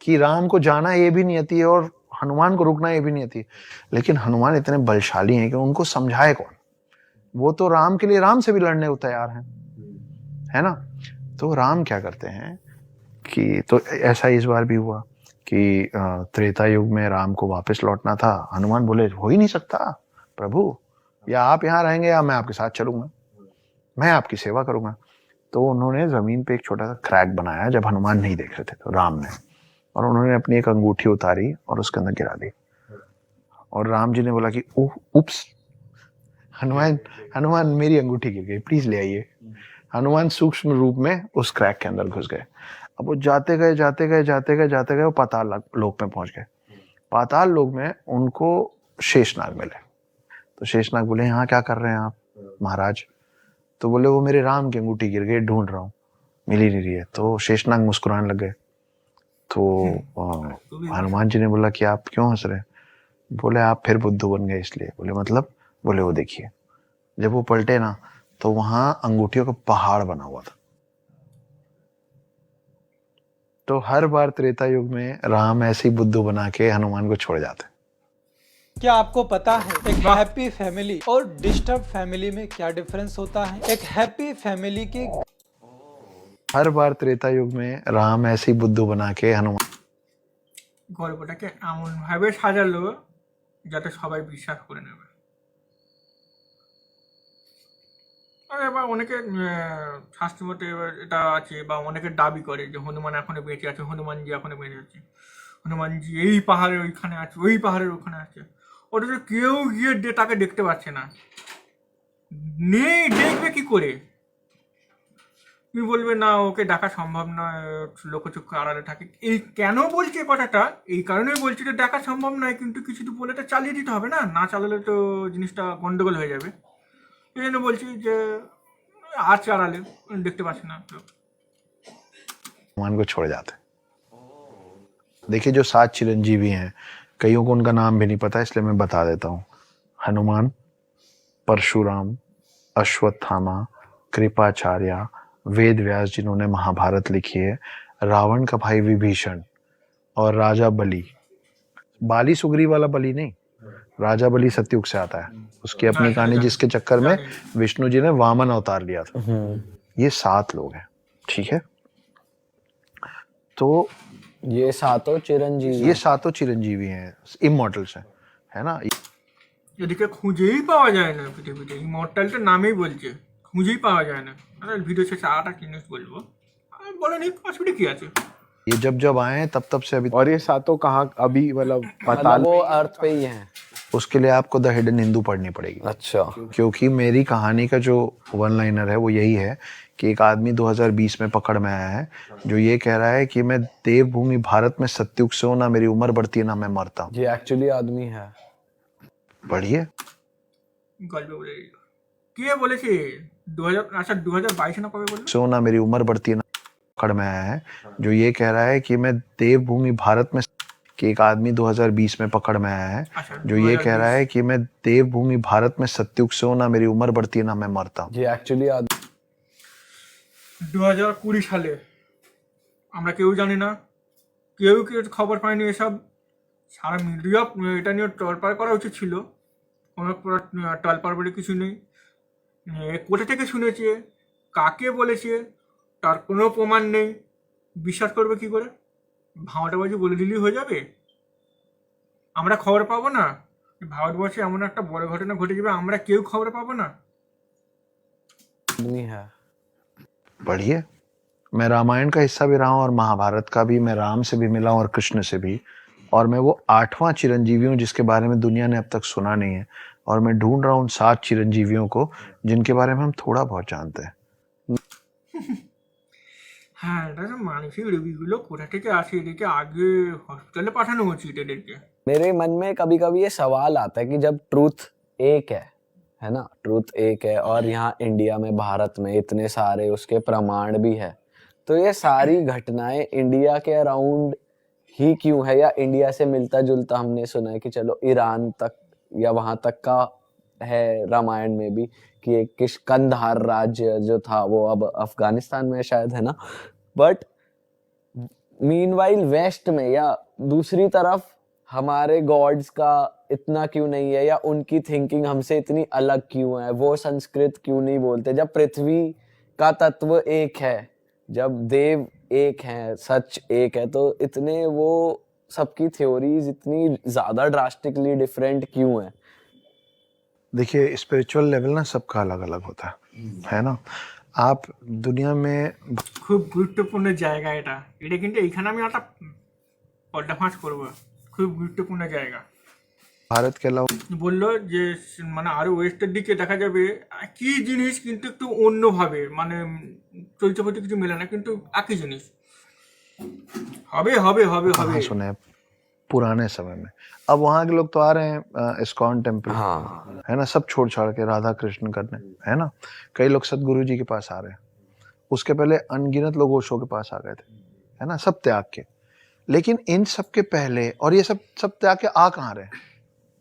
कि राम को जाना ये भी नियति है और हनुमान को रुकना ये भी नियति है। लेकिन हनुमान इतने बलशाली हैं कि उनको समझाए कौन, वो तो राम के लिए राम से भी लड़ने को तैयार हैं, है ना। तो राम क्या करते हैं कि, तो ऐसा इस बार भी हुआ कि त्रेता युग में राम को वापस लौटना था। हनुमान बोले हो ही नहीं सकता प्रभु, या आप यहाँ रहेंगे या मैं आपके साथ चलूंगा, मैं आपकी सेवा करूंगा। तो उन्होंने जमीन पे एक छोटा सा क्रैक बनाया जब हनुमान नहीं देख रहे थे, तो राम ने, और उन्होंने अपनी एक अंगूठी उतारी और उसके अंदर गिरा दी। और राम जी ने बोला कि ओह उप्स, हनुमान मेरी अंगूठी गिर गई, प्लीज ले आइए। हनुमान सूक्ष्म रूप में उस क्रैक के अंदर घुस गए। अब वो जाते गए वो पाताल लोक में पहुंच गए। पाताल लोक में उनको शेषनाग मिले। तो शेषनाग बोले यहाँ क्या कर रहे हैं आप महाराज? तो बोले वो मेरे राम की अंगूठी गिर गई, ढूंढ रहा हूँ, मिल ही नहीं रही है। तो शेषनाग मुस्कुराने लग गए। तो हनुमान जी ने बोला कि आप क्यों हंस रहे हैं? बोले आप फिर बुद्धू बन गए इसलिए। बोले मतलब? बोले वो देखिए, जब वो पलटे ना तो वहां अंगूठियों का पहाड़ बना हुआ था। तो हर बार त्रेता युग में राम ऐसे ही बुद्धू बना के हनुमान को छोड़ जाते। क्या आपको पता है एक हैप्पी फैमिली और डिस्टर्ब फैमिली में क्या डिफरेंस होता है? एक हैप्पी फैमिली की हर बार त्रेता युग में राम ऐसे ही बुद्धू बना के हनुमान গল্পটাকে এমন ভাবে সাজালো যাতে সবাই বিশ্বাস করে নেবে। আর এবার অনেকে শাস্ত্র মতে এবার এটা আছে বা অনেকে দাবি করে যে হনুমান এখনো বেঁচে আছে, হনুমানজি এখনো বেঁচে আছে, হনুমানজি এই পাহাড়ের ওইখানে আছে, ওই পাহাড়ের ওখানে আছে। ওটা তো কেউ গিয়ে তাকে দেখতে পাচ্ছে না, নেই, দেখবে কি করে? তুমি বলবে না ওকে ডাকা সম্ভব নয়, লোকচক্ষু আড়ালে থাকে। এই কেন বলছে কথাটা? এই কারণেই বলছি যে ডাকা সম্ভব নয়, কিন্তু কিছু তো বলে তো চালিয়ে দিতে হবে না, না চালালে তো জিনিসটা গন্ডগোল হয়ে যাবে। এই জন্য বলছি যে আছে আড়ালে, দেখতে পাচ্ছি না তো। हनुमान को छोड़ जाते। देखिए जो 7 चिरंजीवी हैं, कईयों को उनका नाम भी नहीं पता, इसलिए मैं बता देता हूँ। हनुमान, परशुराम, अश्वत्थामा, कृपाचार्य, वेद व्यास जिन्होंने महाभारत लिखी है, रावण का भाई विभीषण और राजा बलि। बाली सुग्रीव वाला बलि नहीं, राजा बलि सतयुग से आता है। उसकी अपनी कहानी जिसके चक्कर में विष्णु जी ने वामन अवतार लिया था। ये 7 लोग हैं, ठीक है? तो ये सातों चिरंजीवी ये 7 चिरंजीवी हैं, इमॉर्टल्स हैं, है ना? এদিকে খুঁজেই পাওয়া যায় না পৃথিবীতে, ইমর্টালটা নামেই বলছে, খুঁজেই পাওয়া যায় না। ভিডিও শেষে আরেকটা জিনিস বলবো, বলে নি অসুবিধা কি আছে? ये जब आए हैं तब से अभी और ये सातों कहाँ अभी मतलब पाताल वो अर्थ पे ही हैं। उसके लिए आपको द हिडन हिंदू पढ़नी पड़ेगी। अच्छा, क्योंकि मेरी कहानी का जो वन लाइनर है वो यही है कि एक आदमी 2020 में पकड़ में आया है जो ये कह रहा है कि मैं देवभूमि भारत में सतयुग से हूं, ना मेरी उम्र बढ़ती है ना मैं मरता हूँ। ये एक्चुअली आदमी है। पढ़िए। গল্প বলে দিল। কে বলেছে? 2022 না কবে বললো? से ना मेरी उम्र बढ़ती है ना पकड़ में आया है जो ये कह रहा है कि मैं देवभूमि भारत में, कि एक आदमी 2020 में पकड़ में आया है जो ये कह रहा है कि मैं देवभूमि भारत में सतयुग से हूं, ना मेरी उम्र बढ़ती है ना मैं मरता हूँ। ये एक्चुअली 2020 সালে আমরা কেউ জানি না, কেউ খবর পায়নি এসব। সারা মিডিয়া এটা নিয়ে টলপাড় করা উচিত ছিল, কোনো টলপাড় বলে কিছু নেই। কোথা থেকে শুনেছে, কাকে বলেছে, তার কোনো প্রমাণ নেই, বিশ্বাস করবে কি করে? ভাঁওটাবাজি বলে দিলেই হয়ে যাবে? আমরা খবর পাবো না? ভারতবর্ষে এমন একটা বড় ঘটনা ঘটে যাবে, আমরা কেউ খবর পাবো না? आदमी है। पढ़िए। मैं रामायण का हिस्सा भी रहा हूँ और महाभारत का भी। मैं राम से भी मिला हूँ और कृष्ण से भी, और मैं वो 8वां चिरंजीवी हूँ जिसके बारे में दुनिया ने अब तक सुना नहीं है। और मैं ढूंढ रहा हूँ 7 चिरंजीवियों को जिनके बारे में हम थोड़ा बहुत जानते हैं। হ্যাঁ, এটা তো মানসিক রোগীগুলো কোথা থেকে আসে, এদেরকে আগে হসপিটালে পাঠানো উচিত এদেরকে। मेरे मन में कभी कभी ये सवाल आता है कि जब ट्रूथ एक है ना, ट्रूथ एक है और यहाँ इंडिया में, भारत में इतने सारे उसके प्रमाण भी है, तो ये सारी घटनाएं इंडिया के अराउंड ही क्यों है? या इंडिया से मिलता जुलता हमने सुना है कि चलो ईरान तक या वहां तक का है रामायण में भी कि एक किष्कंधार राज्य जो था वो अब अफगानिस्तान में शायद, है ना? बट मीनवाइल वेस्ट में या दूसरी तरफ हमारे गॉड्स का इतना क्यों नहीं है, या उनकी थिंकिंग हमसे इतनी अलग क्यों है? वो संस्कृत क्यों नहीं बोलते? जब पृथ्वी का तत्व एक है, जब देव एक है, सच एक है, तो इतने वो सबकी थ्योरीज इतनी ज्यादा ड्रास्टिकली डिफरेंट क्यों है? देखिए स्पिरिचुअल लेवल ना सबका अलग अलग होता है ना? आप दुनिया में খুব গুরুত্বপূর্ণ জায়গা এটা, এটা কিন্তু এইখানে আমি একটা পর্দাফাঁস করবো। খুব গুরুত্বপূর্ণ জায়গা। भारत के अलावा বললো যে মানে আরো ওয়েস্টের দিকে দেখা যাবে কি জিনিস কিন্তু একটু অন্যভাবে মানে চরিত্র প্রতি কিছু মেলে না কিন্তু একই জিনিস হবে হবে হবে হবে कहाँ सुने हैं पुराने समय में। अब वहां के लोग तो आ रहे हैं इस्कॉन टेम्पल, हाँ है ना, सब छोड़ छाड़ के राधा कृष्ण करने, है ना। कई लोग सदगुरु जी के पास आ रहे हैं, उसके पहले अनगिनत लोग ओशो के पास आ गए थे, है ना, सब त्याग के। लेकिन इन सब के पहले और ये सब सब त्याग के आ कहाँ रहे हैं,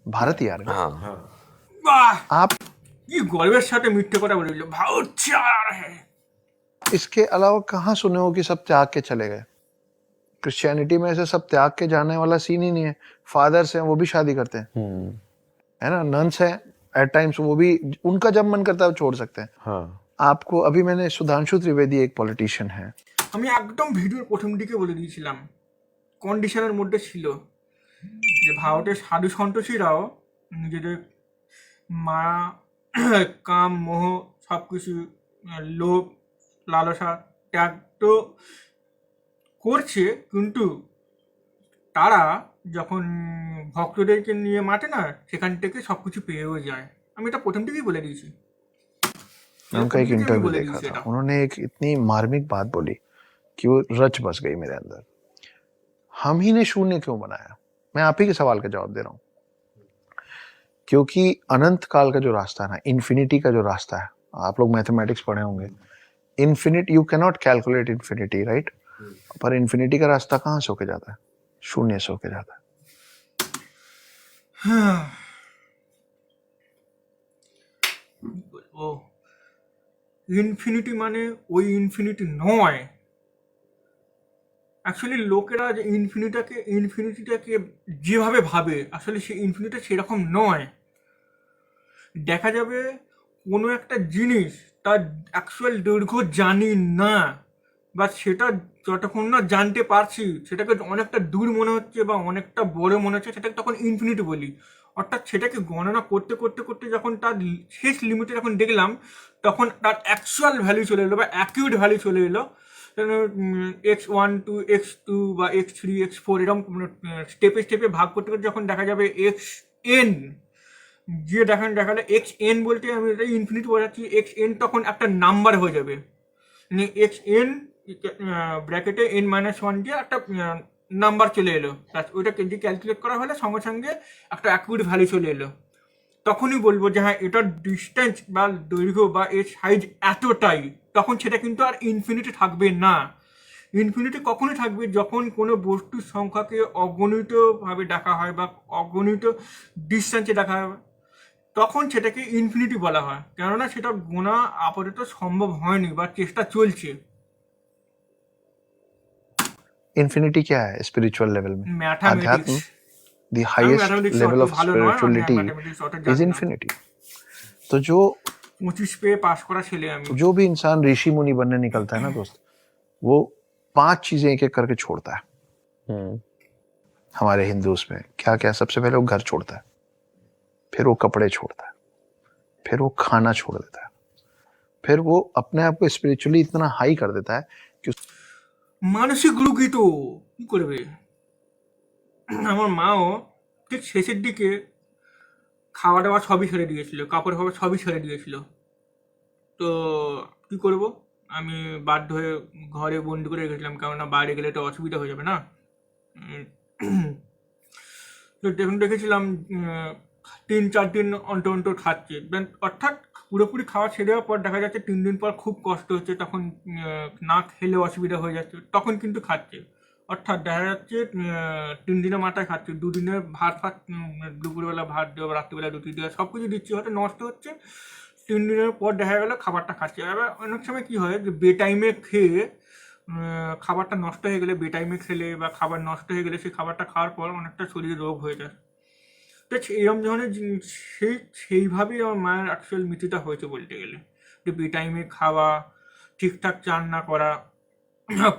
भारत ही आ रहे हैं। हाँ বাহ आप কি গর্বের সাথে মিথ্যে কথা বলে দিল ভারত চার হ্যাঁ इसके अलावा कहाँ सुने हो कि सब त्याग के चले गए। क्रिश्चियनिटी में ऐसे सब त्याग के जाने वाला सीन ही नहीं है। फादर्स हैं वो भी शादी करते हैं, है ना, नन्स हैं, एट टाइम्स वो भी उनका जब मन करता है वो छोड़ सकते हैं। हाँ आपको अभी मैंने सुधांशु त्रिवेदी एक पॉलिटिशियन है, আমি একদম ভিডিওর প্রথম দিকে বলে দিয়েছিলাম কন্ডিশনের মধ্যে ছিল যে ভারতের সাধু সন্তোষীরাও নিজেদের মায়া কাম মোহ সব কিছু লোভ লালসা ত্যাগ তো করছে কিন্তু তারা যখন ভক্তদেরকে নিয়ে মাঠে না সেখান থেকে সব কিছু পেয়েও যায় আমি এটা প্রথম থেকেই বলে দিয়েছি मैं उनका एक इंटरव्यू देखा था, उन्होंने एक इतनी मार्मिक बात बोली कि वो रच बस गई मेरे अंदर। हम ही ने शून्य क्यों बनाया? मैं आप ही के सवाल का जवाब दे रहा हूँ। क्योंकि अनंत काल का जो रास्ता है ना, इन्फिनिटी का जो रास्ता है, आप लोग मैथमेटिक्स पढ़े होंगे, infinite you can not calculate infinity, right. पर इन्फिनिटी का रास्ता कहाँ से होके जाता है? शून्य से होके जाता है। ও ইনফিনিটি মানে ওই ইনফিনিটি নয় অ্যাকচুয়ালি লোকেরা যে ইনফিনিটিটাকে যেভাবে ভাবে আসলে সেই ইনফিনিটি সেরকম নয় দেখা যাবে কোনো একটা জিনিস তার অ্যাকচুয়াল দৈর্ঘ্য জানি না বা সেটা যতক্ষণ না জানতে পারছি সেটাকে অনেকটা দূর মনে হচ্ছে বা অনেকটা বড় মনে হচ্ছে সেটাকে তখন ইনফিনিটি বলি অর্থাৎ সেটাকে গণনা করতে করতে করতে যখন তার শেষ লিমিটে যখন দেখলাম তখন তার অ্যাকচুয়াল ভ্যালু চলে এলো বা অ্যাকিউরেট ভ্যালু চলে এলো x1 টু x2 বা x3 x4 এরকম স্টেপে স্টেপে ভাগ করতে করতে যখন দেখা যাবে xn যে দেখালে xn বলতে আমি এটা ইনফিনিটি বোঝাচ্ছি xn তখন একটা নাম্বার হয়ে যাবে মানে xn ব্র্যাকেটে n-1 দিয়ে একটা নাম্বার চলে এলো ওইটাকে যে ক্যালকুলেট করা হলে সঙ্গে সঙ্গে একটা অ্যাকিউরেট ভ্যালু চলে এলো তখনই বলবো যে হ্যাঁ এটার ডিস্টেন্স বা দৈর্ঘ্য বা এর সাইজ এতটাই তখন সেটা কিন্তু আর ইনফিনিটি থাকবে না ইনফিনিটি কখনই থাকবে যখন কোনো বস্তুর সংখ্যাকে অগণিতভাবে ডাকা হয় বা অগণিত ডিস্টেন্সে ডাকা হয় তখন সেটাকে ইনফিনিটি বলা হয় কেননা সেটা গোনা আপাতত সম্ভব হয়নি বা চেষ্টা চলছে इन्फिनिटी क्या है स्पिरिचुअल लेवल में? ম্যাথামেটিক্স अध्यात्म, the highest level of spirituality is infinity. तो जो 25 पे पास करा ছেলে আমি जो भी इंसान ऋषि मुनि बनने निकलता है ना दोस्त, वो 5 चीजें एक एक करके छोड़ता है। हमारे हिंदूज में क्या क्या, सबसे पहले वो घर छोड़ता है, फिर वो कपड़े छोड़ता है, फिर वो खाना छोड़ देता है, फिर वो अपने आप को स्पिरिचुअली इतना हाई कर देता है कि মানসিক রোগী তো কি করবে আমার মাও ঠিক শেষের দিকে খাওয়া দাওয়া সবই ছেড়ে দিয়েছিল কাপড় ফাপড় সবই ছেড়ে দিয়েছিল তো কি করব আমি বাধ্য হয়ে ঘরে বন্দি করে রেখেছিলাম কেননা বাইরে গেলে তো অসুবিধা হয়ে যাবে না তো দেখুন দেখেছিলাম 3-4 দিন অন্তর অন্তর খাচ্ছে অর্থাৎ পুরোপুরি খাওয়া ছেড়ে দেওয়ার পর দেখা যাচ্ছে 3 দিন পর খুব কষ্ট হচ্ছে তখন না খেলে অসুবিধা হয়ে যাচ্ছে তখন কিন্তু খাচ্ছে অর্থাৎ দেখা যাচ্ছে 3 দিনের মাথায় খাচ্ছে 2 দিনের ভাত দুপুরবেলা ভাত দেওয়া রাত্রিবেলা রুটি দেওয়া সব কিছু দিচ্ছে হয়তো নষ্ট হচ্ছে 3 দিনের পর দেখা গেলো খাবারটা খাচ্ছে এবার অনেক সময় কী হয় যে বেটাইমে খেয়ে খাবারটা নষ্ট হয়ে গেলে বেটাইমে খেলে বা খাবার নষ্ট হয়ে গেলে সেই খাবারটা খাওয়ার পর অনেকটা শরীরে রোগ হয়ে যায় তো এরকম ধরনের সেইভাবেই আমার মায়ের অ্যাকচুয়াল মৃত্যুটা হয়েছে বলতে গেলে যে বেটাইমে খাওয়া ঠিকঠাক চান না করা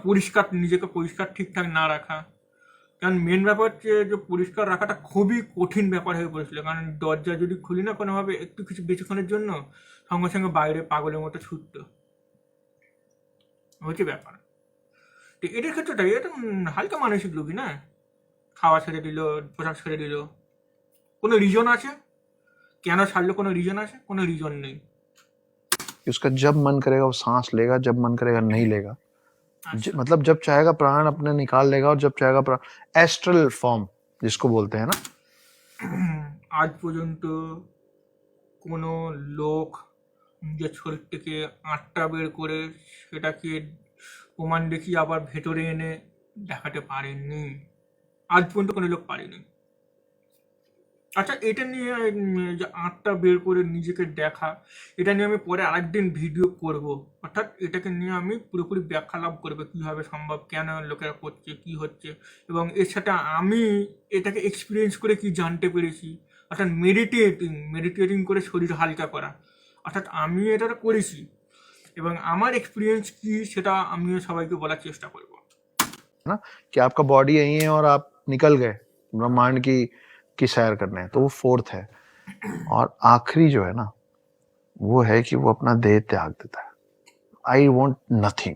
পরিষ্কার নিজেকে পরিষ্কার ঠিকঠাক না রাখা কারণ মেন ব্যাপার হচ্ছে যে পরিষ্কার রাখাটা খুবই কঠিন ব্যাপার হয়ে পড়েছিল কারণ দরজা যদি খুলি না কোনোভাবে একটু কিছু বেশিক্ষণের জন্য সঙ্গে সঙ্গে বাইরে পাগলের মতো ছুটতো হচ্ছে ব্যাপার তো এটার ক্ষেত্রটা এটা হালকা মানসিক রোগী না খাওয়া ছেড়ে দিল পোশাক ছেড়ে দিল কোনো রিজন আছে? কেন ছাড়লো কোনো রিজন আছে? কোনো রিজন নেই। कि उसका जब मन करेगा वो सांस लेगा, जब मन करेगा नहीं लेगा। मतलब जब चाहेगा प्राण अपने निकाल लेगा और जब चाहेगा प्राण, एस्ट्रल फॉर्म जिसको बोलते हैं ना। আজ পর্যন্ত কোনো লোক নিজের শরীর থেকে আত্মা বের করে সেটাকে প্রমাণ দেখিয়ে আবার ভেতরে এনে দেখাতে পারেননি। আজ পর্যন্ত কোনো লোক পারেনি। আচ্ছা, এটা নিয়ে যে আত্মা বের করে নিজেকে দেখা, এটা নিয়ে আমি পরে আরেকদিন ভিডিও করব। অর্থাৎ এটাকে নিয়ে আমি পুরোপুরি ব্যাখ্যা লাভ করবো, কীভাবে সম্ভব, কেন লোকেরা করছে, কী হচ্ছে, এবং এর সাথে আমি এটাকে এক্সপিরিয়েন্স করে কি জানতে পেরেছি। অর্থাৎ মেডিটেটিং করে শরীর হালকা করা, অর্থাৎ আমি এটা করেছি এবং আমার এক্সপিরিয়েন্স কি সেটা আমিও সবাইকে বলার চেষ্টা করব। ना कि आपका बॉडी यही है और आप निकल गए ब्रह्मांड की सैर करने, तो वो फोर्थ है। और आखिरी जो है ना वो है कि वो अपना देह त्याग देता है। आई वॉन्ट नथिंग,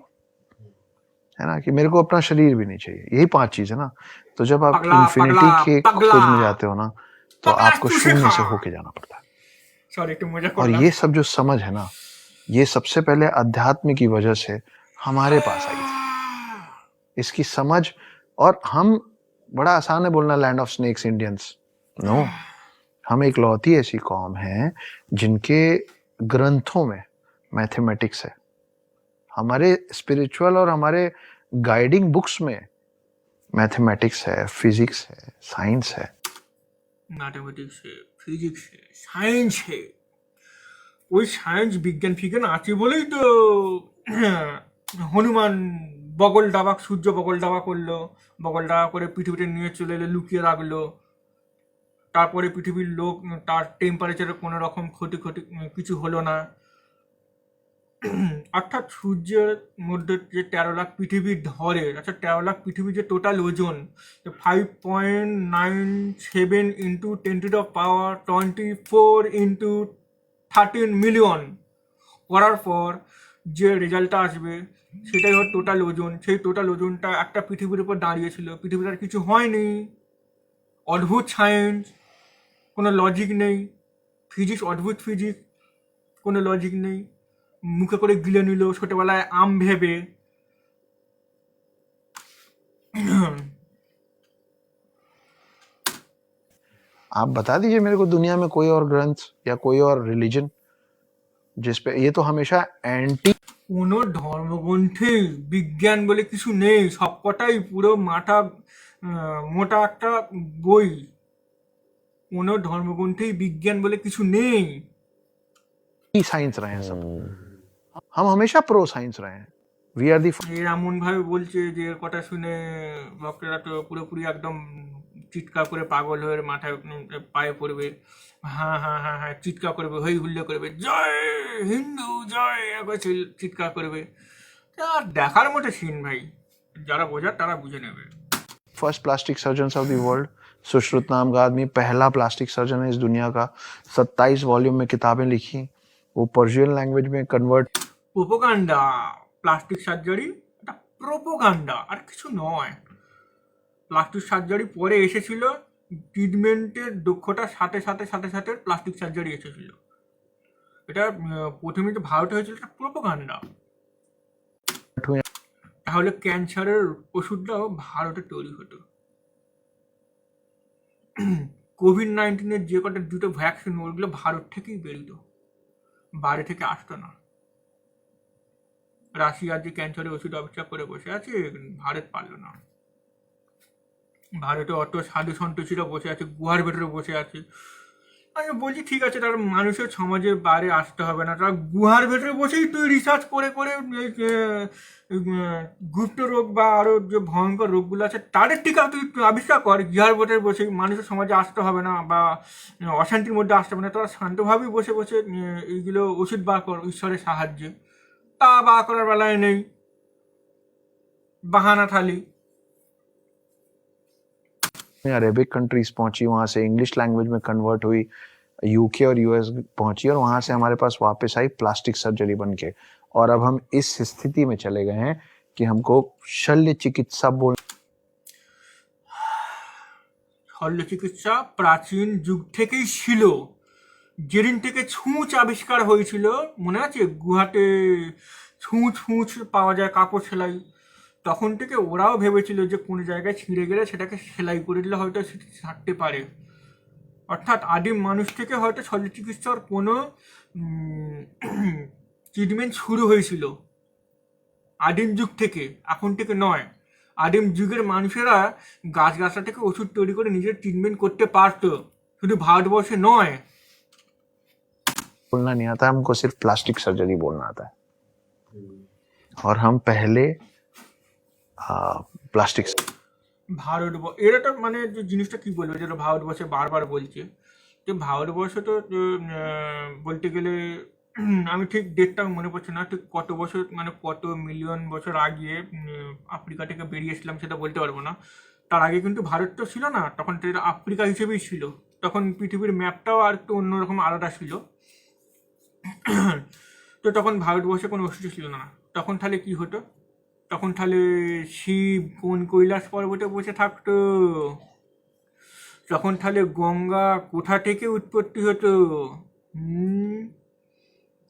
है ना, कि मेरे को अपना शरीर भी नहीं चाहिए। यही 5 चीज है ना। तो जब आप इंफिनिटी के खोज में जाते हो ना तो आपको शून्य से होके जाना पड़ता है। और ये सब जो समझ है ना, ये सबसे पहले अध्यात्म की वजह से हमारे पास आई थी। इसकी समझ, और हम, बड़ा आसान है बोलना land of snakes Indians, no, हम एक लौती ऐसी कौम है जिनके ग्रंथों में मैथमेटिक्स है। हमारे स्पिरिचुअल और हमारे गाइडिंग बुक्स में मैथमेटिक्स है, फिजिक्स है, साइंस है। मैथमेटिक्स है, फिजिक्स है, साइंस है। ওই সায়েন্স বিজ্ঞান ফিজ্ঞান আছে বলেই তো হনুমান বগল দাবা, সূর্য বগল দাবা করলো, বগল দাবা করে পৃথিবীতে নিয়ে চলে এলো, লুকিয়ে রাখলো। তারপরে পৃথিবীর লোক, তার টেম্পারেচারে কোনো রকম ক্ষতি কিছু হলো না। অর্থাৎ সূর্যের মধ্যে যে 13 লাখ পৃথিবী ধরে, আচ্ছা 13 লাখ পৃথিবীর যে টোটাল ওজন 5.97 ইন্টু 10⁻24 ইন্টু 13 মিলিয়ন করার পর যে রেজাল্টটা আসবে সেটাই হলো টোটাল ওজন। সেই টোটাল ওজনটা একটা পৃথিবীর উপর দাঁড়িয়েছিল, পৃথিবীর আর কিছু হয়নি। অদ্ভুত সায়েন্স, কোনো লজিক নেই। ফিজিক্স, অদ্ভুত ফিজিক্স, কোনো লজিক নেই। মুখে করে গিলে নিল ছোটবেলায় আম ভেবে। आप बता दीजिए मेरे को दुनिया में कोई और ग्रंथ या कोई और रिलीजन जिसपे, ये तो हमेशा एंटी, কোনো ধর্মগ্রন্থে বিজ্ঞান বলে কিছু নেই, সবকটাই পুরো মাথা মোটা একটা বই। কোনো ধর্মগ্রন্থেই বিজ্ঞান বলে কিছু নেই। साइंस रहे हैं सब। हम हमेशा प्रो साइंस रहे हैं। We are the. এমন ভাবে বলছে যে এর কথা শুনে ভক্তরা তো পুরোপুরি একদম চিৎকার করে পাগল হয়ে মাথায় পায়ে পড়বে, হ্যাঁ হ্যাঁ হ্যাঁ হ্যাঁ চিৎকার করবে, হই হুল্লে করবে, জয় হিন্দু জয়, একবার চিৎকার করবে। আর দেখার মতো সিন ভাই, যারা বোঝার তারা বুঝে নেবে। First plastic surgeon of the world, Sushruta नाम का आदमी पहला प्लास्टिक सर्जन है इस दुनिया का। 27 वॉल्यूम में किताबें लिखी, वो पर्शियन लैंग्वेज में कन्वर्ट। প্রোপাগান্ডা, প্লাস্টিক সার্জারি এটা প্রোপাগান্ডা, আর কিছু নয়। প্লাস্টিক সার্জারি পরে এসেছিল, ট্রিটমেন্টের দক্ষতার সাথে সাথে সাথে সাথে প্লাস্টিক সার্জারি এসেছিল। এটা প্রথমে যে ভারতে হয়েছিল এটা প্রোপাগান্ডা। তাহলে ক্যান্সারের ওষুধটাও ভারতে তৈরি হতো। কোভিড-19 যে কটা দুটো ভ্যাকসিন, ওগুলো ভারত থেকেই বেরোতো, বাইরে থেকে আসতো না। রাশিয়ার যে ক্যান্সারের ওষুধ আবিষ্কার করে বসে আছে, ভারত পারল না। ভারতে অত সাধু সন্তোষীরা বসে আছে, গুহার ভেতরে বসে আছে। আমি বলছি ঠিক আছে, তারা মানুষের সমাজের বাইরে আসতে হবে না, তারা গুহার ভেতরে বসেই তুই রিসার্চ করে করে গুপ্ত রোগ বা আরও যে ভয়ঙ্কর রোগগুলো আছে তাদের টিকা তুই আবিষ্কার কর। গুহার ভেতরে বসে মানুষের সমাজে আসতে হবে না বা অশান্তির মধ্যে আসতে হবে না, তারা শান্তভাবেই বসে বসে এইগুলো ওষুধ বার কর ঈশ্বরের সাহায্যে। তা বার করার বেলায় নেই, বাহানা থালি। अरेबिक कंट्रीज पहुंची, वहां से इंग्लिश लैंग्वेज में कन्वर्ट हुई, यूके और यूएस पहुंची, और वहां से हमारे पास वापस आई प्लास्टिक सर्जरी बन के। और अब हम इस स्थिति में चले गए हैं कि हमको शल्य चिकित्सा बोल, শল্য চিকিৎসা প্রাচীন যুগ থেকেই ছিল। যেদিন থেকে ছুঁচ আবিষ্কার হয়েছিল, মনে আছে গুহাতে ছুঁচ পাওয়া যায় কাপড় সেলাই, তখন থেকে ওরাও ভেবেছিল যে কোনো জায়গায় ছিঁড়ে গেলে সেটাকে সেলাই করে দিলে হয়তো সেটা থাকতে পারে। অর্থাৎ আদিম মানুষ থেকে হয়তো শল্য চিকিৎসার কোনো ট্রিটমেন্ট শুরু হয়েছিল আদিম যুগ থেকে, এখন থেকে নয়। আদিম যুগের মানুষেরা গাছগাছলা থেকে ওষুধ তৈরি করে নিজের ট্রিটমেন্ট করতে পারতো, শুধু ভারতবর্ষে নয়। बोलना नहीं आता, हमको सिर्फ प्लास्टिक सर्जरी बोलना आता है और हम पहले प्लास्टिक ভারতবর্ষ এরা তো মানে যে জিনিসটা কি বলবে, যেটা ভারতবর্ষে বারবার বলছে যে ভারতবর্ষ তো বলতে গেলে আমি ঠিক ডেটটা মনে পড়ছে না, ঠিক কত বছর মানে কত মিলিয়ন বছর আগে আফ্রিকা থেকে বেরিয়ে এসেছিলাম সেটা বলতে পারবো না। তার আগে কিন্তু ভারত তো ছিল না, তখন তো এটা আফ্রিকা হিসেবেই ছিল। তখন পৃথিবীর ম্যাপটাও আর একটু অন্যরকম আলাদা ছিল। তো তখন ভারতবর্ষে কোনো অস্তিত্ব ছিল না। তখন তাহলে কি হতো? তখন তাহলে শিব কোন কৈলাস পর্বতে বসে থাকতো? তখন তাহলে গঙ্গা কোথা থেকে উৎপত্তি হতো?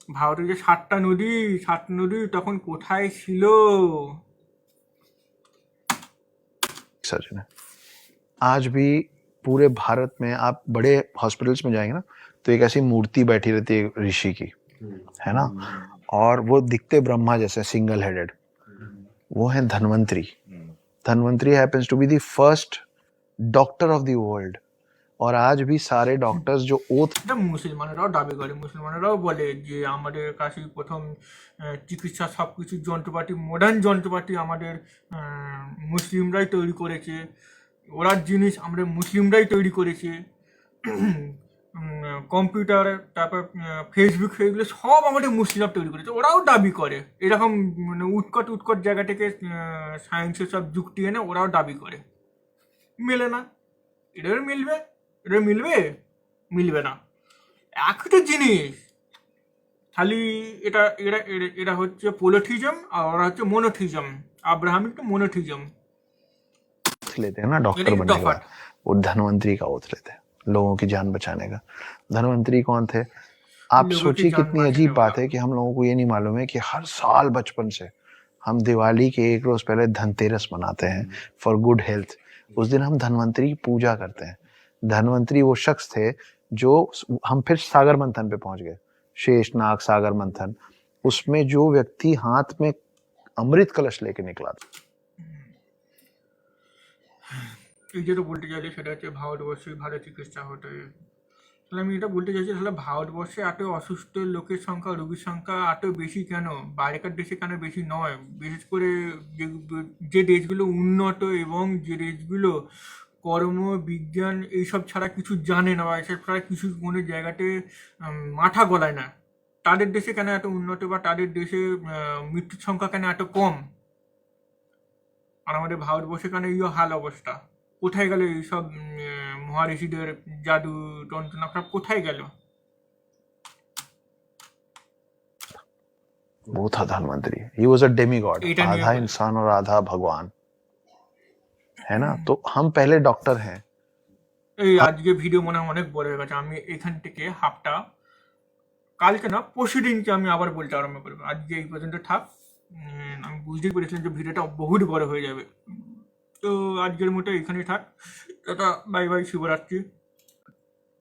ভারতের যে 7টা নদী তখন কোথায় ছিল? सर्जन है। आज भी पूरे भारत में आप बड़े हॉस्पिटल्स में जाएंगे ना, तो एक ऐसी मूर्ति बैठी रहती है ऋषि की, है ना, और वो दिखते ब्रह्मा जैसे, सिंगल हेडेड। वो है Dhanvantari. Dhanvantari happens to be the first doctor of the world. और आज भी सारे डॉक्टर्स जो ओथ এটা মুসলমানেরাও দাবি করে, মুসলমানেরাও বলে যে আমাদের কাছে প্রথম চিকিৎসা সব কিছু যন্ত্রপাতি, মডার্ন যন্ত্রপাতি আমাদের মুসলিমরাই তৈরি করেছে। ওরা জিনিস আমরা মুসলিমরাই তৈরি করেছে। কম্পিউটার, তারপর ফেসবুক, সেগুলো সব আমাদের মুসলিমরা তৈরি করেছে, ওরাও দাবি করে। এরকম মানে উৎকট জায়গা থেকে সায়েন্সের সব যুক্তি এনে ওরাও দাবি করে। মেলে না, এটার মিলবে না। একটা জিনিস খালি এরা হচ্ছে পোলোথিজম আর ওরা হচ্ছে মোনোথিজম, আব্রাহামিক তো মোনোথিজম। लेते हैं ना डॉक्टर बनने के बाद, वो धन्वंतरी का ओथ लेते हैं लोगों की जान बचाने का। धन्वंतरी कौन थे? आप लोगों की सोचिए जान कितनी बचाने अजीब बात वाला। है कि हम लोगों को ये नहीं मालूम है कि हर साल बचपन से हम दिवाली के एक रोज पहले धनतेरस मनाते हैं फॉर गुड हेल्थ। उस दिन हम धन्वंतरी की पूजा करते हैं। धन्वंतरी वो शख्स थे जो, हम फिर सागर मंथन पे पहुंच गए, शेषनाग सागर मंथन। उसमें जो व्यक्ति हाथ में अमृत कलश लेके निकला था, এই যেটা বলতে চাইলে সেটা হচ্ছে ভারতবর্ষে ভালো চিকিৎসা হতো। তাহলে আমি এটা বলতে চাইছি, তাহলে ভারতবর্ষে এত অসুস্থ লোকের সংখ্যা, রোগীর সংখ্যা এত বেশি কেন? বাইরেকার দেশে কেন বেশি নয়? বিশেষ করে যে দেশগুলো উন্নত এবং যে দেশগুলো কর্ম বিজ্ঞান এইসব ছাড়া কিছু জানে না বা এসব ছাড়া কিছু কোনো জায়গাতে মাথা গলায় না, তাদের দেশে কেন এত উন্নত বা তাদের দেশে মৃত্যুর সংখ্যা কেন এত কম? আর আমাদের ভারতবর্ষে কেন এই হাল অবস্থা? কোথায় গেল এইসব মহারিষিদের জাদু তন্ত্রনা, সব কোথায় গেল? वो था Dhanvantari. He was a demigod, आधा इंसान और आधा भगवान, है ना। तो हम पहले डॉक्टर हैं। এই আজকে ভিডিও মনে হয় অনেক বড় হয়ে গেছে, আমি এখান থেকে হাফটা কালকে না পরশু দিনকে আমি আবার বলতে আরম্ভ করবো। আজকে এই পর্যন্ত থাক। আমি বুঝতেই পেরেছিলাম যে ভিডিওটা বহুত বড় হয়ে যাবে, তো আজকের মতো এখানেই থাক। দাদা বাই বাই, শুভরাত্রি।